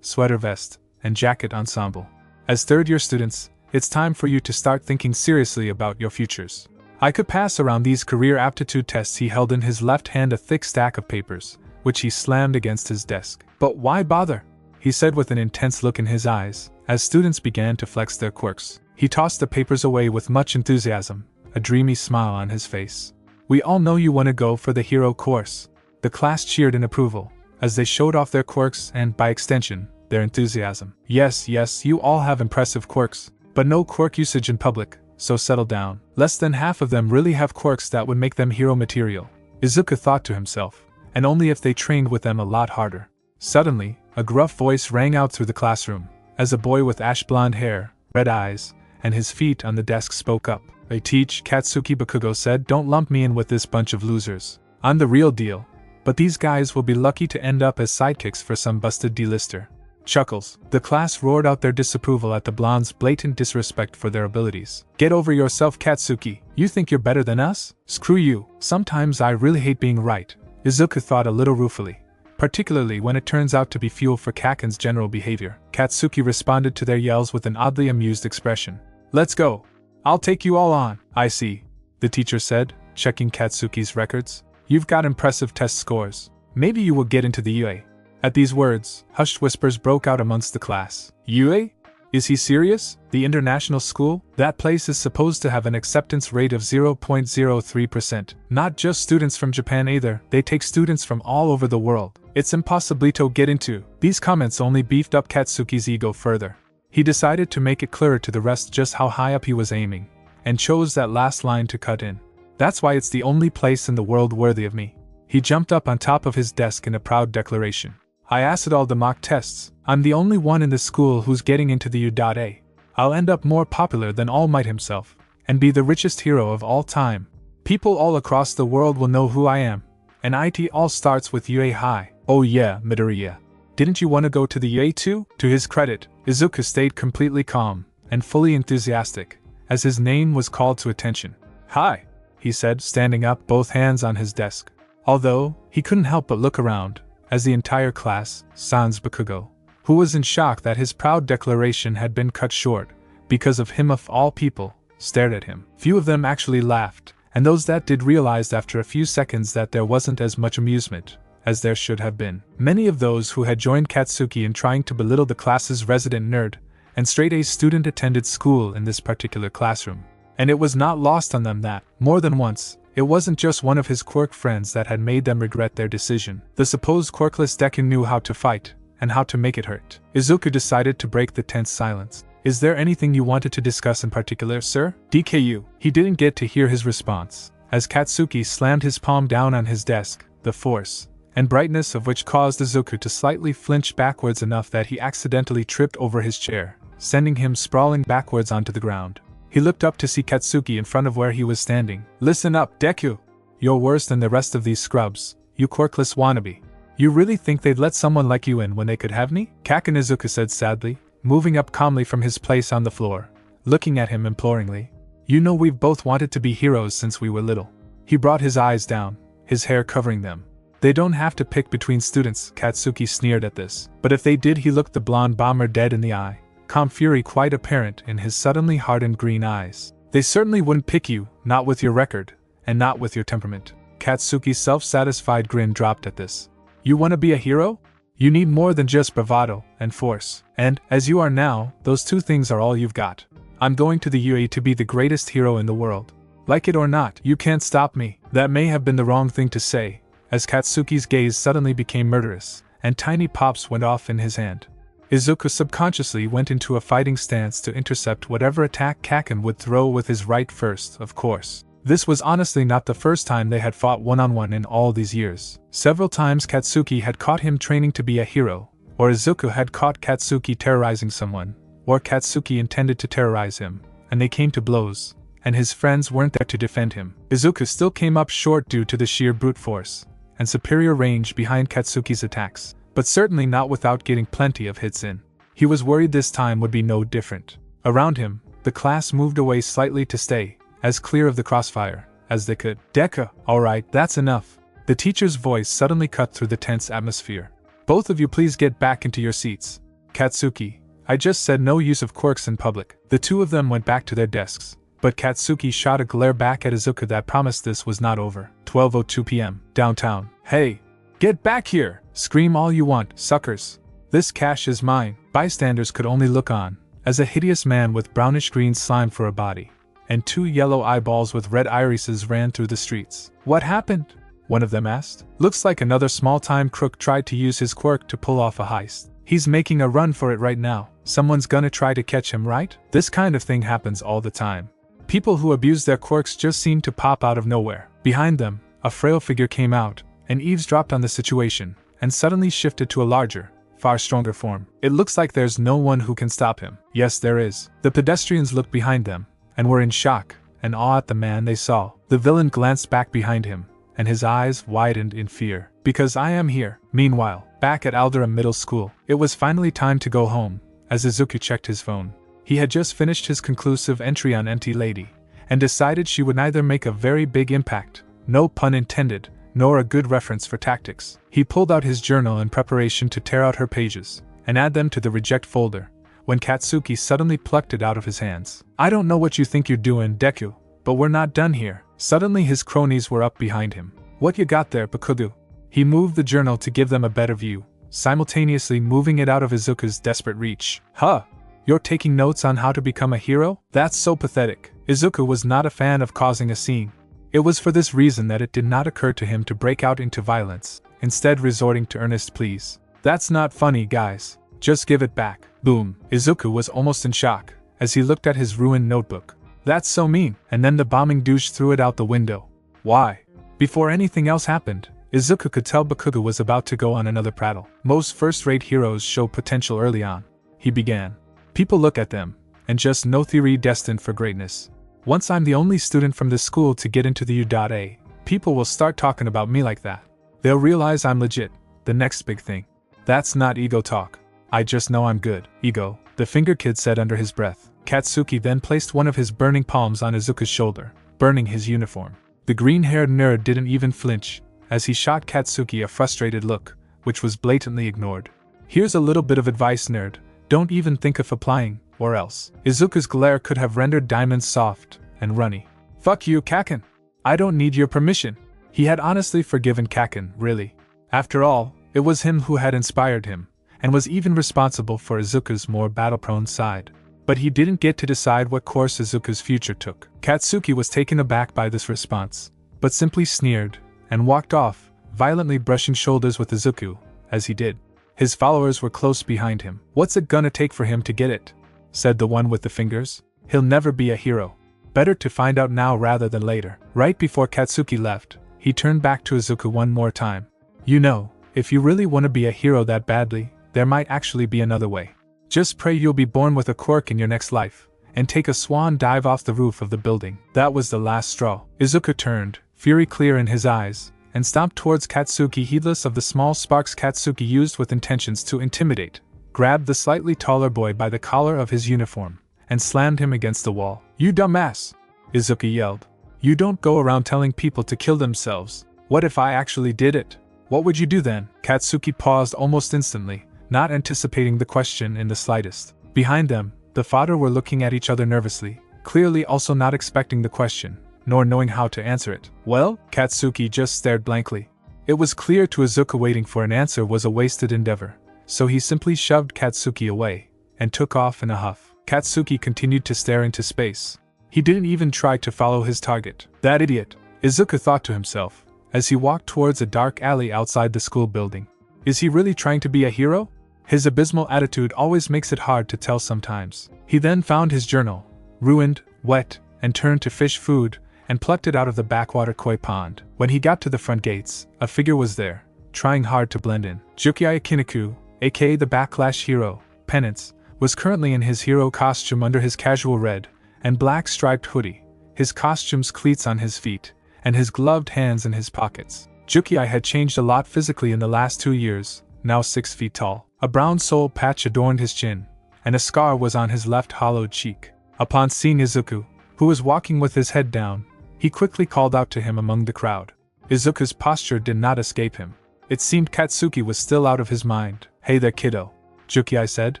[SPEAKER 1] sweater vest, and jacket ensemble. As third-year students, it's time for you to start thinking seriously about your futures. I could pass around these career aptitude tests. He held in his left hand a thick stack of papers, which he slammed against his desk. But why bother? He said with an intense look in his eyes, as students began to flex their quirks. He tossed the papers away with much enthusiasm, a dreamy smile on his face. We all know you want to go for the hero course. The class cheered in approval, as they showed off their quirks and, by extension, their enthusiasm. Yes, you all have impressive quirks, but no quirk usage in public, so settle down. Less than half of them really have quirks that would make them hero material, Izuku thought to himself, and only if they trained with them a lot harder. Suddenly, a gruff voice rang out through the classroom, as a boy with ash blonde hair, red eyes, and his feet on the desk spoke up. I teach, Katsuki Bakugo said. Don't lump me in with this bunch of losers. I'm the real deal, but these guys will be lucky to end up as sidekicks for some busted D-lister. Chuckles. The class roared out their disapproval at the blonde's blatant disrespect for their abilities. Get over yourself, Katsuki. You think you're better than us? Screw you. Sometimes I really hate being right, Izuku thought a little ruefully, particularly when it turns out to be fuel for Kaken's general behavior. Katsuki responded to their yells with an oddly amused expression. Let's go. I'll take you all on. I see, the teacher said, checking Katsuki's records. You've got impressive test scores. Maybe you will get into the UA. At these words, hushed whispers broke out amongst the class. UA? Is he serious? The international school? That place is supposed to have an acceptance rate of 0.03%. Not just students from Japan either, they take students from all over the world. It's impossible to get into. These comments only beefed up Katsuki's ego further. He decided to make it clearer to the rest just how high up he was aiming, and chose that last line to cut in. That's why it's the only place in the world worthy of me. He jumped up on top of his desk in a proud declaration. I aced all the mock tests. I'm the only one in the school who's getting into the U.A. I'll end up more popular than All Might himself, and be the richest hero of all time. People all across the world will know who I am, and it all starts with UA High. Oh yeah, Midoriya. Didn't you want to go to the UA too? To his credit, Izuku stayed completely calm, and fully enthusiastic, as his name was called to attention. Hi, he said, standing up, both hands on his desk. Although, he couldn't help but look around, as the entire class, sans Bakugo, who was in shock that his proud declaration had been cut short, because of him of all people, stared at him. Few of them actually laughed, and those that did realized after a few seconds that there wasn't as much amusement as there should have been. Many of those who had joined Katsuki in trying to belittle the class's resident nerd and straight-A student attended school in this particular classroom. And it was not lost on them that, more than once, it wasn't just one of his quirk friends that had made them regret their decision. The supposed quirkless Deku knew how to fight, and how to make it hurt. Izuku decided to break the tense silence. Is there anything you wanted to discuss in particular, sir? DKU. He didn't get to hear his response, as Katsuki slammed his palm down on his desk, the force and brightness of which caused Izuku to slightly flinch backwards enough that he accidentally tripped over his chair, sending him sprawling backwards onto the ground. He looked up to see Katsuki in front of where he was standing. Listen up, Deku! You're worse than the rest of these scrubs, you quirkless wannabe. You really think they'd let someone like you in when they could have me? Kaken, Izuku said sadly, moving up calmly from his place on the floor, looking at him imploringly. You know we've both wanted to be heroes since we were little. He brought his eyes down, his hair covering them. They don't have to pick between students, Katsuki sneered at this. But if they did, he looked the blonde bomber dead in the eye, calm fury quite apparent in his suddenly hardened green eyes. They certainly wouldn't pick you, not with your record, and not with your temperament. Katsuki's self-satisfied grin dropped at this. You want to be a hero? You need more than just bravado and force. And, as you are now, those two things are all you've got. I'm going to the UA to be the greatest hero in the world. Like it or not, you can't stop me. That may have been the wrong thing to say, as Katsuki's gaze suddenly became murderous, and tiny pops went off in his hand. Izuku subconsciously went into a fighting stance to intercept whatever attack Kaken would throw with his right first, of course. This was honestly not the first time they had fought one-on-one in all these years. Several times Katsuki had caught him training to be a hero, or Izuku had caught Katsuki terrorizing someone, or Katsuki intended to terrorize him, and they came to blows, and his friends weren't there to defend him. Izuku still came up short due to the sheer brute force and superior range behind Katsuki's attacks, but certainly not without getting plenty of hits in. He was worried this time would be no different. Around him, the class moved away slightly to stay as clear of the crossfire as they could. Deku, alright, that's enough. The teacher's voice suddenly cut through the tense atmosphere. Both of you please get back into your seats. Katsuki, I just said no use of quirks in public. The two of them went back to their desks, but Katsuki shot a glare back at Izuku that promised this was not over. 12:02 p.m. Downtown. Hey! Get back here! Scream all you want, suckers! This cash is mine. Bystanders could only look on, as a hideous man with brownish-green slime for a body, and two yellow eyeballs with red irises ran through the streets. What happened? One of them asked. Looks like another small-time crook tried to use his quirk to pull off a heist. He's making a run for it right now. Someone's gonna try to catch him, right? This kind of thing happens all the time. People who abuse their quirks just seem to pop out of nowhere. Behind them, a frail figure came out, and eavesdropped on the situation, and suddenly shifted to a larger, far stronger form. It looks like there's no one who can stop him. Yes, there is. The pedestrians looked behind them, and were in shock and awe at the man they saw. The villain glanced back behind him, and his eyes widened in fear. Because I am here. Meanwhile, back at Aldera Middle School, it was finally time to go home, as Izuku checked his phone. He had just finished his conclusive entry on Empty Lady, and decided she would neither make a very big impact, no pun intended, nor a good reference for tactics. He pulled out his journal in preparation to tear out her pages, and add them to the reject folder, when Katsuki suddenly plucked it out of his hands. I don't know what you think you're doing, Deku, but we're not done here. Suddenly his cronies were up behind him. What you got there, Bakugo? He moved the journal to give them a better view, simultaneously moving it out of Izuku's desperate reach. Huh? You're taking notes on how to become a hero? That's so pathetic. Izuku was not a fan of causing a scene. It was for this reason that it did not occur to him to break out into violence, instead resorting to earnest pleas. That's not funny, guys. Just give it back. Boom. Izuku was almost in shock, as he looked at his ruined notebook. That's so mean. And then the bombing douche threw it out the window. Why? Before anything else happened, Izuku could tell Bakugo was about to go on another prattle. Most first-rate heroes show potential early on, he began. People look at them, and just no theory destined for greatness. Once I'm the only student from this school to get into the U.A, people will start talking about me like that. They'll realize I'm legit, the next big thing. That's not ego talk. I just know I'm good. Ego, the finger kid said under his breath. Katsuki then placed one of his burning palms on Izuku's shoulder, burning his uniform. The green-haired nerd didn't even flinch, as he shot Katsuki a frustrated look, which was blatantly ignored. Here's a little bit of advice, nerd. Don't even think of applying, or else. Izuku's glare could have rendered diamonds soft and runny. Fuck you, Kaken. I don't need your permission. He had honestly forgiven Kaken, really. After all, it was him who had inspired him, and was even responsible for Izuku's more battle-prone side. But he didn't get to decide what course Izuku's future took. Katsuki was taken aback by this response, but simply sneered, and walked off, violently brushing shoulders with Izuku, as he did. His followers were close behind him. What's it gonna take for him to get it? Said the one with the fingers. He'll never be a hero. Better to find out now rather than later. Right before Katsuki left, he turned back to Izuku one more time. You know, if you really want to be a hero that badly, there might actually be another way. Just pray you'll be born with a quirk in your next life, and take a swan dive off the roof of the building. That was the last straw. Izuku turned, fury clear in his eyes, and stomped towards Katsuki, heedless of the small sparks Katsuki used with intentions to intimidate, grabbed the slightly taller boy by the collar of his uniform, and slammed him against the wall. You dumbass! Izuku yelled. You don't go around telling people to kill themselves. What if I actually did it? What would you do then? Katsuki paused almost instantly, not anticipating the question in the slightest. Behind them, the fodder were looking at each other nervously, clearly also not expecting the question, nor knowing how to answer it. Well, Katsuki just stared blankly. It was clear to Izuku waiting for an answer was a wasted endeavor, so he simply shoved Katsuki away, and took off in a huff. Katsuki continued to stare into space. He didn't even try to follow his target. That idiot, Izuku thought to himself, as he walked towards a dark alley outside the school building. Is he really trying to be a hero? His abysmal attitude always makes it hard to tell sometimes. He then found his journal, ruined, wet, and turned to fish food, and plucked it out of the backwater koi pond. When he got to the front gates, a figure was there, trying hard to blend in. Jukiya Kiniku, aka the Backlash Hero, Penance, was currently in his hero costume under his casual red and black striped hoodie, his costume's cleats on his feet, and his gloved hands in his pockets. Jukiya had changed a lot physically in the last 2 years, now 6 feet tall. A brown soul patch adorned his chin, and a scar was on his left hollowed cheek. Upon seeing Izuku, who was walking with his head down, he quickly called out to him among the crowd. Izuku's posture did not escape him. It seemed Katsuki was still out of his mind. Hey there, kiddo, Jukiya said,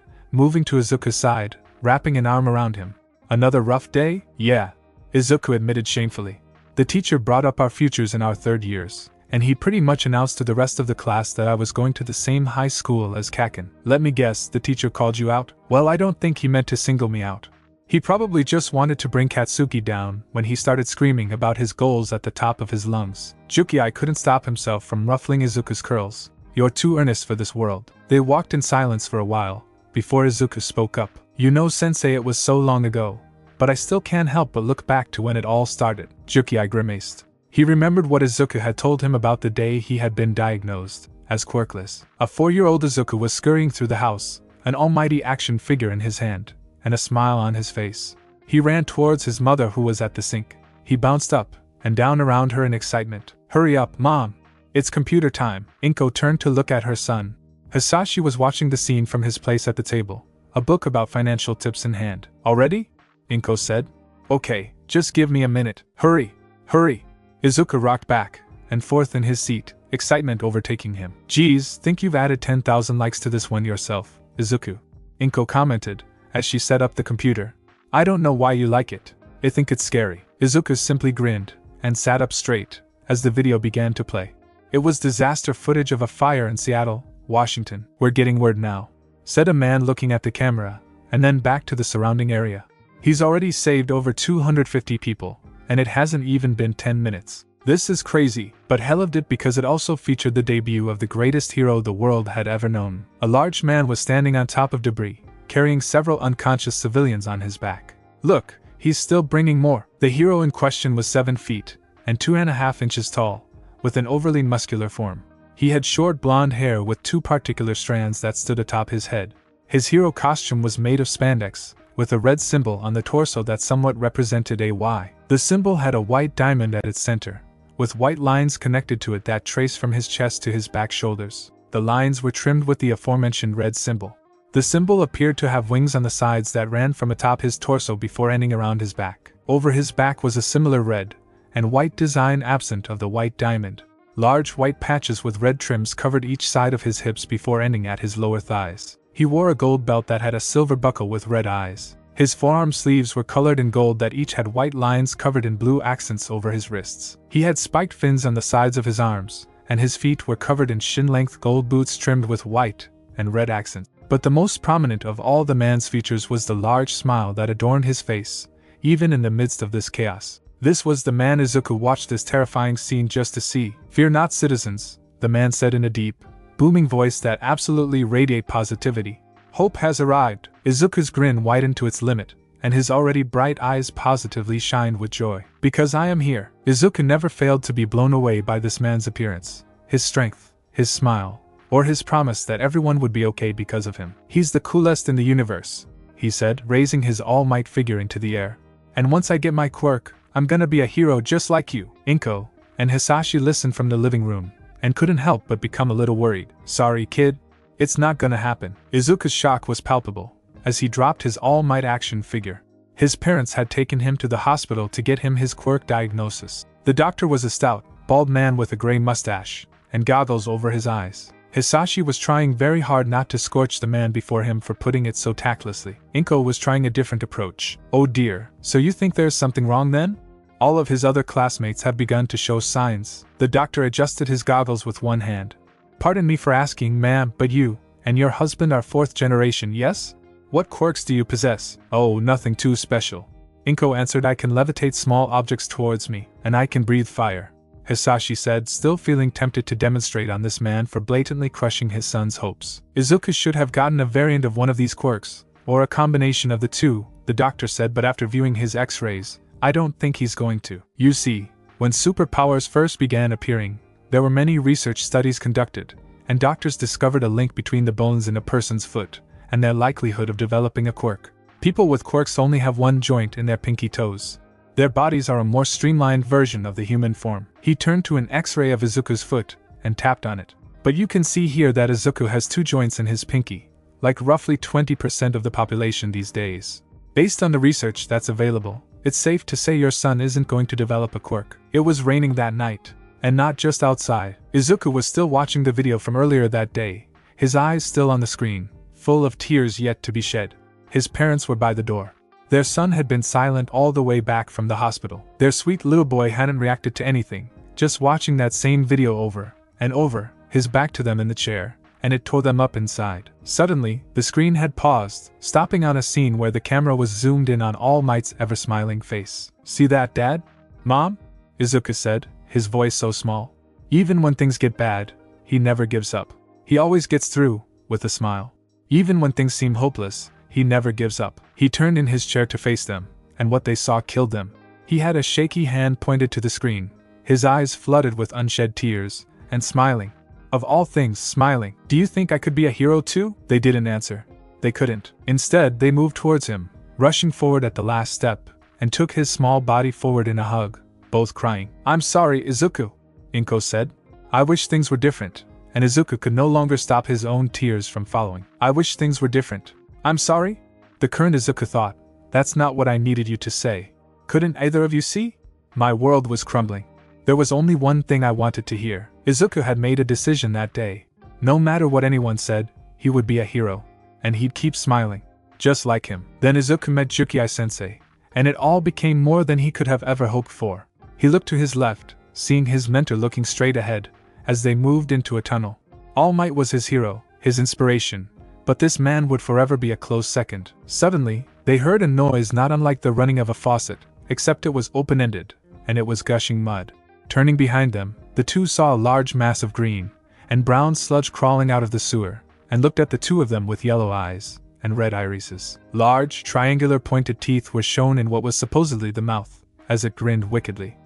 [SPEAKER 1] moving to Izuku's side, wrapping an arm around him. Another rough day? Yeah, Izuku admitted shamefully. The teacher brought up our futures in our 3rd years, and he pretty much announced to the rest of the class that I was going to the same high school as Kaken. Let me guess, the teacher called you out? Well, I don't think he meant to single me out. He probably just wanted to bring Katsuki down when he started screaming about his goals at the top of his lungs. Jukiya couldn't stop himself from ruffling Izuku's curls. You're too earnest for this world. They walked in silence for a while, before Izuku spoke up. You know, sensei, it was so long ago, but I still can't help but look back to when it all started. Jukiya grimaced. He remembered what Izuku had told him about the day he had been diagnosed as quirkless. A 4-year-old Izuku was scurrying through the house, an almighty action figure in his hand, and a smile on his face. He ran towards his mother, who was at the sink. He bounced up and down around her in excitement. Hurry up, Mom! It's computer time. Inko turned to look at her son. Hisashi was watching the scene from his place at the table, a book about financial tips in hand. Already? Inko said. Okay, just give me a minute. Hurry! Hurry! Izuku rocked back and forth in his seat, excitement overtaking him. Geez, think you've added 10,000 likes to this one yourself, Izuku, Inko commented, as she set up the computer. I don't know why you like it. I think it's scary. Izuku simply grinned and sat up straight as the video began to play. It was disaster footage of a fire in Seattle, Washington. We're getting word now, said a man looking at the camera, and then back to the surrounding area. He's already saved over 250 people, and it hasn't even been 10 minutes. This is crazy, but he loved it because it also featured the debut of the greatest hero the world had ever known. A large man was standing on top of debris, carrying several unconscious civilians on his back. Look, he's still bringing more. The hero in question was 7 feet and 2.5 inches tall, with an overly muscular form. He had short blonde hair with 2 particular strands that stood atop his head. His hero costume was made of spandex, with a red symbol on the torso that somewhat represented a Y. The symbol had a white diamond at its center, with white lines connected to it that traced from his chest to his back shoulders. The lines were trimmed with the aforementioned red symbol. The symbol appeared to have wings on the sides that ran from atop his torso before ending around his back. Over his back was a similar red and white design absent of the white diamond. Large white patches with red trims covered each side of his hips before ending at his lower thighs. He wore a gold belt that had a silver buckle with red eyes. His forearm sleeves were colored in gold that each had white lines covered in blue accents over his wrists. He had spiked fins on the sides of his arms, and his feet were covered in shin-length gold boots trimmed with white and red accents. But the most prominent of all the man's features was the large smile that adorned his face, even in the midst of this chaos. This was the man Izuku watched this terrifying scene just to see. "Fear not, citizens," the man said in a deep, booming voice that absolutely radiated positivity. "Hope has arrived." Izuku's grin widened to its limit, and his already bright eyes positively shined with joy. "Because I am here." Izuku never failed to be blown away by this man's appearance, his strength, his smile, or his promise that everyone would be okay because of him. "He's the coolest in the universe," he said, raising his all-might figure into the air. "And once I get my quirk, I'm gonna be a hero just like you." Inko and Hisashi listened from the living room, and couldn't help but become a little worried. "Sorry, kid. It's not gonna happen." Izuku's shock was palpable, as he dropped his all-might action figure. His parents had taken him to the hospital to get him his quirk diagnosis. The doctor was a stout, bald man with a gray mustache, and goggles over his eyes. Hisashi was trying very hard not to scorch the man before him for putting it so tactlessly. Inko was trying a different approach. "Oh dear, so you think there's something wrong then?" All of his other classmates have begun to show signs. The doctor adjusted his goggles with one hand. "Pardon me for asking, ma'am, but you and your husband are fourth generation, yes? What quirks do you possess?" "Oh, nothing too special," Inko answered. "I can levitate small objects towards me, and I can breathe fire," Hisashi said, still feeling tempted to demonstrate on this man for blatantly crushing his son's hopes. "Izuku should have gotten a variant of one of these quirks, or a combination of the two," the doctor said, "but after viewing his x-rays, I don't think he's going to." You see, when superpowers first began appearing, there were many research studies conducted, and doctors discovered a link between the bones in a person's foot and their likelihood of developing a quirk. People with quirks only have one joint in their pinky toes. Their bodies are a more streamlined version of the human form. He turned to an X-ray of Izuku's foot and tapped on it. "But you can see here that Izuku has two joints in his pinky, like roughly 20% of the population these days. Based on the research that's available, it's safe to say your son isn't going to develop a quirk." It was raining that night, and not just outside. Izuku was still watching the video from earlier that day, his eyes still on the screen, full of tears yet to be shed. His parents were by the door. Their son had been silent all the way back from the hospital. Their sweet little boy hadn't reacted to anything, just watching that same video over and over, his back to them in the chair, and it tore them up inside. Suddenly, the screen had paused, stopping on a scene where the camera was zoomed in on All Might's ever-smiling face. "See that, Dad? Mom?" Izuku said, his voice so small. "Even when things get bad, he never gives up. He always gets through, with a smile. Even when things seem hopeless, he never gives up." He turned in his chair to face them, and what they saw killed them. He had a shaky hand pointed to the screen, his eyes flooded with unshed tears, and smiling. Of all things, smiling. "Do you think I could be a hero too?" They didn't answer. They couldn't. Instead, they moved towards him, rushing forward at the last step, and took his small body forward in a hug, both crying. "I'm sorry, Izuku," Inko said. "I wish things were different," and Izuku could no longer stop his own tears from following. "I wish things were different. I'm sorry?" The current Izuku thought, "That's not what I needed you to say. Couldn't either of you see? My world was crumbling. There was only one thing I wanted to hear." Izuku had made a decision that day. No matter what anyone said, he would be a hero, and he'd keep smiling, just like him. Then Izuku met Jukiai-sensei, and it all became more than he could have ever hoped for. He looked to his left, seeing his mentor looking straight ahead, as they moved into a tunnel. All Might was his hero, his inspiration, but this man would forever be a close second. Suddenly, they heard a noise not unlike the running of a faucet, except it was open-ended, and it was gushing mud. Turning behind them, the two saw a large mass of green and brown sludge crawling out of the sewer, and looked at the two of them with yellow eyes and red irises. Large, triangular pointed teeth were shown in what was supposedly the mouth, as it grinned wickedly.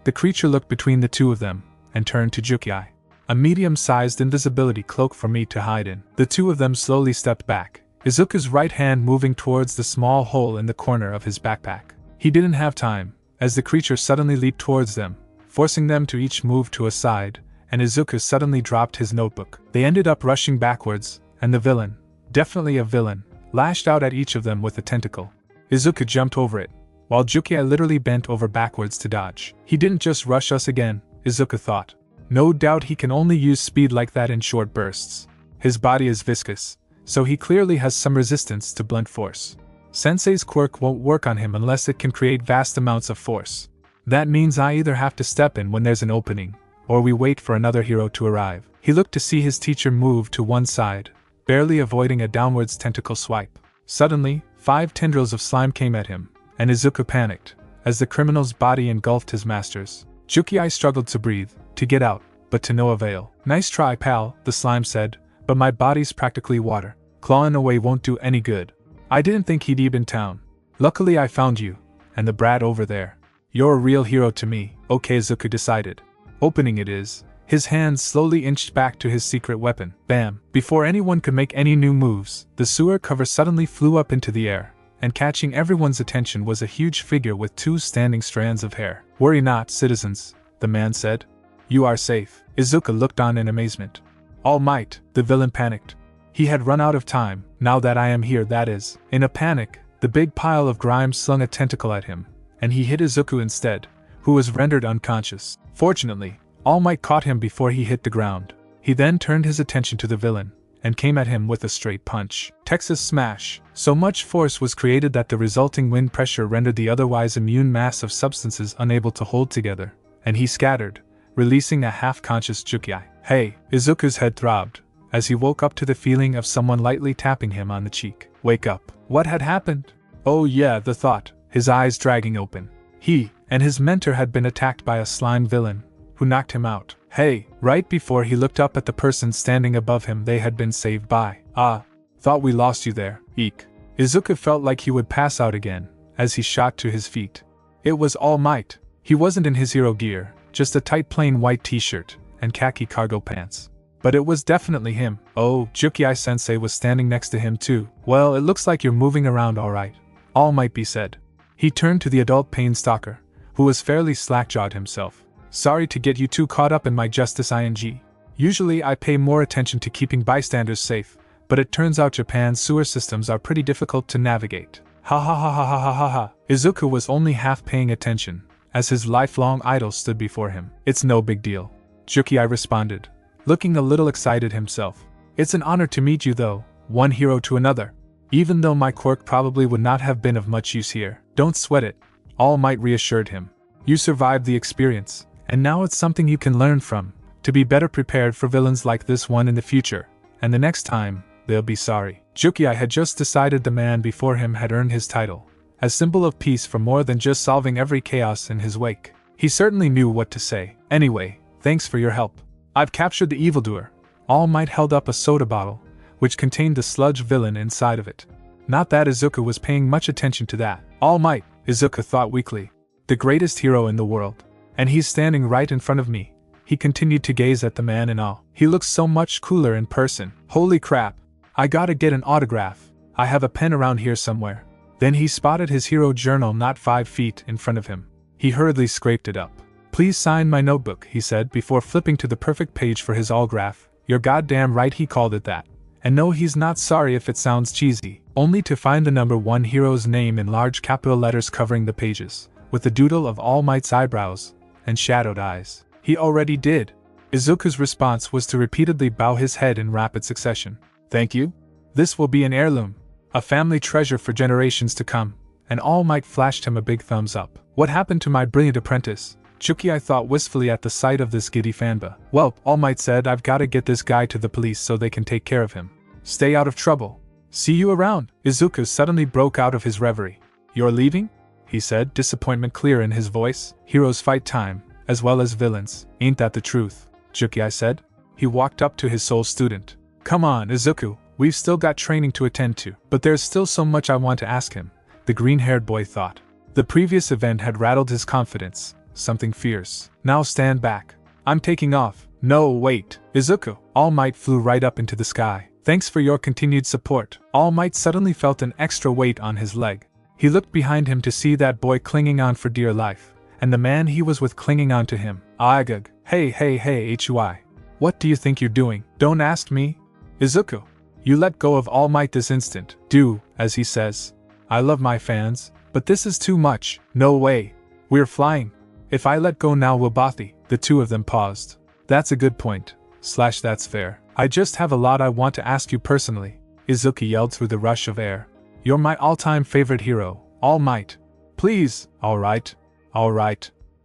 [SPEAKER 1] The creature looked between the two of them, and turned to Jukiai. "A medium-sized invisibility cloak for me to hide in." The two of them slowly stepped back, Izuku's right hand moving towards the small hole in the corner of his backpack. He didn't have time, as the creature suddenly leaped towards them, forcing them to each move to a side, and Izuku suddenly dropped his notebook. They ended up rushing backwards, and the villain, definitely a villain, lashed out at each of them with a tentacle. Izuku jumped over it, while Jukiai literally bent over backwards to dodge. He didn't just rush us again, Izuku thought. No doubt he can only use speed like that in short bursts. His body is viscous, so he clearly has some resistance to blunt force. Sensei's quirk won't work on him unless it can create vast amounts of force. That means I either have to step in when there's an opening, or we wait for another hero to arrive. He looked to see his teacher move to one side, barely avoiding a downwards tentacle swipe. Suddenly, 5 tendrils of slime came at him, and Izuku panicked, as the criminal's body engulfed his master's. Jukiai struggled to breathe, to get out, but to no avail. Nice try, pal, the slime said, but my body's practically water. Clawing away won't do any good. I didn't think he'd be in town. Luckily I found you, and the brat over there. You're a real hero to me, okay, Izuku decided. Opening it is. His hands slowly inched back to his secret weapon. Bam! Before anyone could make any new moves, the sewer cover suddenly flew up into the air, and catching everyone's attention was a huge figure with 2 standing strands of hair. Worry not, citizens, the man said. You are safe. Izuku looked on in amazement. All Might, the villain panicked. He had run out of time, now that I am here, that is. In a panic, the big pile of grime slung a tentacle at him, and he hit Izuku instead, who was rendered unconscious. Fortunately, All Might caught him before he hit the ground. He then turned his attention to the villain, and came at him with a straight punch. Texas smash. So much force was created that the resulting wind pressure rendered the otherwise immune mass of substances unable to hold together, and he scattered, releasing a half-conscious Jukiai. Hey! Izuku's head throbbed, as he woke up to the feeling of someone lightly tapping him on the cheek. Wake up. What had happened? Oh yeah, the thought, his eyes dragging open. He and his mentor had been attacked by a slime villain, who knocked him out. Hey! Right before he looked up at the person standing above him, they had been saved by. Ah! Thought we lost you there, eek. Izuku felt like he would pass out again, as he shot to his feet. It was All Might. He wasn't in his hero gear, just a tight plain white t-shirt, and khaki cargo pants. But it was definitely him. Oh, Jukiai-sensei was standing next to him too. Well, it looks like you're moving around alright. All Might be said. He turned to the adult pain stalker, who was fairly slack-jawed himself. Sorry to get you too caught up in my justice ing. Usually I pay more attention to keeping bystanders safe, but it turns out Japan's sewer systems are pretty difficult to navigate. Ha ha ha ha ha ha ha ha. Izuku was only half paying attention, as his lifelong idol stood before him. It's no big deal, Jukiai responded, looking a little excited himself. It's an honor to meet you though, one hero to another. Even though my quirk probably would not have been of much use here. Don't sweat it, All Might reassured him. You survived the experience, and now it's something you can learn from, to be better prepared for villains like this one in the future, and the next time, they'll be sorry. Jukiai had just decided the man before him had earned his title, as symbol of peace for more than just solving every chaos in his wake. He certainly knew what to say. Anyway, thanks for your help. I've captured the evildoer. All Might held up a soda bottle, which contained the sludge villain inside of it. Not that Izuku was paying much attention to that. All Might, Izuku thought weakly. The greatest hero in the world. And he's standing right in front of me. He continued to gaze at the man in awe. He looks so much cooler in person. Holy crap. I gotta get an autograph. I have a pen around here somewhere. Then he spotted his hero journal not 5 feet in front of him. He hurriedly scraped it up. Please sign my notebook, he said before flipping to the perfect page for his autograph. You're goddamn right he called it that. And no, he's not sorry if it sounds cheesy. Only to find the number 1 hero's name in large capital letters covering the pages, with the doodle of All Might's eyebrows and shadowed eyes. He already did. Izuku's response was to repeatedly bow his head in rapid succession. Thank you. This will be an heirloom, a family treasure for generations to come. And All Might flashed him a big thumbs up. What happened to my brilliant apprentice? Jukiai thought wistfully at the sight of this giddy fanba. Well, All Might said, I've got to get this guy to the police so they can take care of him. Stay out of trouble. See you around. Izuku suddenly broke out of his reverie. You're leaving? He said, disappointment clear in his voice. Heroes fight time, as well as villains. Ain't that the truth? Jukiai said. He walked up to his soul student. Come on, Izuku, we've still got training to attend to. But there's still so much I want to ask him, the green-haired boy thought. The previous event had rattled his confidence. Something fierce. Now stand back. I'm taking off. No, wait. Izuku. All Might flew right up into the sky. Thanks for your continued support. All Might suddenly felt an extra weight on his leg. He looked behind him to see that boy clinging on for dear life, and the man he was with clinging on to him. Agag. Hey, Hui. What do you think you're doing? Don't ask me. Izuku. You let go of All Might this instant. Do, as he says. I love my fans, But this is too much. No way. We're flying. If I let go now, will Bothy? The two of them paused. That's a good point. That's fair. I just have a lot I want to ask you personally. Izuku yelled through the rush of air. You're my all-time favorite hero, All Might. Please. Alright.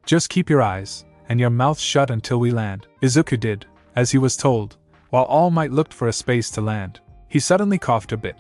[SPEAKER 1] Just keep your eyes and your mouth shut until we land. Izuku did, as he was told, while All Might looked for a space to land. He suddenly coughed a bit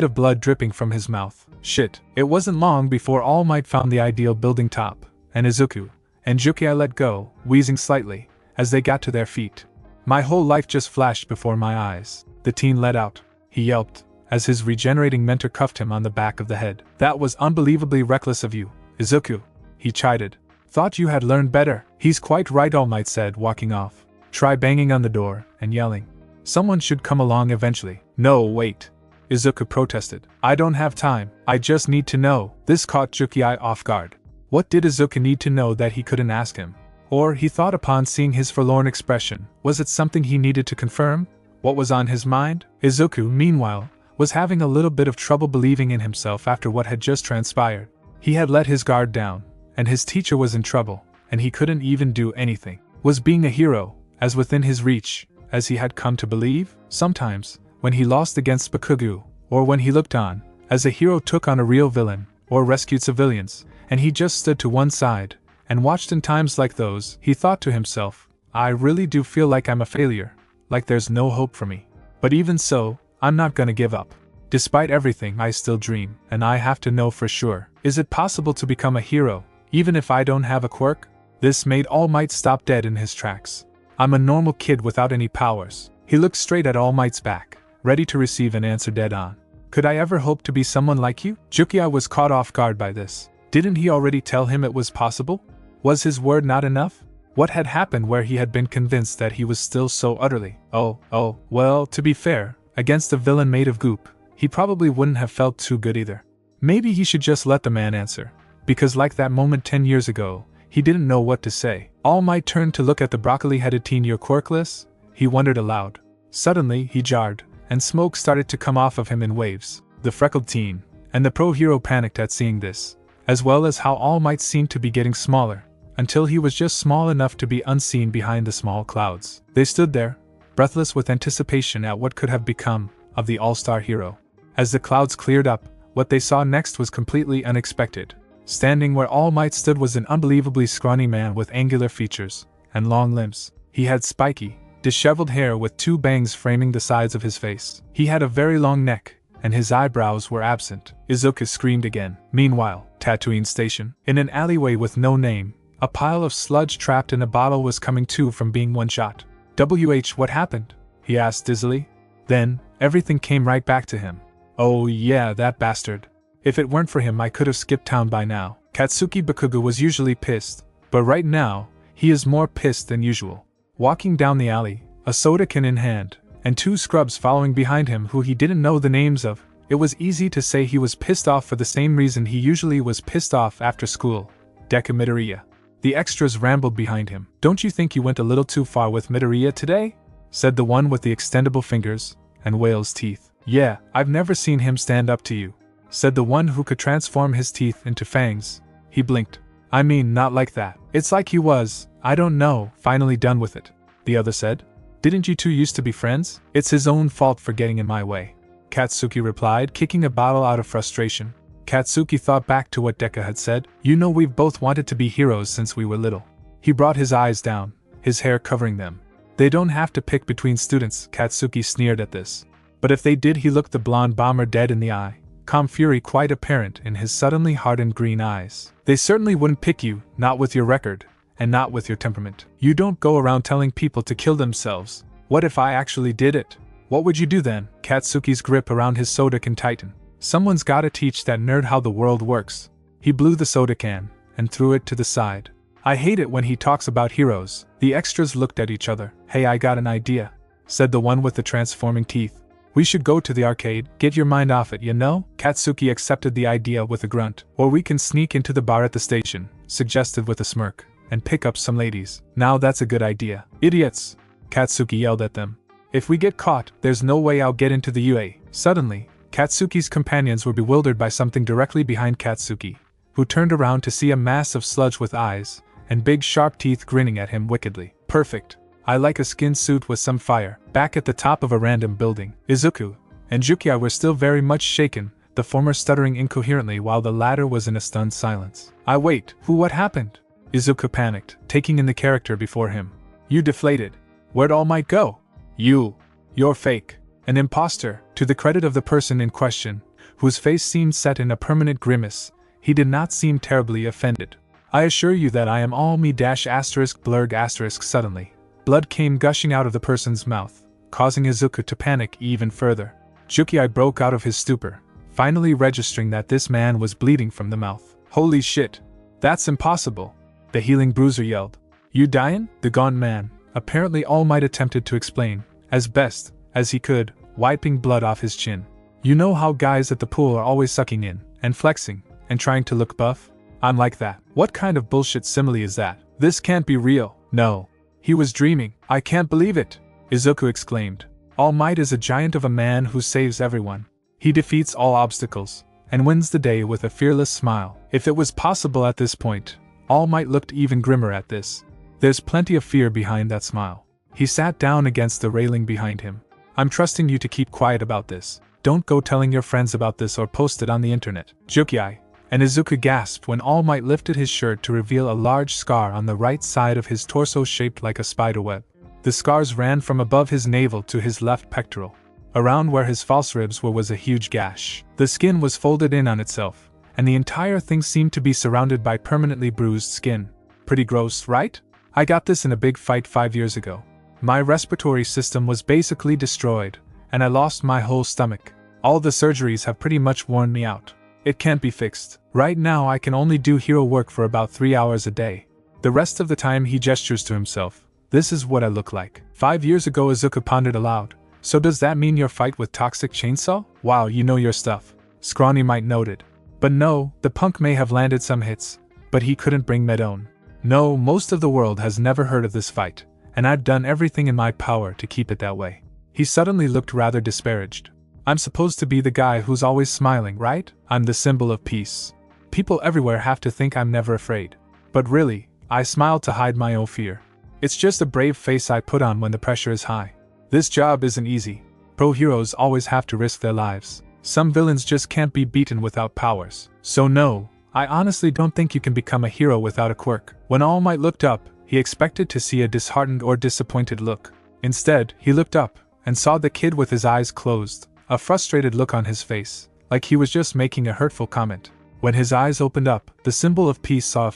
[SPEAKER 1] of blood dripping from his mouth. Shit. It wasn't long before All Might found the ideal building top, and Izuku and Jukiai let go, wheezing slightly, as they got to their feet. My whole life just flashed before my eyes. The teen let out. He yelped, as his regenerating mentor cuffed him on the back of the head. That was unbelievably reckless of you, Izuku, he chided. Thought you had learned better. He's quite right, All Might said, walking off. Try banging on the door and yelling. Someone should come along eventually. No, wait. Izuku protested. I don't have time. I just need to know. This caught Jukiai off guard. What did Izuku need to know that he couldn't ask him? Or, he thought upon seeing his forlorn expression, was it something he needed to confirm? What was on his mind? Izuku, meanwhile, was having a little bit of trouble believing in himself after what had just transpired. He had let his guard down, and his teacher was in trouble, and he couldn't even do anything. Was being a hero as within his reach as he had come to believe? Sometimes, when he lost against Bakugo, or when he looked on, as a hero took on a real villain, or rescued civilians, and he just stood to one side, and watched in times like those, he thought to himself, I really do feel like I'm a failure, like there's no hope for me. But even so, I'm not gonna give up. Despite everything, I still dream, and I have to know for sure, is it possible to become a hero, even if I don't have a quirk? This made All Might stop dead in his tracks. I'm a normal kid without any powers. He looked straight at All Might's back, ready to receive an answer dead on. Could I ever hope to be someone like you? Jukiai was caught off guard by this. Didn't he already tell him it was possible? Was his word not enough? What had happened where he had been convinced that he was still so utterly? Well, to be fair, against a villain made of goop, he probably wouldn't have felt too good either. Maybe he should just let the man answer, because like that moment 10 years ago, he didn't know what to say. All Might turned to look at the broccoli-headed teen. You're quirkless? He wondered aloud. Suddenly, he jarred, and smoke started to come off of him in waves. The freckled teen and the pro-hero panicked at seeing this, as well as how All Might seemed to be getting smaller, until he was just small enough to be unseen behind the small clouds. They stood there, breathless with anticipation at what could have become of the all-star hero. As the clouds cleared up, what they saw next was completely unexpected. Standing where All Might stood was an unbelievably scrawny man with angular features and long limbs. He had spiky, disheveled hair with two bangs framing the sides of his face. He had a very long neck, and his eyebrows were absent. Izuku screamed again. Meanwhile, Tatooine Station, in an alleyway with no name, a pile of sludge trapped in a bottle was coming to from being one shot. What happened? He asked dizzily. Then, everything came right back to him. Oh yeah, that bastard. If it weren't for him, I could have skipped town by now. Katsuki Bakugo was usually pissed, but right now, he is more pissed than usual. Walking down the alley, a soda can in hand, and two scrubs following behind him who he didn't know the names of, it was easy to say he was pissed off for the same reason he usually was pissed off after school. Izuku Midoriya. The extras rambled behind him. Don't you think you went a little too far with Midoriya today? Said the one with the extendable fingers and whale's teeth. Yeah, I've never seen him stand up to you. Said the one who could transform his teeth into fangs. He blinked. I mean, not like that. It's like he was, I don't know, finally done with it. The other said. Didn't you two used to be friends? It's his own fault for getting in my way. Katsuki replied, kicking a bottle out of frustration. Katsuki thought back to what Deka had said. You know, we've both wanted to be heroes since we were little. He brought his eyes down, his hair covering them. They don't have to pick between students, Katsuki sneered at this. But if they did, he looked the blonde bomber dead in the eye, calm fury quite apparent in his suddenly hardened green eyes. They certainly wouldn't pick you, not with your record, and not with your temperament. You don't go around telling people to kill themselves. What if I actually did it? What would you do then? Katsuki's grip around his soda can tighten. Someone's gotta teach that nerd how the world works. He blew the soda can, and threw it to the side. I hate it when he talks about heroes. The extras looked at each other. Hey, I got an idea, said the one with the transforming teeth. We should go to the arcade, get your mind off it, you know? Katsuki accepted the idea with a grunt. Or we can sneak into the bar at the station, suggested with a smirk, and pick up some ladies. Now that's a good idea. Idiots! Katsuki yelled at them. If we get caught, there's no way I'll get into the UA. Suddenly, Katsuki's companions were bewildered by something directly behind Katsuki. who turned around to see a mass of sludge with eyes and big sharp teeth grinning at him wickedly. Perfect. I like a skin suit with some fire. Back at the top of a random building, Izuku and Jukiai were still very much shaken, the former stuttering incoherently while the latter was in a stunned silence. Wait, what happened? Izuku panicked, taking in the character before him. You deflated. Where'd All Might go? You're fake. An imposter. To the credit of the person in question, whose face seemed set in a permanent grimace, he did not seem terribly offended. I assure you that I am all me *blurg*. Suddenly, blood came gushing out of the person's mouth, causing Izuku to panic even further. Jukiai broke out of his stupor, finally registering that this man was bleeding from the mouth. Holy shit! That's impossible! The healing bruiser yelled. You dying? The gaunt man, apparently All Might, attempted to explain, as best as he could, wiping blood off his chin. You know how guys at the pool are always sucking in, and flexing, and trying to look buff? I'm like that. What kind of bullshit simile is that? This can't be real. No. He was dreaming. I can't believe it! Izuku exclaimed. All Might is a giant of a man who saves everyone. He defeats all obstacles, and wins the day with a fearless smile. If it was possible at this point, All Might looked even grimmer at this. There's plenty of fear behind that smile. He sat down against the railing behind him. I'm trusting you to keep quiet about this. Don't go telling your friends about this or post it on the internet. Jukiai and Izuku gasped when All Might lifted his shirt to reveal a large scar on the right side of his torso shaped like a spiderweb. The scars ran from above his navel to his left pectoral. Around where his false ribs were was a huge gash. The skin was folded in on itself, and the entire thing seemed to be surrounded by permanently bruised skin. Pretty gross, right? I got this in a big fight 5 years ago. My respiratory system was basically destroyed, and I lost my whole stomach. All the surgeries have pretty much worn me out. It can't be fixed. Right now I can only do hero work for about 3 hours a day. The rest of the time he gestures to himself. This is what I look like. 5 years ago, Izuku pondered aloud. So does that mean your fight with Toxic Chainsaw? Wow, you know your stuff. Scrawny Might noted. But no, the punk may have landed some hits, but he couldn't bring Medone. No, most of the world has never heard of this fight, and I've done everything in my power to keep it that way. He suddenly looked rather disparaged. I'm supposed to be the guy who's always smiling, right? I'm the symbol of peace. People everywhere have to think I'm never afraid. But really, I smile to hide my own fear. It's just a brave face I put on when the pressure is high. This job isn't easy. Pro heroes always have to risk their lives. Some villains just can't be beaten without powers. So no, I honestly don't think you can become a hero without a quirk. When All Might looked up, he expected to see a disheartened or disappointed look. Instead, he looked up and saw the kid with his eyes closed, a frustrated look on his face, like he was just making a hurtful comment. When his eyes opened up, the symbol of peace saw a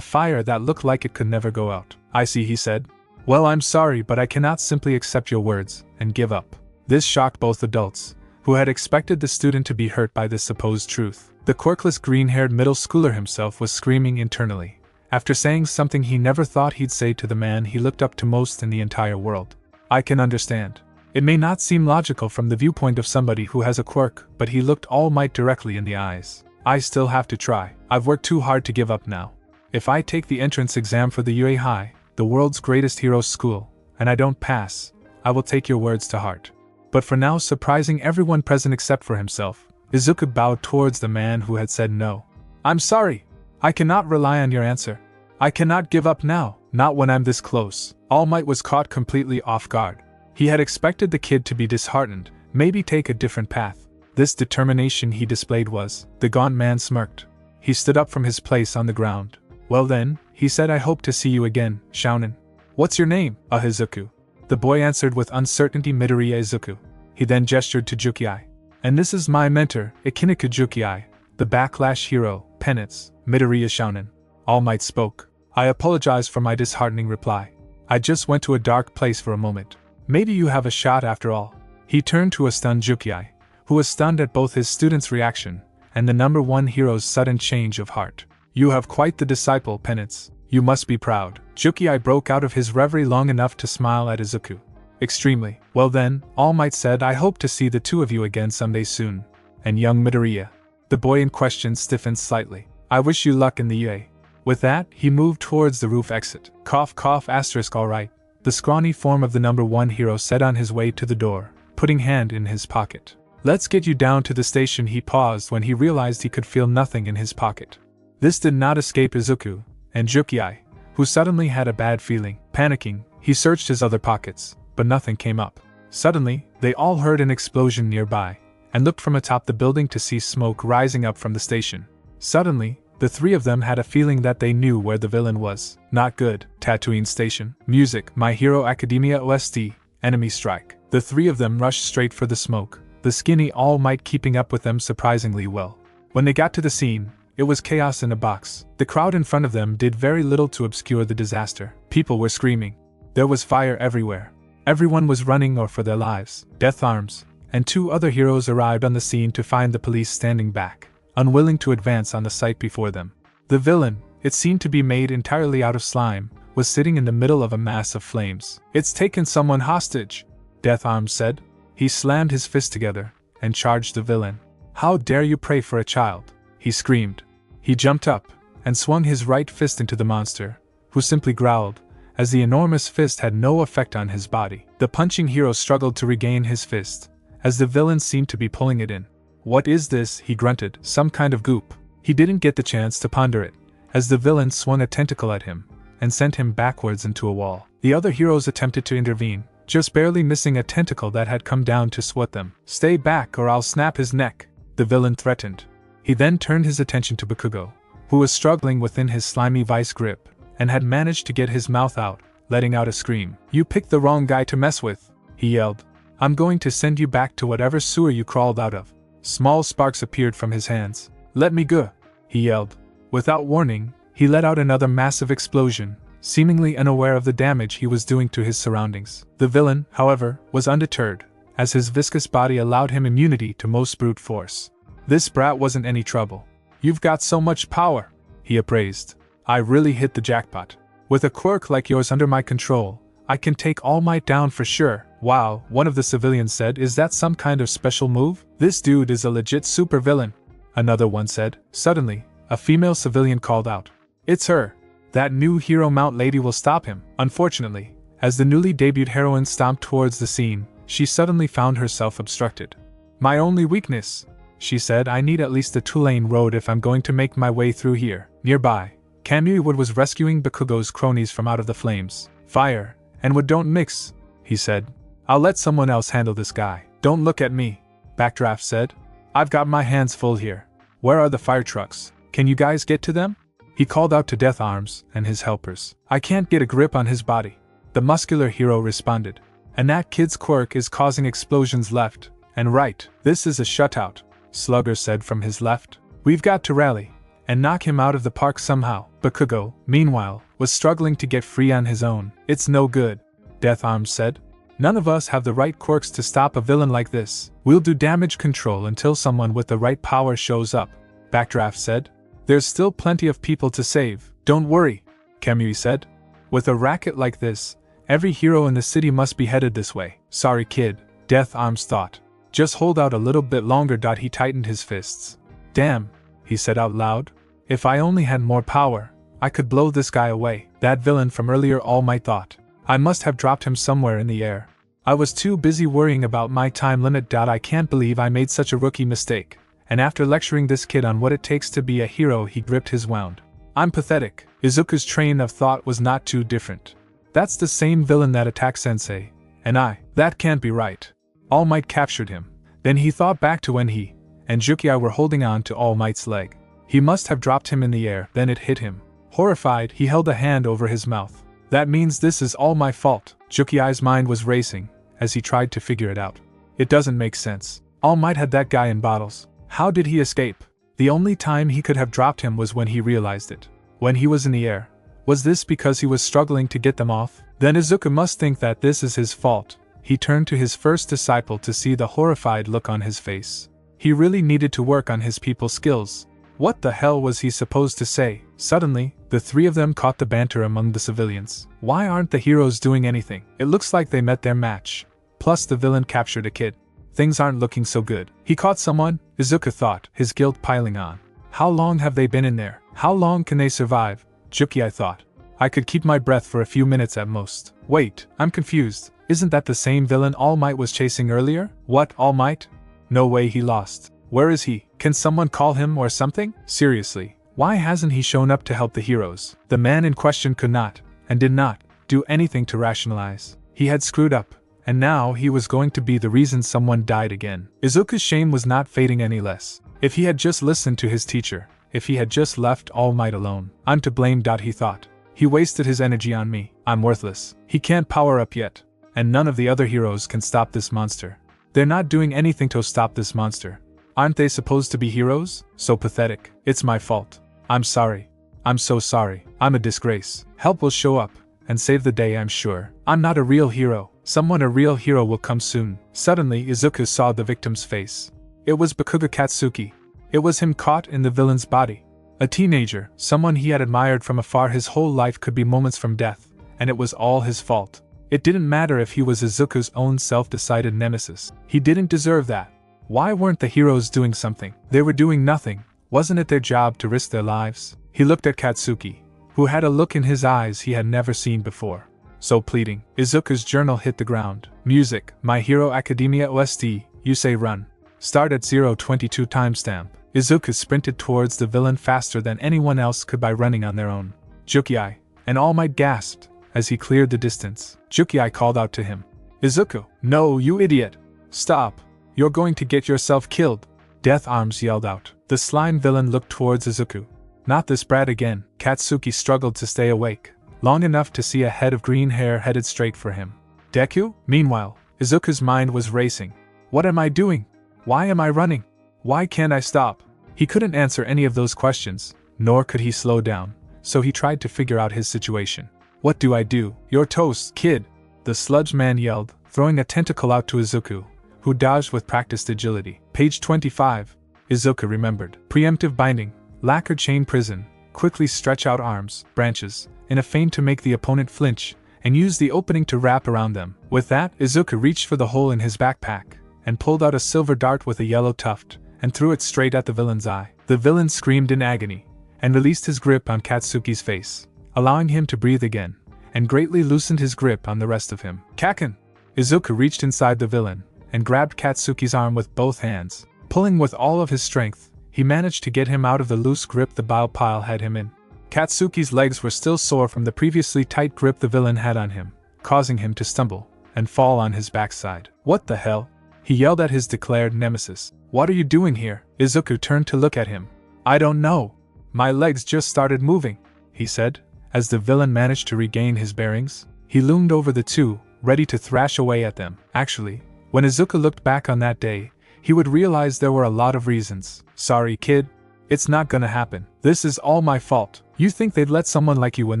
[SPEAKER 1] fire that looked like it could never go out. I see, he said. Well, I'm sorry, but I cannot simply accept your words and give up. This shocked both adults, who had expected the student to be hurt by this supposed truth. The quirkless green-haired middle schooler himself was screaming internally, after saying something he never thought he'd say to the man he looked up to most in the entire world. I can understand. It may not seem logical from the viewpoint of somebody who has a quirk, but he looked All Might directly in the eyes. I still have to try. I've worked too hard to give up now. If I take the entrance exam for the UA High, the world's greatest heroes school, and I don't pass, I will take your words to heart. But for now, surprising everyone present except for himself, Izuku bowed towards the man who had said no. I'm sorry. I cannot rely on your answer. I cannot give up now, not when I'm this close. All Might was caught completely off guard. He had expected the kid to be disheartened, maybe take a different path. This determination he displayed was. The gaunt man smirked. He stood up from his place on the ground. Well then, he said, I hope to see you again, Shounen. What's your name? Izuku. The boy answered with uncertainty, Midoriya Izuku. He then gestured to Jukiai. And this is my mentor, Ikiniku Jukiai, the backlash hero, Penance, Midoriya Shounen. All Might spoke. I apologize for my disheartening reply. I just went to a dark place for a moment. Maybe you have a shot after all. He turned to a stunned Jukiai, who was stunned at both his student's reaction and the number one hero's sudden change of heart. You have quite the disciple, Penance. You must be proud. Jukiai broke out of his reverie long enough to smile at Izuku. Extremely. Well then, All Might said, I hope to see the two of you again someday soon. And young Midoriya. The boy in question stiffened slightly. I wish you luck in the UA. With that, he moved towards the roof exit. Cough cough asterisk alright. The scrawny form of the number one hero said on his way to the door, putting hand in his pocket. Let's get you down to the station. He paused when he realized he could feel nothing in his pocket. This did not escape Izuku, and Jukiai, who suddenly had a bad feeling. Panicking, he searched his other pockets, but nothing came up. Suddenly, they all heard an explosion nearby, and looked from atop the building to see smoke rising up from the station. Suddenly, the three of them had a feeling that they knew where the villain was. Not good. Tatooine Station. Music. My Hero Academia OST. Enemy strike. The three of them rushed straight for the smoke, the skinny All Might keeping up with them surprisingly well. When they got to the scene, it was chaos in a box. The crowd in front of them did very little to obscure the disaster. People were screaming. There was fire everywhere. Everyone was running or for their lives. Death Arms and two other heroes arrived on the scene to find the police standing back, unwilling to advance on the site before them. The villain, it seemed to be made entirely out of slime, was sitting in the middle of a mass of flames. "It's taken someone hostage," Death Arms said. He slammed his fist together and charged the villain. "How dare you pray for a child?" he screamed. He jumped up and swung his right fist into the monster, who simply growled, as the enormous fist had no effect on his body. The punching hero struggled to regain his fist, as the villain seemed to be pulling it in. "What is this?" he grunted. "Some kind of goop." He didn't get the chance to ponder it, as the villain swung a tentacle at him and sent him backwards into a wall. The other heroes attempted to intervene, just barely missing a tentacle that had come down to swat them. "Stay back or I'll snap his neck," the villain threatened. He then turned his attention to Bakugo, who was struggling within his slimy vice grip, and had managed to get his mouth out, letting out a scream. "You picked the wrong guy to mess with," he yelled. "I'm going to send you back to whatever sewer you crawled out of." Small sparks appeared from his hands. "Let me go," he yelled. Without warning, he let out another massive explosion, seemingly unaware of the damage he was doing to his surroundings. The villain, however, was undeterred, as his viscous body allowed him immunity to most brute force. "This brat wasn't any trouble. You've got so much power," he appraised. "I really hit the jackpot. With a quirk like yours under my control, I can take All Might down for sure." "Wow," one of the civilians said. "Is that some kind of special move? This dude is a legit supervillain," another one said. Suddenly, a female civilian called out, "It's her. That new hero mount lady will stop him." Unfortunately, as the newly debuted heroine stomped towards the scene, she suddenly found herself obstructed. "My only weakness," she said. "I need at least a two-lane road if I'm going to make my way through here." Nearby, Kamui Wood was rescuing Bakugo's cronies from out of the flames. "Fire and wood don't mix," he said. "I'll let someone else handle this guy." "Don't look at me," Backdraft said. "I've got my hands full here. Where are the fire trucks? Can you guys get to them?" He called out to Death Arms and his helpers. "I can't get a grip on his body," the muscular hero responded. "And that kid's quirk is causing explosions left and right." "This is a shutout," Slugger said from his left. "We've got to rally and knock him out of the park somehow." Bakugo, meanwhile, was struggling to get free on his own. "It's no good," Death Arms said. "None of us have the right quirks to stop a villain like this. We'll do damage control until someone with the right power shows up," Backdraft said. "There's still plenty of people to save." "Don't worry," Kamui said. "With a racket like this, every hero in the city must be headed this way." "Sorry kid," Death Arms thought. "Just hold out a little bit longer." He tightened his fists. "Damn," he said out loud. "If I only had more power, I could blow this guy away." That villain from earlier, All Might thought. "I must have dropped him somewhere in the air. I was too busy worrying about my time limit. I can't believe I made such a rookie mistake." And after lecturing this kid on what it takes to be a hero, he gripped his wound. "I'm pathetic." Izuku's train of thought was not too different. "That's the same villain that attacked Sensei. And that can't be right." All Might captured him. Then he thought back to when he and Jukiai were holding on to All Might's leg. He must have dropped him in the air, then it hit him. Horrified, he held a hand over his mouth. "That means this is all my fault." Jukiai's mind was racing as he tried to figure it out. "It doesn't make sense. All Might had that guy in bottles. How did he escape?" The only time he could have dropped him was when he realized it. When he was in the air. Was this because he was struggling to get them off? Then Izuku must think that this is his fault. He turned to his first disciple to see the horrified look on his face. He really needed to work on his people skills. What the hell was he supposed to say? Suddenly, the three of them caught the banter among the civilians. "Why aren't the heroes doing anything? It looks like they met their match. Plus the villain captured a kid. Things aren't looking so good." He caught someone, Izuku thought, his guilt piling on. "How long have they been in there? How long can they survive?" Jukiai thought. "I could keep my breath for a few minutes at most." "Wait, I'm confused. Isn't that the same villain All Might was chasing earlier?" "What, All Might? No way he lost. Where is he? Can someone call him or something?" "Seriously, Why hasn't he shown up to help the heroes? The man in question could not, and did not, do anything to rationalize. He had screwed up, and now he was going to be the reason someone died again. Izuku's shame was not fading any less. If he had just listened to his teacher, if he had just left All Might alone. I'm to blame. He thought. He wasted his energy on me. I'm worthless. He can't power up yet. And none of the other heroes can stop this monster. They're not doing anything to stop this monster. Aren't they supposed to be heroes? So pathetic. It's my fault. I'm sorry. I'm so sorry. I'm a disgrace. Help will show up and save the day, I'm sure. I'm not a real hero. A real hero will come soon. Suddenly Izuku saw the victim's face. It was Bakuga Katsuki. It was him caught in the villain's body. A teenager, someone he had admired from afar his whole life, could be moments from death, and it was all his fault. It didn't matter if he was Izuku's own self-decided nemesis. He didn't deserve that. Why weren't the heroes doing something? They were doing nothing. Wasn't it their job to risk their lives? He looked at Katsuki, who had a look in his eyes he had never seen before. So pleading. Izuku's journal hit the ground. Music, My Hero Academia OST, You Say Run. Start at 0:22 timestamp. Izuku sprinted towards the villain faster than anyone else could by running on their own. Jukiai, and All Might gasped as he cleared the distance. Jukiai called out to him. Izuku, no, you idiot! Stop! You're going to get yourself killed! Death Arms yelled out. The slime villain looked towards Izuku. Not this brat again. Katsuki struggled to stay awake, long enough to see a head of green hair headed straight for him. Deku? Meanwhile, Izuku's mind was racing. What am I doing? Why am I running? Why can't I stop? He couldn't answer any of those questions, nor could he slow down, so he tried to figure out his situation. What do I do? You're toast, kid! The sludge man yelled, throwing a tentacle out to Izuku, who dodged with practiced agility. Page 25. Izuku remembered. Preemptive binding, lacquered chain prison, quickly stretch out arms, branches, in a feint to make the opponent flinch, and use the opening to wrap around them. With that, Izuku reached for the hole in his backpack, and pulled out a silver dart with a yellow tuft, and threw it straight at the villain's eye. The villain screamed in agony, and released his grip on Katsuki's face, allowing him to breathe again, and greatly loosened his grip on the rest of him. Kaken! Izuku reached inside the villain, and grabbed Katsuki's arm with both hands. Pulling with all of his strength, he managed to get him out of the loose grip the bile pile had him in. Katsuki's legs were still sore from the previously tight grip the villain had on him, causing him to stumble, and fall on his backside. What the hell? He yelled at his declared nemesis. What are you doing here? Izuku turned to look at him. I don't know. My legs just started moving, he said, as the villain managed to regain his bearings. He loomed over the two, ready to thrash away at them. Actually, when Izuku looked back on that day, he would realize there were a lot of reasons. Sorry, kid. It's not gonna happen. This is all my fault. You think they'd let someone like you when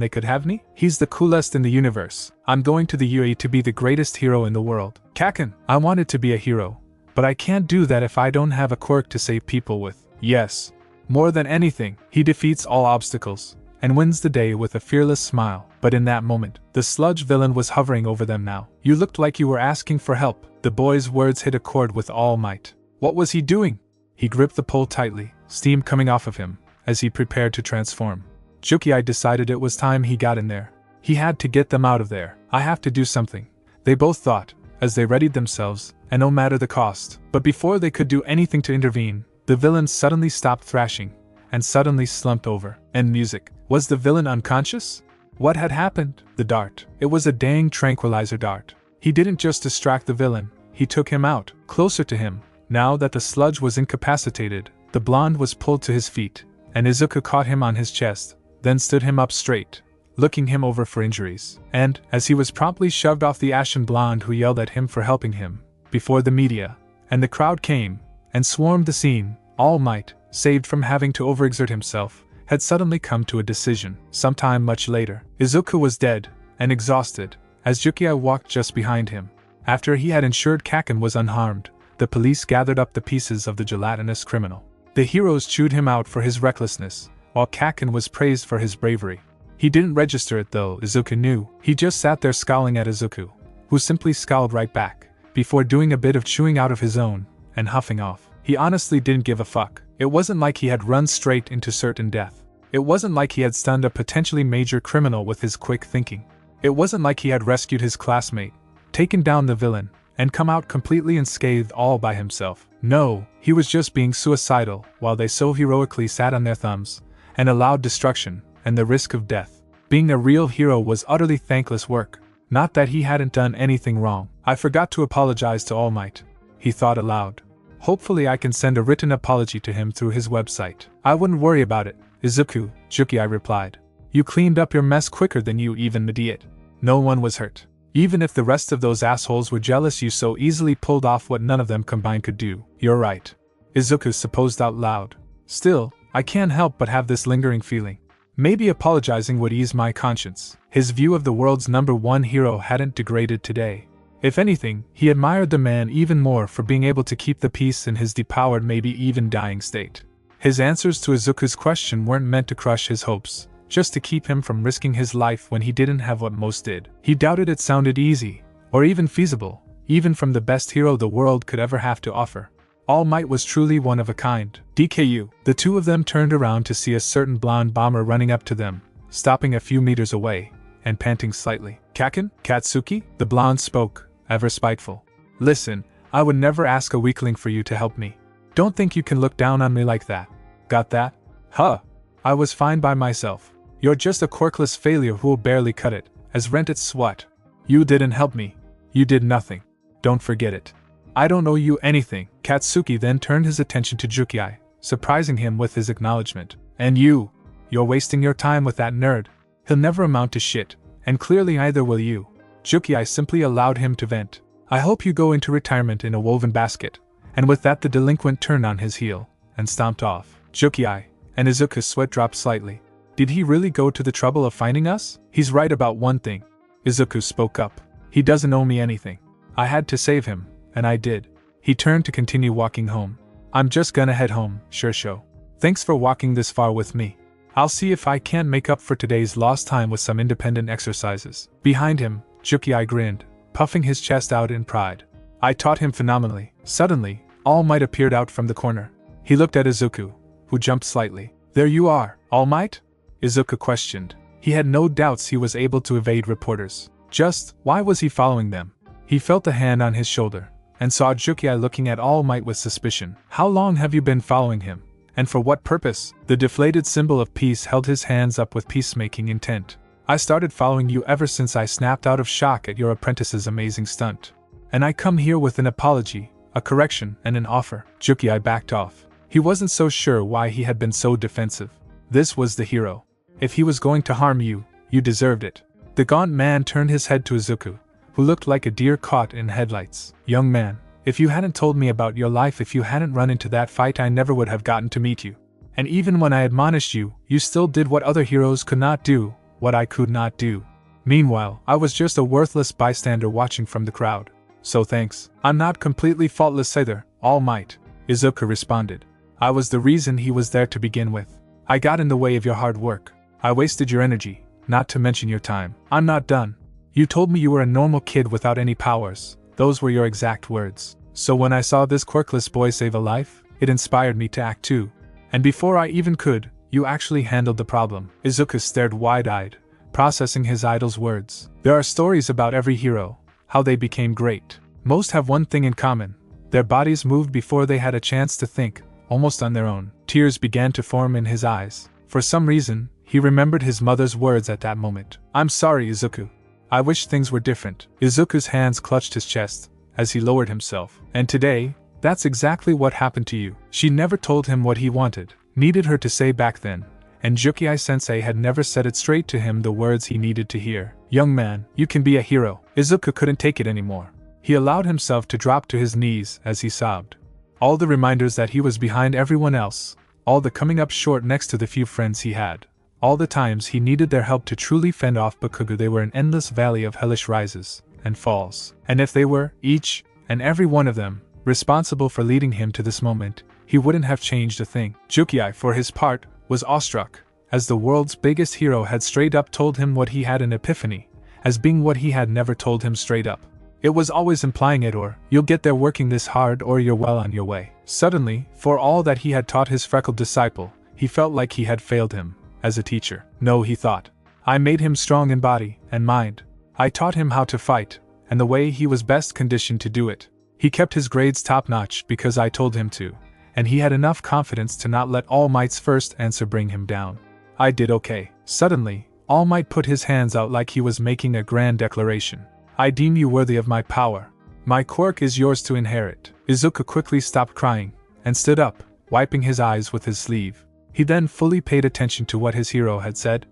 [SPEAKER 1] they could have me? He's the coolest in the universe. I'm going to the UE to be the greatest hero in the world. Kaken, I wanted to be a hero, but I can't do that if I don't have a quirk to save people with. Yes. More than anything, he defeats all obstacles, and wins the day with a fearless smile. But in that moment, the sludge villain was hovering over them now. You looked like you were asking for help. The boy's words hit a chord with all might. What was he doing? He gripped the pole tightly, steam coming off of him, as he prepared to transform. Jukiai decided it was time he got in there. He had to get them out of there. I have to do something, they both thought, as they readied themselves, and no matter the cost. But before they could do anything to intervene, the villain suddenly stopped thrashing, and suddenly slumped over. End music. Was the villain unconscious? What had happened? The dart. It was a dang tranquilizer dart. He didn't just distract the villain, he took him out, closer to him. Now that the sludge was incapacitated, the blonde was pulled to his feet, and Izuku caught him on his chest, then stood him up straight, looking him over for injuries. And, as he was promptly shoved off the ashen blonde who yelled at him for helping him, before the media and the crowd came and swarmed the scene, All Might, saved from having to overexert himself, had suddenly come to a decision. Sometime much later, Izuku was dead and exhausted, as Jukiai walked just behind him. After he had ensured Kaken was unharmed, the police gathered up the pieces of the gelatinous criminal. The heroes chewed him out for his recklessness, while Kaken was praised for his bravery. He didn't register it though, Izuku knew. He just sat there scowling at Izuku, who simply scowled right back, before doing a bit of chewing out of his own, and huffing off. He honestly didn't give a fuck. It wasn't like he had run straight into certain death. It wasn't like he had stunned a potentially major criminal with his quick thinking. It wasn't like he had rescued his classmate, taken down the villain, and come out completely unscathed all by himself. No, he was just being suicidal while they so heroically sat on their thumbs, and allowed destruction, and the risk of death. Being a real hero was utterly thankless work. Not that he hadn't done anything wrong. I forgot to apologize to All Might, he thought aloud. Hopefully I can send a written apology to him through his website. I wouldn't worry about it, Izuku, Juki replied. You cleaned up your mess quicker than you even did. No one was hurt. Even if the rest of those assholes were jealous, you so easily pulled off what none of them combined could do. You're right, Izuku supposed out loud. Still, I can't help but have this lingering feeling. Maybe apologizing would ease my conscience. His view of the world's #1 hero hadn't degraded today. If anything, he admired the man even more for being able to keep the peace in his depowered, maybe even dying state. His answers to Izuku's question weren't meant to crush his hopes, just to keep him from risking his life when he didn't have what most did. He doubted it sounded easy, or even feasible, even from the best hero the world could ever have to offer. All Might was truly one of a kind. DKU. The two of them turned around to see a certain blonde bomber running up to them, stopping a few meters away, and panting slightly. Kaken? Katsuki? The blonde spoke, ever spiteful. Listen, I would never ask a weakling for you to help me. Don't think you can look down on me like that. Got that? Huh. I was fine by myself. You're just a quirkless failure who'll barely cut it, as rent its what? You didn't help me. You did nothing. Don't forget it. I don't owe you anything. Katsuki then turned his attention to Juki, surprising him with his acknowledgement. And you're wasting your time with that nerd. He'll never amount to shit, and clearly either will you. Juki simply allowed him to vent. I hope you go into retirement in a woven basket. And with that the delinquent turned on his heel, and stomped off. Juki and Izuku's sweat dropped slightly. Did he really go to the trouble of finding us? He's right about one thing. Izuku spoke up. He doesn't owe me anything. I had to save him, and I did. He turned to continue walking home. I'm just gonna head home, Shursho. Thanks for walking this far with me. I'll see if I can't make up for today's lost time with some independent exercises. Behind him, Juki grinned, puffing his chest out in pride. I taught him phenomenally. Suddenly, All Might appeared out from the corner. He looked at Izuku, who jumped slightly. There you are, All Might? Izuku questioned. He had no doubts he was able to evade reporters. Just, why was he following them? He felt a hand on his shoulder, and saw Juki looking at All Might with suspicion. How long have you been following him? And for what purpose? The deflated symbol of peace held his hands up with peacemaking intent. I started following you ever since I snapped out of shock at your apprentice's amazing stunt. And I come here with an apology, a correction, and an offer. Juki backed off. He wasn't so sure why he had been so defensive. This was the hero. If he was going to harm you, you deserved it. The gaunt man turned his head to Izuku, who looked like a deer caught in headlights. Young man, if you hadn't told me about your life, if you hadn't run into that fight, I never would have gotten to meet you. And even when I admonished you, you still did what other heroes could not do, what I could not do. Meanwhile, I was just a worthless bystander watching from the crowd. So thanks. I'm not completely faultless either, All Might, Izuku responded. I was the reason he was there to begin with. I got in the way of your hard work. I wasted your energy, not to mention your time. I'm not done. You told me you were a normal kid without any powers. Those were your exact words. So when I saw this quirkless boy save a life, it inspired me to act too. And before I even could, you actually handled the problem. Izuku stared wide-eyed, processing his idol's words. There are stories about every hero, how they became great. Most have one thing in common. Their bodies moved before they had a chance to think, almost on their own. Tears began to form in his eyes. For some reason, he remembered his mother's words at that moment. I'm sorry, Izuku. I wish things were different. Izuku's hands clutched his chest, as he lowered himself. And today, that's exactly what happened to you. She never told him what he wanted, needed her to say back then, and Juki-sensei had never said it straight to him, the words he needed to hear. Young man, you can be a hero. Izuku couldn't take it anymore. He allowed himself to drop to his knees as he sobbed. All the reminders that he was behind everyone else, all the coming up short next to the few friends he had, all the times he needed their help to truly fend off Bakugo, they were an endless valley of hellish rises and falls. And if they were, each and every one of them, responsible for leading him to this moment, he wouldn't have changed a thing. Juki, for his part, was awestruck, as the world's biggest hero had straight up told him what he had, an epiphany, as being what he had never told him straight up. It was always implying it, or you'll get there working this hard, or you're well on your way. Suddenly, for all that he had taught his freckled disciple, he felt like he had failed him as a teacher. No, he thought. I made him strong in body and mind. I taught him how to fight, and the way he was best conditioned to do it. He kept his grades top-notch because I told him to, and he had enough confidence to not let All Might's first answer bring him down. I did okay. Suddenly, All Might put his hands out like he was making a grand declaration. I deem you worthy of my power. My quirk is yours to inherit. Izuku quickly stopped crying and stood up, wiping his eyes with his sleeve. He then fully paid attention to what his hero had said.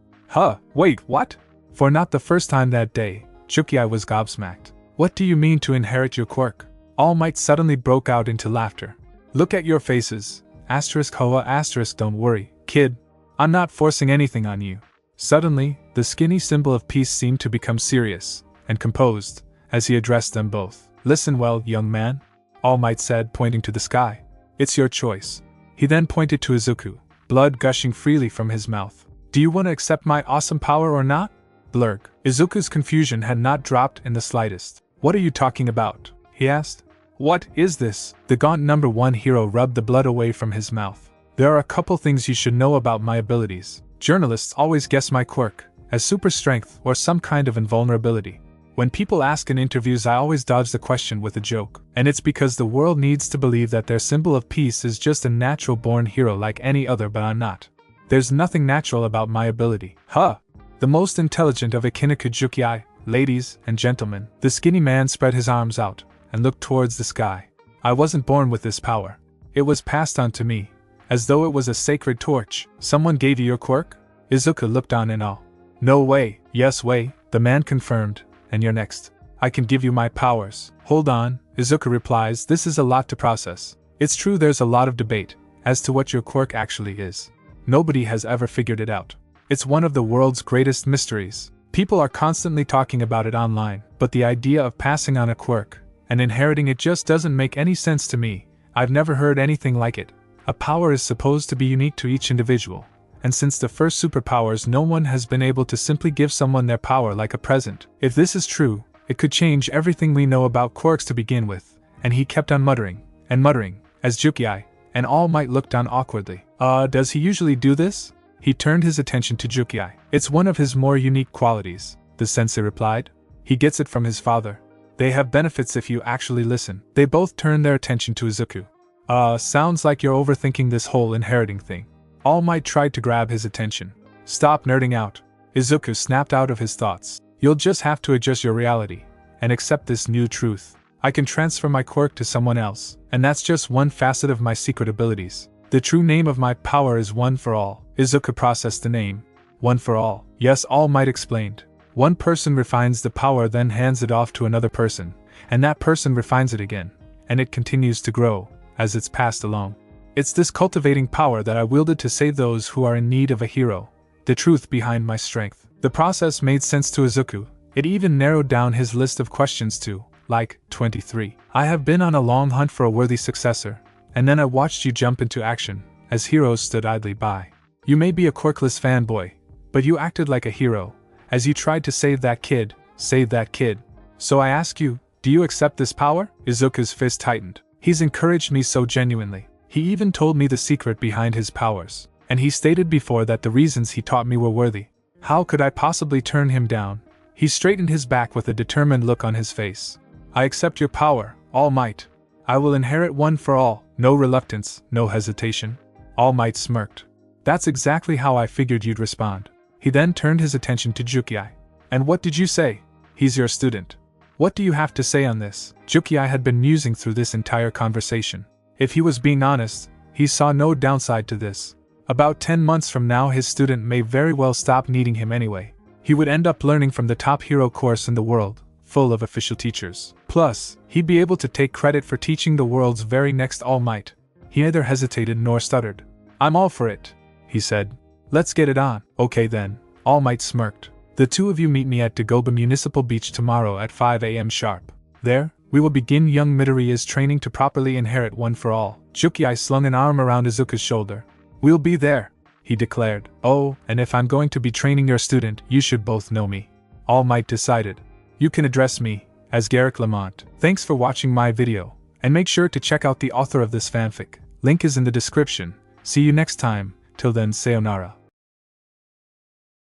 [SPEAKER 1] Wait, what? For not the first time that day, Jukiai was gobsmacked. What do you mean to inherit your quirk? All Might suddenly broke out into laughter. Look at your faces. Hoa, don't worry, kid. I'm not forcing anything on you. Suddenly, the skinny symbol of peace seemed to become serious and composed as he addressed them both. Listen well, young man, All Might said, pointing to the sky. It's your choice. He then pointed to Izuku, blood gushing freely from his mouth. Do you want to accept my awesome power or not? Blurg. Izuku's confusion had not dropped in the slightest. What are you talking about? He asked. What is this? The gaunt number 1 hero rubbed the blood away from his mouth. There are a couple things you should know about my abilities. Journalists always guess my quirk as super strength or some kind of invulnerability. When people ask in interviews, I always dodge the question with a joke, and it's because the world needs to believe that their symbol of peace is just a natural-born hero like any other, but I'm not. There's nothing natural about my ability. The most intelligent of Ikiniku Jukiai, ladies and gentlemen. The skinny man spread his arms out and looked towards the sky. I wasn't born with this power. It was passed on to me, as though it was a sacred torch. Someone gave you your quirk? Izuku looked on in awe. No way. Yes way, the man confirmed. And you're next. I can give you my powers. Hold on, Izuku replies, this is a lot to process. It's true there's a lot of debate as to what your quirk actually is. Nobody has ever figured it out. It's one of the world's greatest mysteries. People are constantly talking about it online, but the idea of passing on a quirk and inheriting it just doesn't make any sense to me. I've never heard anything like it. A power is supposed to be unique to each individual, and since the first superpowers, no one has been able to simply give someone their power like a present. If this is true, it could change everything we know about quirks to begin with. And he kept on muttering and muttering as Jukiai and All Might looked down awkwardly. Does he usually do this? He turned his attention to Jukiai. It's one of his more unique qualities, the sensei replied. He gets it from his father. They have benefits if you actually listen. They both turned their attention to Izuku. Sounds like you're overthinking this whole inheriting thing. All Might tried to grab his attention. Stop nerding out. Izuku snapped out of his thoughts. You'll just have to adjust your reality and accept this new truth. I can transfer my quirk to someone else, and that's just one facet of my secret abilities. The true name of my power is One for All. Izuku processed the name. One for All. Yes, All Might explained. One person refines the power, then hands it off to another person, and that person refines it again, and it continues to grow as it's passed along. It's this cultivating power that I wielded to save those who are in need of a hero. The truth behind my strength. The process made sense to Izuku. It even narrowed down his list of questions to, 23. I have been on a long hunt for a worthy successor, and then I watched you jump into action, as heroes stood idly by. You may be a quirkless fanboy, but you acted like a hero, as you tried to save that kid. So I ask you, do you accept this power? Izuku's fist tightened. He's encouraged me so genuinely. He even told me the secret behind his powers, and he stated before that the reasons he taught me were worthy. How could I possibly turn him down? He straightened his back with a determined look on his face. I accept your power, All Might. I will inherit One for All. No reluctance, no hesitation. All Might smirked. That's exactly how I figured you'd respond. He then turned his attention to Jukiai. And what did you say? He's your student. What do you have to say on this? Jukiai had been musing through this entire conversation. If he was being honest, he saw no downside to this. About 10 months from now, his student may very well stop needing him anyway. He would end up learning from the top hero course in the world, full of official teachers. Plus, he'd be able to take credit for teaching the world's very next All Might. He neither hesitated nor stuttered. I'm all for it, he said. Let's get it on. Okay then, All Might smirked. The two of you meet me at Dagoba Municipal Beach tomorrow at 5 a.m. sharp. There, we will begin young Midoriya's training to properly inherit One for All. Jukiai slung an arm around Izuku's shoulder. We'll be there, he declared. Oh, and if I'm going to be training your student, you should both know me. All Might decided. You can address me as Garrick Lamont. Thanks for watching my video, and make sure to check out the author of this fanfic. Link is in the description. See you next time. Till then, sayonara.